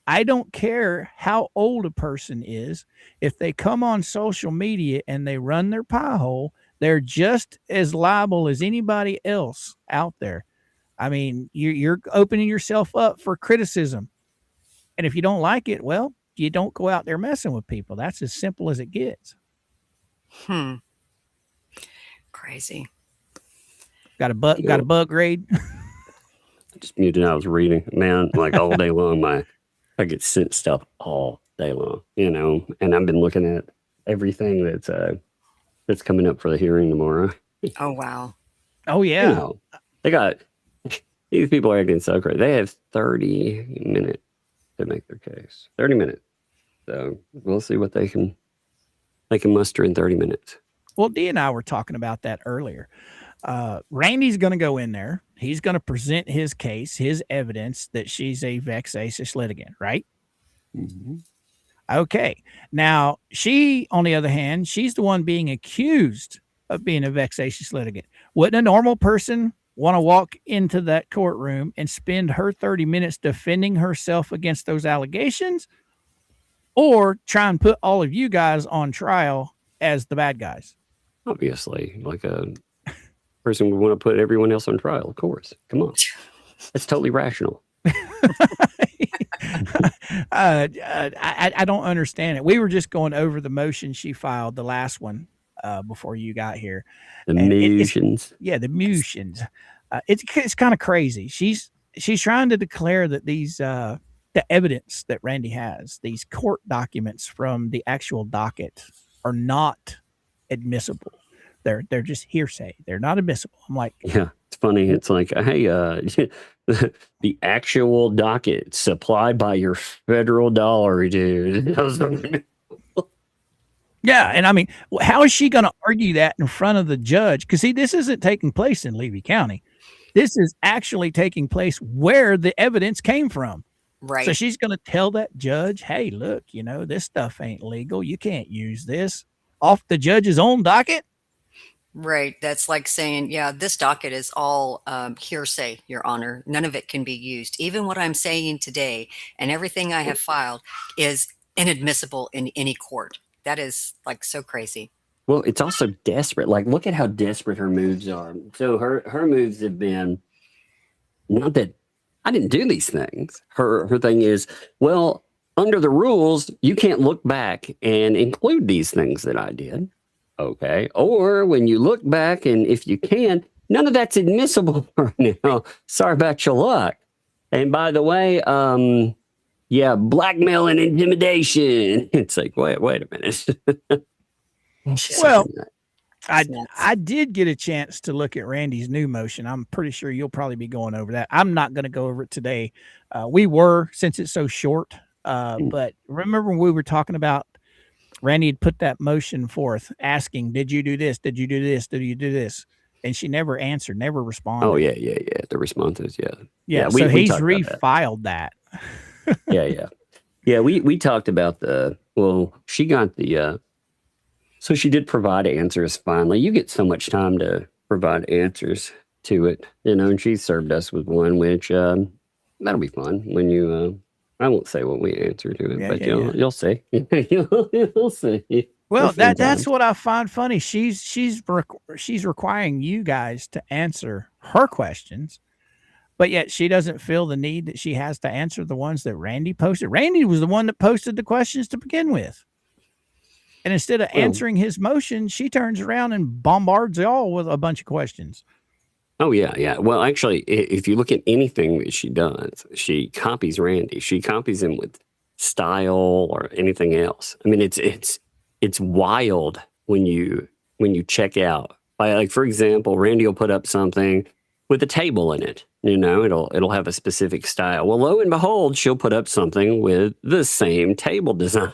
I don't care how old a person is. If they come on social media and they run their pie hole, they're just as liable as anybody else out there. I mean, you're opening yourself up for criticism. And if you don't like it, well, you don't go out there messing with people. That's as simple as it gets. Crazy. Got a bug raid? Just muted. I was reading, man, like all day long. I get sent stuff all day long, and I've been looking at everything that's coming up for the hearing tomorrow. Oh, wow. Oh, yeah. They got, these people are acting so crazy. They have 30 minutes to make their case. 30 minutes. So we'll see what they can muster in 30 minutes. Well, Dee and I were talking about that earlier. Randy's going to go in there. He's going to present his case, his evidence that she's a vexatious litigant, right? Mm-hmm. Okay. Now, she, on the other hand, she's the one being accused of being a vexatious litigant. Wouldn't a normal person want to walk into that courtroom and spend her 30 minutes defending herself against those allegations, or try and put all of you guys on trial as the bad guys? Obviously, like a person would want to put everyone else on trial, of course. Come on. That's totally rational. I don't understand it. We were just going over the motion she filed, the last one, before you got here. The motions. The motions. It's kind of crazy. She's trying to declare that these the evidence that Randy has, these court documents from the actual docket, are not admissible. They're just hearsay. They're not admissible. I'm like, yeah, it's funny. It's like, hey, the actual docket supplied by your federal dollar, dude. Yeah, and I mean, how is she going to argue that in front of the judge? Because see, this isn't taking place in Levy County. This is actually taking place where the evidence came from. Right. So she's going to tell that judge, "Hey, look, you know, this stuff ain't legal. You can't use this off the judge's own docket." Right. That's like saying, yeah, this docket is all hearsay, Your Honor. None of it can be used. Even what I'm saying today and everything I have filed is inadmissible in any court. That is like so crazy. Well, it's also desperate. Like, look at how desperate her moves are. So her moves have been, not that I didn't do these things. Her thing is, well, under the rules, you can't look back and include these things that I did. Okay. Or when you look back, and if you can, none of that's admissible right now. Sorry about your luck. And by the way, yeah, blackmail and intimidation. It's like, wait a minute. Well, I did get a chance to look at Randy's new motion. I'm pretty sure you'll probably be going over that. I'm not going to go over it today. We were, since it's so short. But remember when we were talking about Randy had put that motion forth asking, did you do this? Did you do this? Did you do this? And she never answered, never responded. Oh, yeah. The responses, yeah. Yeah, so he's refiled that. Yeah, we talked about she got so she did provide answers finally. You get so much time to provide answers to it, you know, and she served us with one, which that'll be fun when you, I won't say what we answer to it, but you'll see. You'll see. Well, that's what I find funny. She's requiring you guys to answer her questions, but yet she doesn't feel the need that she has to answer the ones that Randy posted. Randy was the one that posted the questions to begin with. And instead of answering his motion, she turns around and bombards y'all with a bunch of questions. Oh, yeah. Well, actually, if you look at anything that she does, she copies Randy. She copies him with style or anything else. I mean, it's wild when you check out. Like, for example, Randy will put up something with a table in it. You know, it'll have a specific style. Well, lo and behold, she'll put up something with the same table design.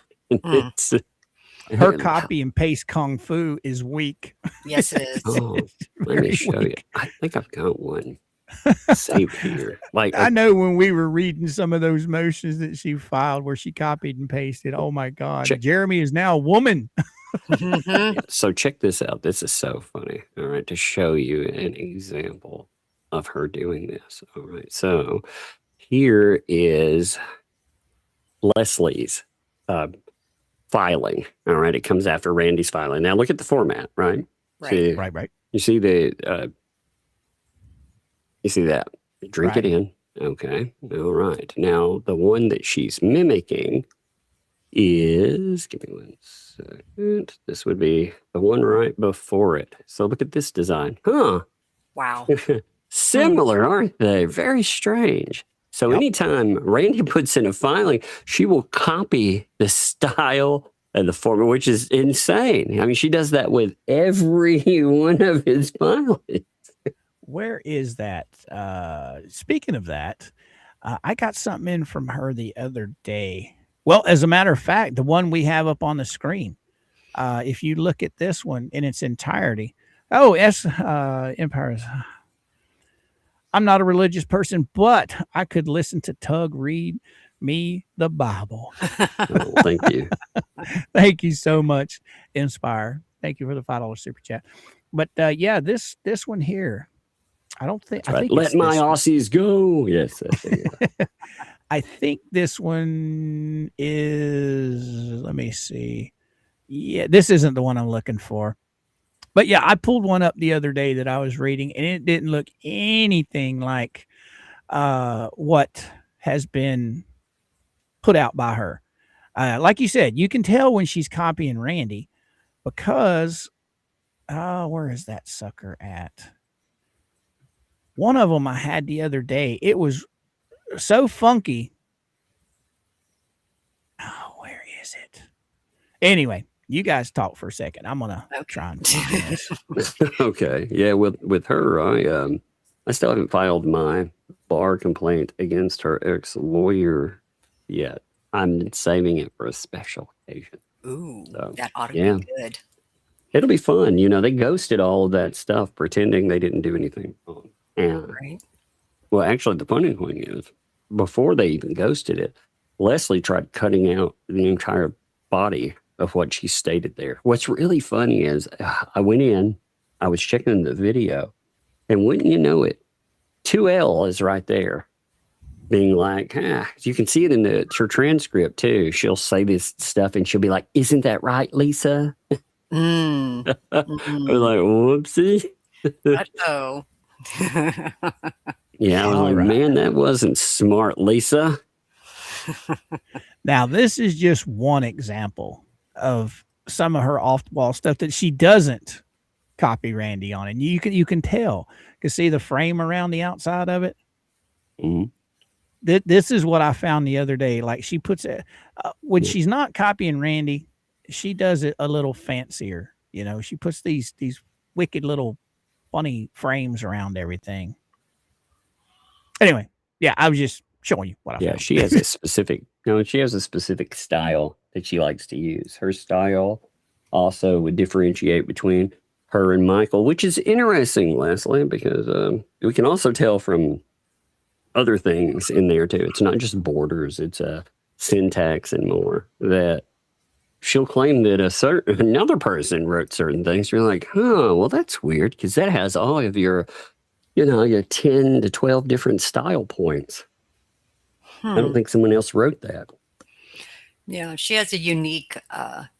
Her copy and paste kung fu is weak. Yes, it is. Oh, let me show you. I think I've got one saved here. Like, I know when we were reading some of those motions that she filed where she copied and pasted. Oh my God. Jeremy is now a woman. So check this out. This is so funny. All right. To show you an example of her doing this. All right. So here is Leslie's filing. All right. It comes after Randy's filing. Now look at the format, right? Right. Right. You see you see that? Drink it in. Okay. All right. Now the one that she's mimicking is, give me 1 second. This would be the one right before it. So look at this design. Huh. Wow. Similar, aren't they? Very strange. So anytime Randy puts in a filing, she will copy the style and the format, which is insane. I mean, she does that with every one of his filings. Where is that? Speaking of that, I got something in from her the other day. Well, as a matter of fact, the one we have up on the screen, if you look at this one in its entirety. Oh, Empires. I'm not a religious person, but I could listen to Tug read me the Bible. Oh, thank you. Thank you so much, Inspire. Thank you for the $5 super chat. But yeah, this one here, I don't think. Right. I think Let my Aussies go. Yes. I think this one is. Let me see. Yeah, this isn't the one I'm looking for. But yeah, I pulled one up the other day that I was reading, and it didn't look anything like what has been put out by her. Like you said, you can tell when she's copying Randy because, where is that sucker at? One of them I had the other day. It was so funky. Oh, where is it? Anyway. You guys talk for a second. I'm gonna try and find this. Okay. Yeah. With her, I still haven't filed my bar complaint against her ex-lawyer yet. I'm saving it for a special occasion. Ooh, So, that ought to yeah. be good. It'll be fun. They ghosted all of that stuff, pretending they didn't do anything wrong. And Right. well, actually, the funny thing is, before they even ghosted it, Leslie tried cutting out the entire body of what she stated there. What's really funny is I went in, I was checking the video, and wouldn't you know it, 2L is right there. Being like, you can see it in her transcript too. She'll say this stuff and she'll be like, "Isn't that right, Lisa?" Mm. I was like, "Whoopsie." Uh-oh. Yeah, I was All like, right. "Man, that wasn't smart, Lisa." Now, this is just one example of some of her off-the-wall stuff that she doesn't copy Randy on, and you can tell. You can see the frame around the outside of it. Mhm. This is what I found the other day. Like she puts it when Yeah. she's not copying Randy, she does it a little fancier. She puts these wicked little funny frames around everything. Anyway, yeah, I was just showing you what I Yeah, found. she has a specific, she has a specific style that she likes to use. Her style also would differentiate between her and Michael, which is interesting, Leslie, because we can also tell from other things in there too. It's not just borders; it's syntax and more. That she'll claim that another person wrote certain things. You're like, well, that's weird because that has all of your, your 10 to 12 different style points. I don't think someone else wrote that. Yeah, she has a unique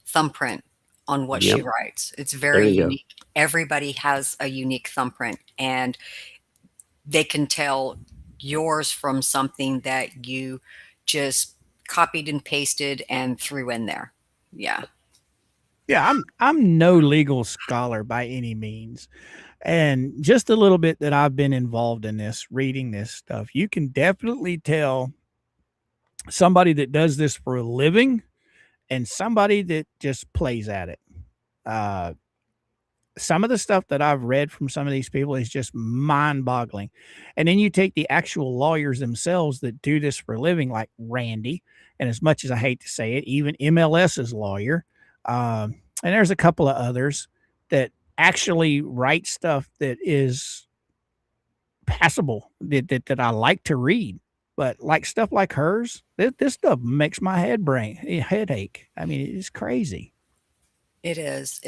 thumbprint on what she Yep. writes. It's There very you go. unique. Everybody has a unique thumbprint, and they can tell yours from something that you just copied and pasted and threw in there. Yeah. Yeah, I'm no legal scholar by any means. And just a little bit that I've been involved in this, reading this stuff, you can definitely tell somebody that does this for a living and somebody that just plays at it. Some of the stuff that I've read from some of these people is just mind-boggling. And then you take the actual lawyers themselves that do this for a living, like Randy, and as much as I hate to say it, even MLS's lawyer, and there's a couple of others that actually write stuff that is passable, that I like to read. But like stuff like hers, this stuff makes my headache. I mean, it's crazy. It is.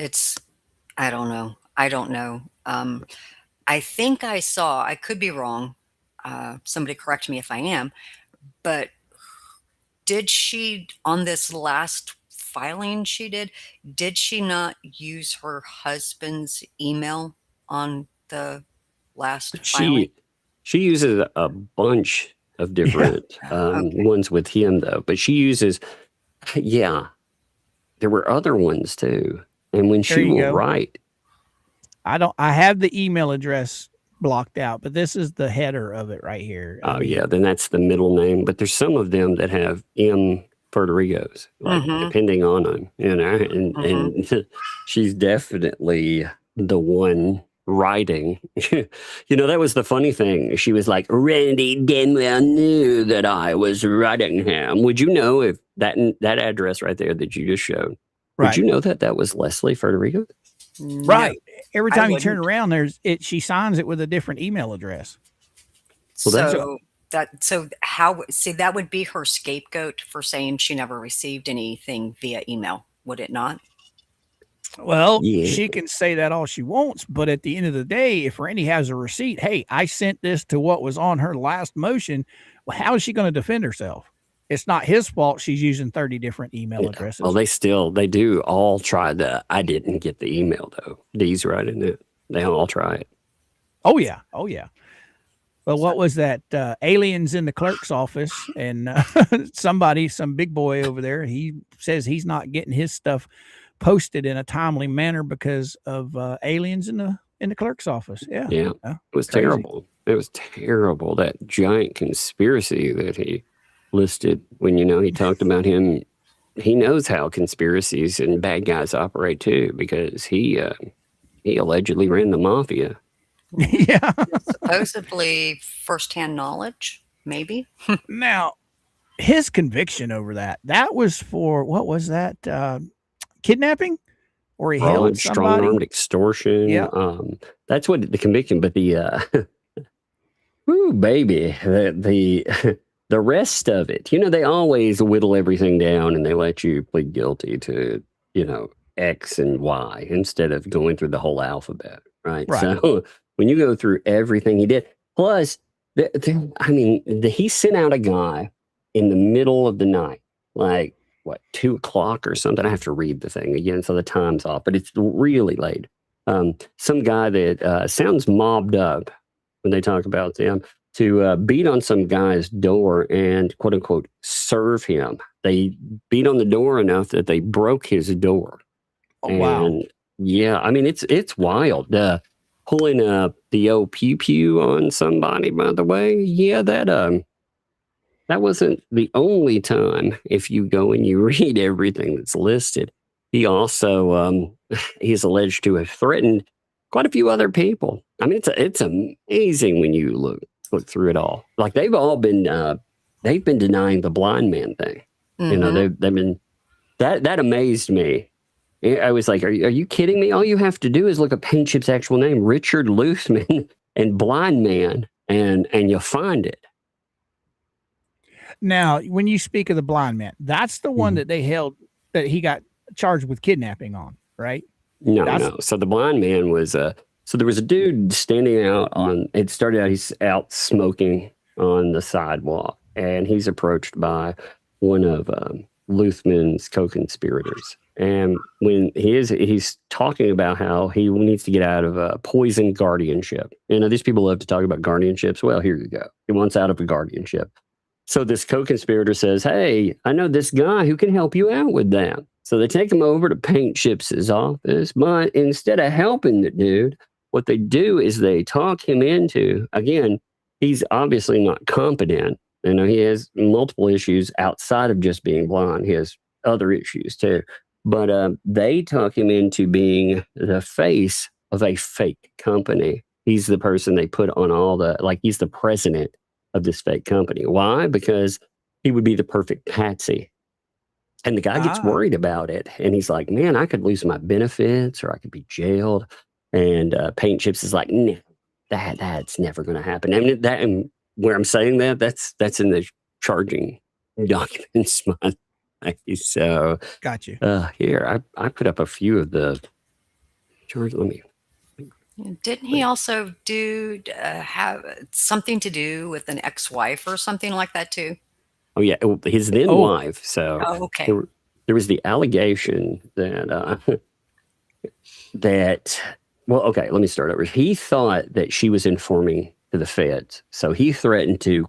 I don't know. I don't know. I think I could be wrong. Somebody correct me if I am, but did she, on this last filing did she not use her husband's email on the last filing? She uses a bunch of different Okay. ones with him though, but she uses, yeah, there were other ones too. And when There she you will go. write, I have the email address blocked out, but this is the header of it right here. I mean, yeah, then that's the middle name. But there's some of them that have M Federigo's, like depending on them, and she's definitely the one writing. That was the funny thing. She was like, Randy Denwell knew that I was writing him. Would you know if that address right there that you just showed, would right, you know that was Leslie Federigo? right. Every I time you turn wouldn't. around, she signs it with a different email address. Well, that's That would be her scapegoat for saying she never received anything via email, would it not? Well, yeah. she can say that all she wants, but at the end of the day, if Randy has a receipt, hey, I sent this to what was on her last motion. Well, how is she going to defend herself? It's not his fault she's using 30 different email addresses. Well, they do all try I didn't get the email though. D's right in it. They all try it. Oh yeah. Well, what was that? Aliens in the clerk's office, and some big boy over there, he says he's not getting his stuff posted in a timely manner because of aliens in the clerk's office. Yeah. It was crazy. Terrible. It was terrible, that giant conspiracy that he listed when he talked about him. He knows how conspiracies and bad guys operate too, because he allegedly ran the mafia. Yeah. Supposedly firsthand knowledge, maybe. Now, his conviction over that was for, what was that? kidnapping, or he held Fraud, strong somebody. armed extortion. Yeah. That's what the conviction, but the woo, baby, the the rest of it, they always whittle everything down and they let you plead guilty to, X and Y instead of going through the whole alphabet, right? Right. So when you go through everything he did, plus, he sent out a guy in the middle of the night, like, 2:00 or something. I have to read the thing again, so the time's off, but it's really late. Some guy that sounds mobbed up when they talk about them to beat on some guy's door and quote unquote serve him. They beat on the door enough that they broke his door. Oh, wow. And yeah, it's wild. Pulling the old pew pew on somebody, by the way. Yeah, that wasn't the only time. If you go and you read everything that's listed, he also he's alleged to have threatened quite a few other people. It's amazing when you look through it all. Like they've been denying the blind man thing. Mm-hmm. They've been that amazed me. I was like, are you kidding me? All you have to do is look at Plaintiff's actual name, Richard Luthman, and blind man, and you'll find it. Now, when you speak of the blind man, that's the one that they held, that he got charged with kidnapping on, right? No. So the blind man was so there was a dude standing out on. It started out, he's out smoking on the sidewalk, and he's approached by one of Luthman's co-conspirators. And when he's talking about how he needs to get out of a poison guardianship. These people love to talk about guardianships. Well, here you go. He wants out of a guardianship. So this co-conspirator says, hey, I know this guy who can help you out with that. So they take him over to Paint Chips' office. But instead of helping the dude, what they do is they talk him into, again, he's obviously not competent. He has multiple issues outside of just being blind. He has other issues too. But they talk him into being the face of a fake company. He's the person they put on he's the president of this fake company. Why? Because he would be the perfect patsy. And the guy gets worried about it. And he's like, man, I could lose my benefits or I could be jailed. And Paint Chips is like, no, that's never going to happen. And where I'm saying that's in the charging documents. So got you. Here, I put up a few of the charges. Let me. Didn't he also have something to do with an ex-wife or something like that too? Oh yeah, his then wife. So okay. There was the allegation that well, okay, let me start over. He thought that she was informing to the feds, so he threatened to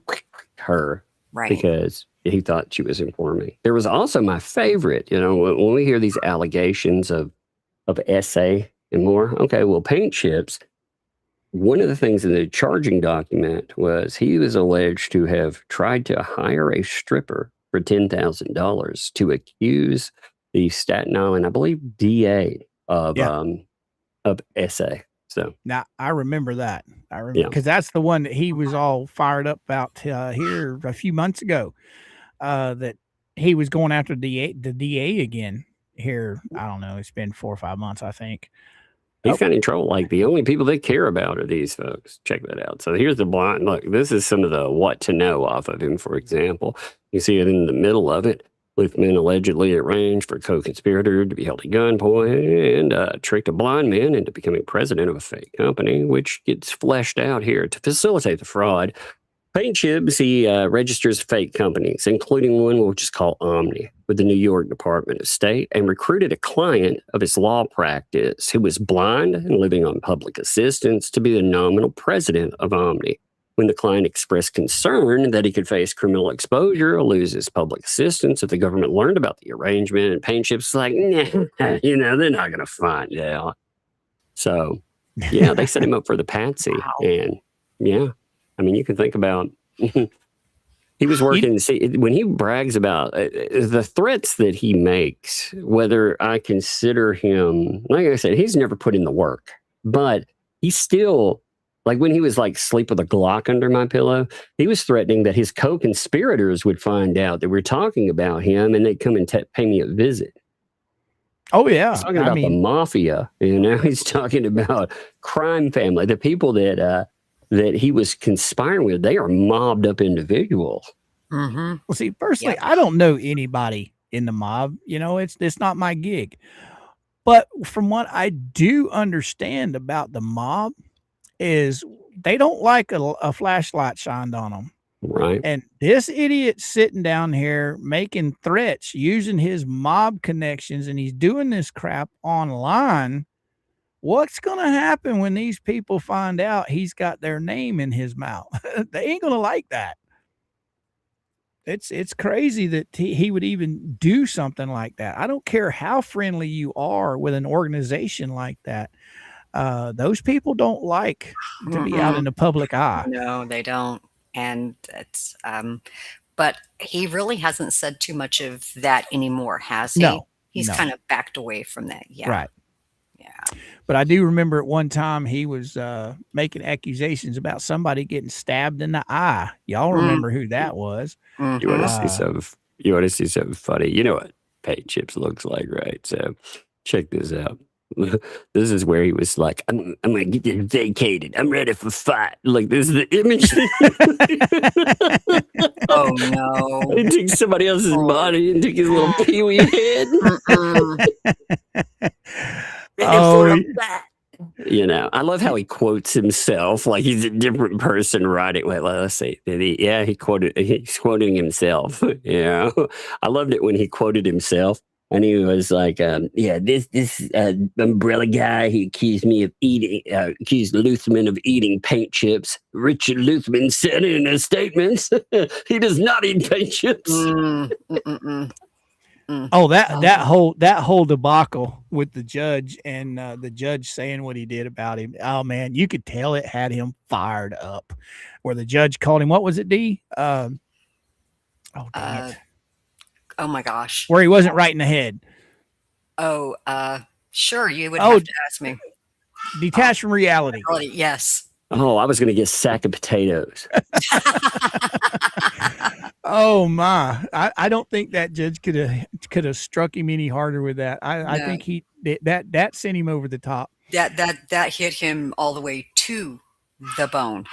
her because he thought she was informing. There was also my favorite, when we hear these allegations of essay and more. Okay, well, Paint Chips, one of the things in the charging document was he was alleged to have tried to hire a stripper for $10,000 to accuse the Staten Island, I believe, DA of essay. So now I remember that. Because that's the one that he was all fired up about here a few months ago. That he was going after the DA again here. I don't know. It's been 4 or 5 months, I think. He's got in trouble. Like the only people they care about are these folks. Check that out. So here's the blind. Look, this is some of the what to know off of him, for example. You see it in the middle of it. Luthman allegedly arranged for a co-conspirator to be held at gunpoint and tricked a blind man into becoming president of a fake company, which gets fleshed out here to facilitate the fraud. Paint Chips, he registers fake companies, including one we'll just call Omni, with the New York Department of State, and recruited a client of his law practice who was blind and living on public assistance to be the nominal president of Omni. When the client expressed concern that he could face criminal exposure or lose his public assistance if the government learned about the arrangement, and Paint Chips was like, nah, they're not going to find out. So, yeah, they set him up for the patsy. Wow. And, yeah. You can think about he was working. See, when he brags about the threats that he makes, whether I consider him, like I said, he's never put in the work, but he's still like when he was like sleep with a Glock under my pillow, he was threatening that his co-conspirators would find out that we're talking about him and they'd come and pay me a visit. Oh yeah, He's talking about the mafia. He's talking about crime family, the people that he was conspiring with. They are mobbed up individuals. Mm-hmm. Well, see, personally, I don't know anybody in the mob. It's not my gig. But from what I do understand about the mob is they don't like a flashlight shined on them. Right. And this idiot sitting down here making threats using his mob connections, and he's doing this crap online. What's going to happen when these people find out he's got their name in his mouth? They ain't going to like that. It's crazy that he would even do something like that. I don't care how friendly you are with an organization like that. Those people don't like to be out in the public eye. No, they don't. And it's, but he really hasn't said too much of that anymore, has he? No, He's kind of backed away from that. Yeah. Right. Yeah. But I do remember at one time he was making accusations about somebody getting stabbed in the eye. Y'all remember who that was? You want to see something? You want to see something funny? You know what Paint Chips looks like, right? So check this out. This is where he was like, I'm gonna get this vacated. I'm ready for fight. Like, this is the image. Oh no. He took somebody else's body and took his little peewee head. I love how he quotes himself like he's a different person writing. Wait, let's see. He's quoting himself. I loved it when he quoted himself. And he was like, this umbrella guy, he accused Luthman of eating paint chips. Richard Luthman said in his statements, he does not eat paint chips. Oh, that whole debacle with the judge and the judge saying what he did about him. Oh man, you could tell it had him fired up. Where the judge called him, what was it, D? Dang it. Oh my gosh. Where he wasn't right in the head. Oh, sure. You would have to ask me. Detached from reality. Yes. Oh, I was going to get a sack of potatoes. Oh my! I don't think that judge could have struck him any harder with that. I think that sent him over the top. That hit him all the way to the bone.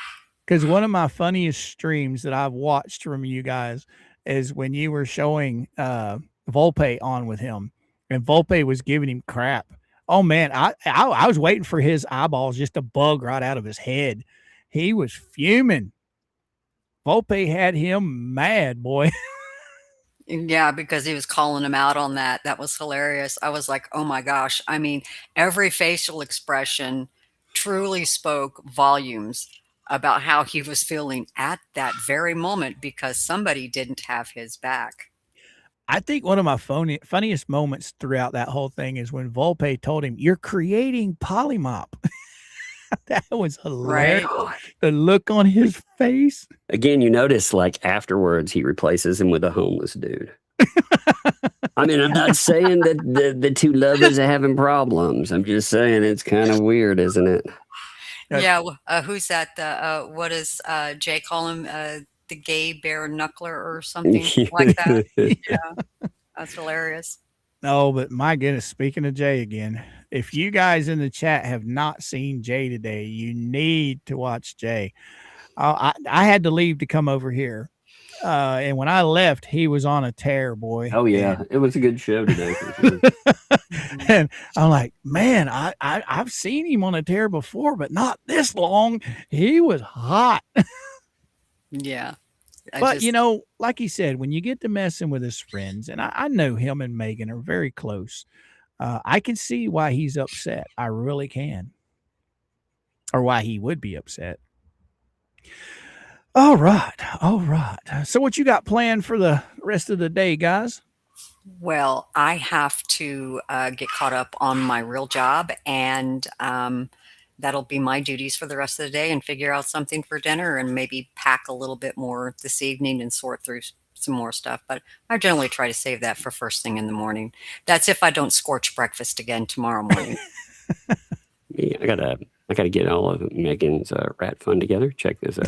Because one of my funniest streams that I've watched from you guys is when you were showing Volpe on with him, and Volpe was giving him crap. Oh man, I was waiting for his eyeballs just to bug right out of his head. He was fuming. Volpe had him mad, boy. Yeah, because he was calling him out on that. That was hilarious. I was like, oh my gosh. I mean, every facial expression truly spoke volumes about how he was feeling at that very moment because somebody didn't have his back. I think one of my funniest moments throughout that whole thing is when Volpe told him, "You're creating polymop." That was hilarious. Right. The look on his face. Again, you notice like afterwards he replaces him with a homeless dude. I mean, I'm not saying that the two lovers are having problems. I'm just saying it's kind of weird, isn't it? Yeah. Who's that? What does Jay call him? The gay bare knuckler or something like that. Yeah. That's hilarious. Oh, but my goodness, speaking of Jay again, if you guys in the chat have not seen Jay today, you need to watch Jay. I had to leave to come over here. And when I left, he was on a tear, boy. Oh, yeah. It was a good show today. For sure. And I'm like, man, I've seen him on a tear before, but not this long. He was hot. Yeah. But, like he said, when you get to messing with his friends, and I know him and Megan are very close, I can see why he's upset. I really can. Or why he would be upset. All right. So what you got planned for the rest of the day, guys? Well, I have to get caught up on my real job, and that'll be my duties for the rest of the day, and figure out something for dinner and maybe pack a little bit more this evening and sort through some more stuff. But I generally try to save that for first thing in the morning. That's if I don't scorch breakfast again tomorrow morning. Yeah, I I got to get all of Megan's rat fun together. Check this out.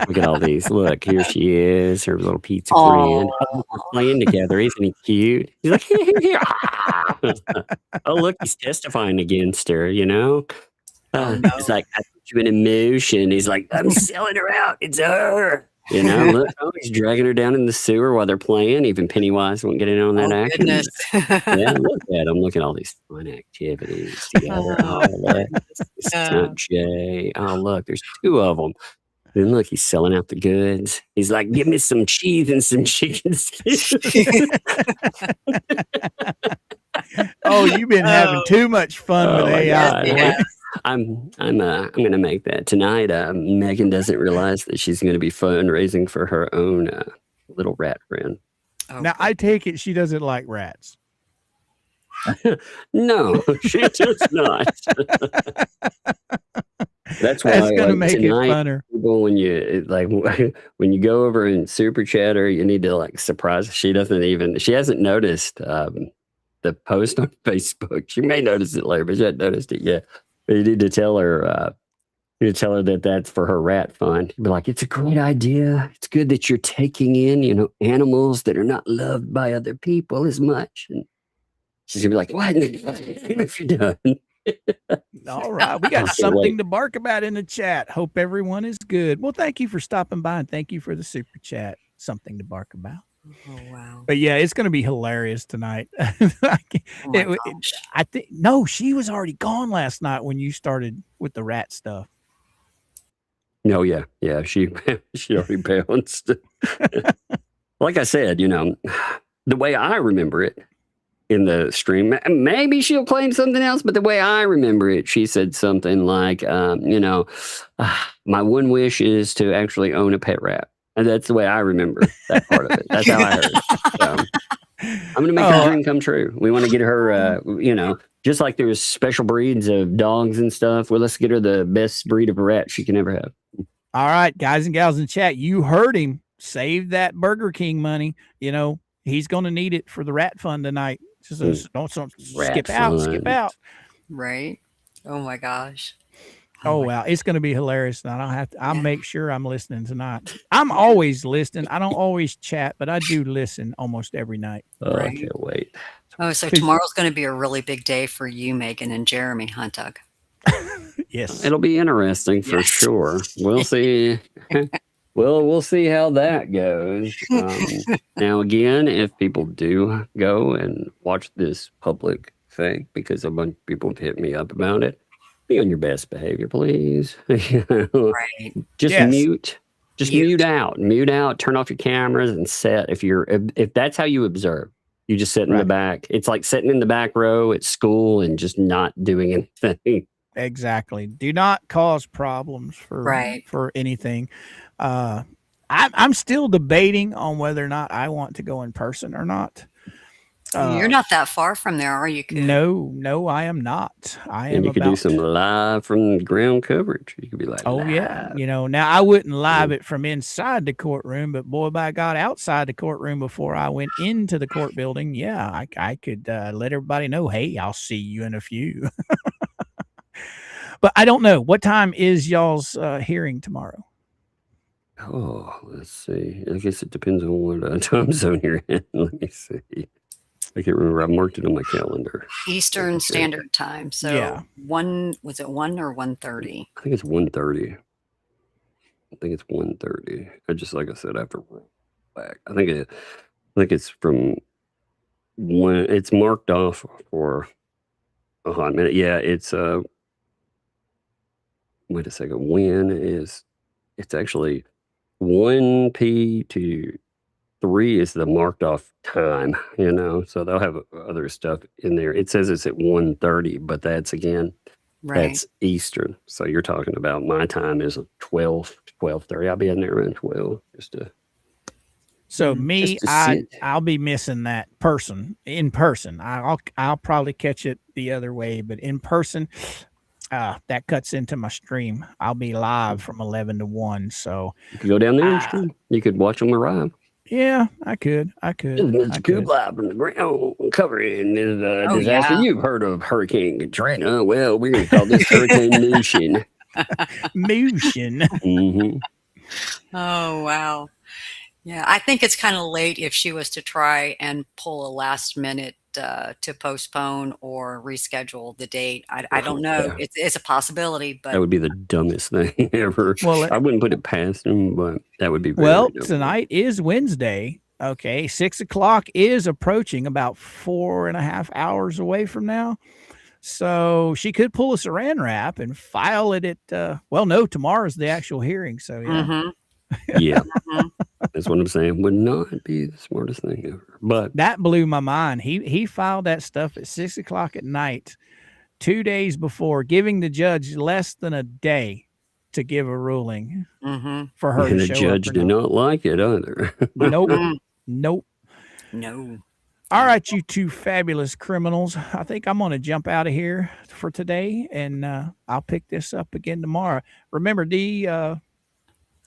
Look at all these. Look, here she is, her little pizza friend. Oh, we're playing together. Isn't he cute? He's like, here. Oh, look, he's testifying against her, you know? He's like, I put you in emotion. He's like, I'm selling her out. It's her. You know, look, he's dragging her down in the sewer while they're playing. Even Pennywise won't get in on that action. Goodness. Yeah, look at him. Look at all these fun activities together. Look, Jay. Oh, look, there's 2 of them. Then look, he's selling out the goods. He's like, give me some cheese and some chicken. Oh, you've been having too much fun with AI. Yes. I'm gonna make that tonight. Megan doesn't realize that she's gonna be fundraising for her own little rat friend. Now I take it she doesn't like rats. No, she does not. That's why That's gonna make it funner. When you when you go over in Super Chatter, you need to surprise her. She hasn't noticed the post on Facebook. She may notice it later, but she hasn't noticed it yet. But you need to tell her that that's for her rat fund. You'd be like, it's a great idea. It's good that you're taking in, animals that are not loved by other people as much. And she's gonna be like, what have you done? All right. We got something to bark about in the chat. Hope everyone is good. Well, thank you for stopping by and thank you for the super chat. Something to bark about. Oh, wow. But yeah, it's going to be hilarious tonight. I think, no, she was already gone last night when you started with the rat stuff. No, yeah. She already bounced. Like I said, the way I remember it in the stream, maybe she'll claim something else, but the way I remember it, she said something like, my one wish is to actually own a pet rat. And that's the way I remember that part of it. That's how I heard it. So, I'm going to make her dream come true. We want to get her, just like there's special breeds of dogs and stuff. Well, let's get her the best breed of a rat she can ever have. All right, guys and gals in chat, you heard him. Save that Burger King money. He's going to need it for the rat fund tonight. Just don't skip out. Right. Oh my gosh. Oh wow, it's going to be hilarious. And I'll make sure I'm listening tonight. I'm always listening. I don't always chat, but I do listen almost every night. Oh, right. I can't wait. Oh, so tomorrow's going to be a really big day for you, Megan and Jeremy, huh, Doug? Yes. It'll be interesting for sure. We'll see. We'll see how that goes. Now, again, if people do go and watch this public thing, because a bunch of people have hit me up about it, be on your best behavior, please. Right. Just mute. Just mute out. Mute out. Turn off your cameras and set. If that's how you observe, you just sit in the back. It's like sitting in the back row at school and just not doing anything. Exactly. Do not cause problems for anything. I'm still debating on whether or not I want to go in person or not. You're not that far from there, are you? No, I am not. And you could do some live from ground coverage. You could be like, yeah. Now I wouldn't live it from inside the courtroom, but boy, by God, outside the courtroom before I went into the court building, yeah, I could let everybody know, hey, I'll see you in a few. But I don't know. What time is y'all's hearing tomorrow? Oh, let's see. I guess it depends on what time zone you're in. Let me see. I can't remember. I marked it on my calendar. Eastern Standard Time. So was it 1 or 1:30? I think it's 1:30. I think it's 1:30. Like I said, after back. I think it's from when it's marked off for a hot minute. Yeah, it's wait a second. It's actually 1 to 3 is the marked off time, so they'll have other stuff in there. It says it's at 1:30, but that's that's Eastern. So you're talking about my time is 12:30. I'll be in there around 12 So I'll be missing that in person. I'll probably catch it the other way, but in person, that cuts into my stream. I'll be live from 11 to 1. So you could go down there and stream. You could watch them arrive. Yeah, I could. Mr. Kublai from the ground covering this Oh, disaster. yeah. You've heard of Hurricane Katrina. Well, we're going to call this Hurricane Motion. Motion. Mm-hmm. Oh, wow. Yeah, I think it's kind of late if she was to try and pull a last minute to postpone or reschedule the date. I don't know. Yeah. It's a possibility, That but would be the dumbest thing ever. Well, I wouldn't put it past him, but that would be very well, dumb. tonight is Wednesday. Okay, 6 o'clock is approaching, about 4.5 hours away from now. So she could pull a saran wrap and file it at. Well, no, tomorrow's the actual hearing. So yeah. Mhm. Yeah, Mhm. that's what I'm saying. Would not be the smartest thing ever. But That blew my mind. He filed that stuff at 6 o'clock at night, 2 days before, giving the judge less than a day to give a ruling Mhm. for her and to the show judge up. did not like it either. Nope. Mm. Nope. No. All right, you two fabulous criminals. I think I'm going to jump out of here for today, and I'll pick this up again tomorrow. Remember, Dee,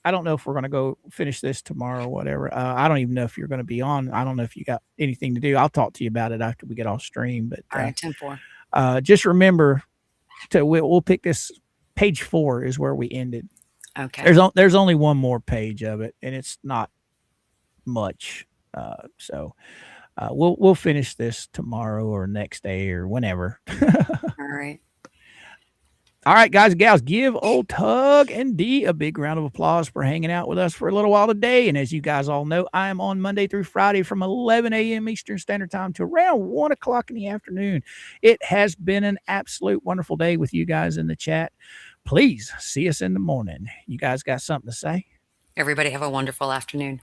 I don't know if we're going to go finish this tomorrow or whatever. I don't even know if you're going to be on. I don't know if you got anything to do. I'll talk to you about it after we get off stream. But All right, 10-4. just remember, we'll pick this. Page 4 is where we ended. Okay. There's only one more page of it, and it's not much. So we'll finish this tomorrow or next day or whenever. All right. All right, guys and gals, give old Tug and Dee a big round of applause for hanging out with us for a little while today. And as you guys all know, I am on Monday through Friday from 11 a.m. Eastern Standard Time to around 1 o'clock in the afternoon. It has been an absolute wonderful day with you guys in the chat. Please see us in the morning. You guys got something to say? Everybody have a wonderful afternoon.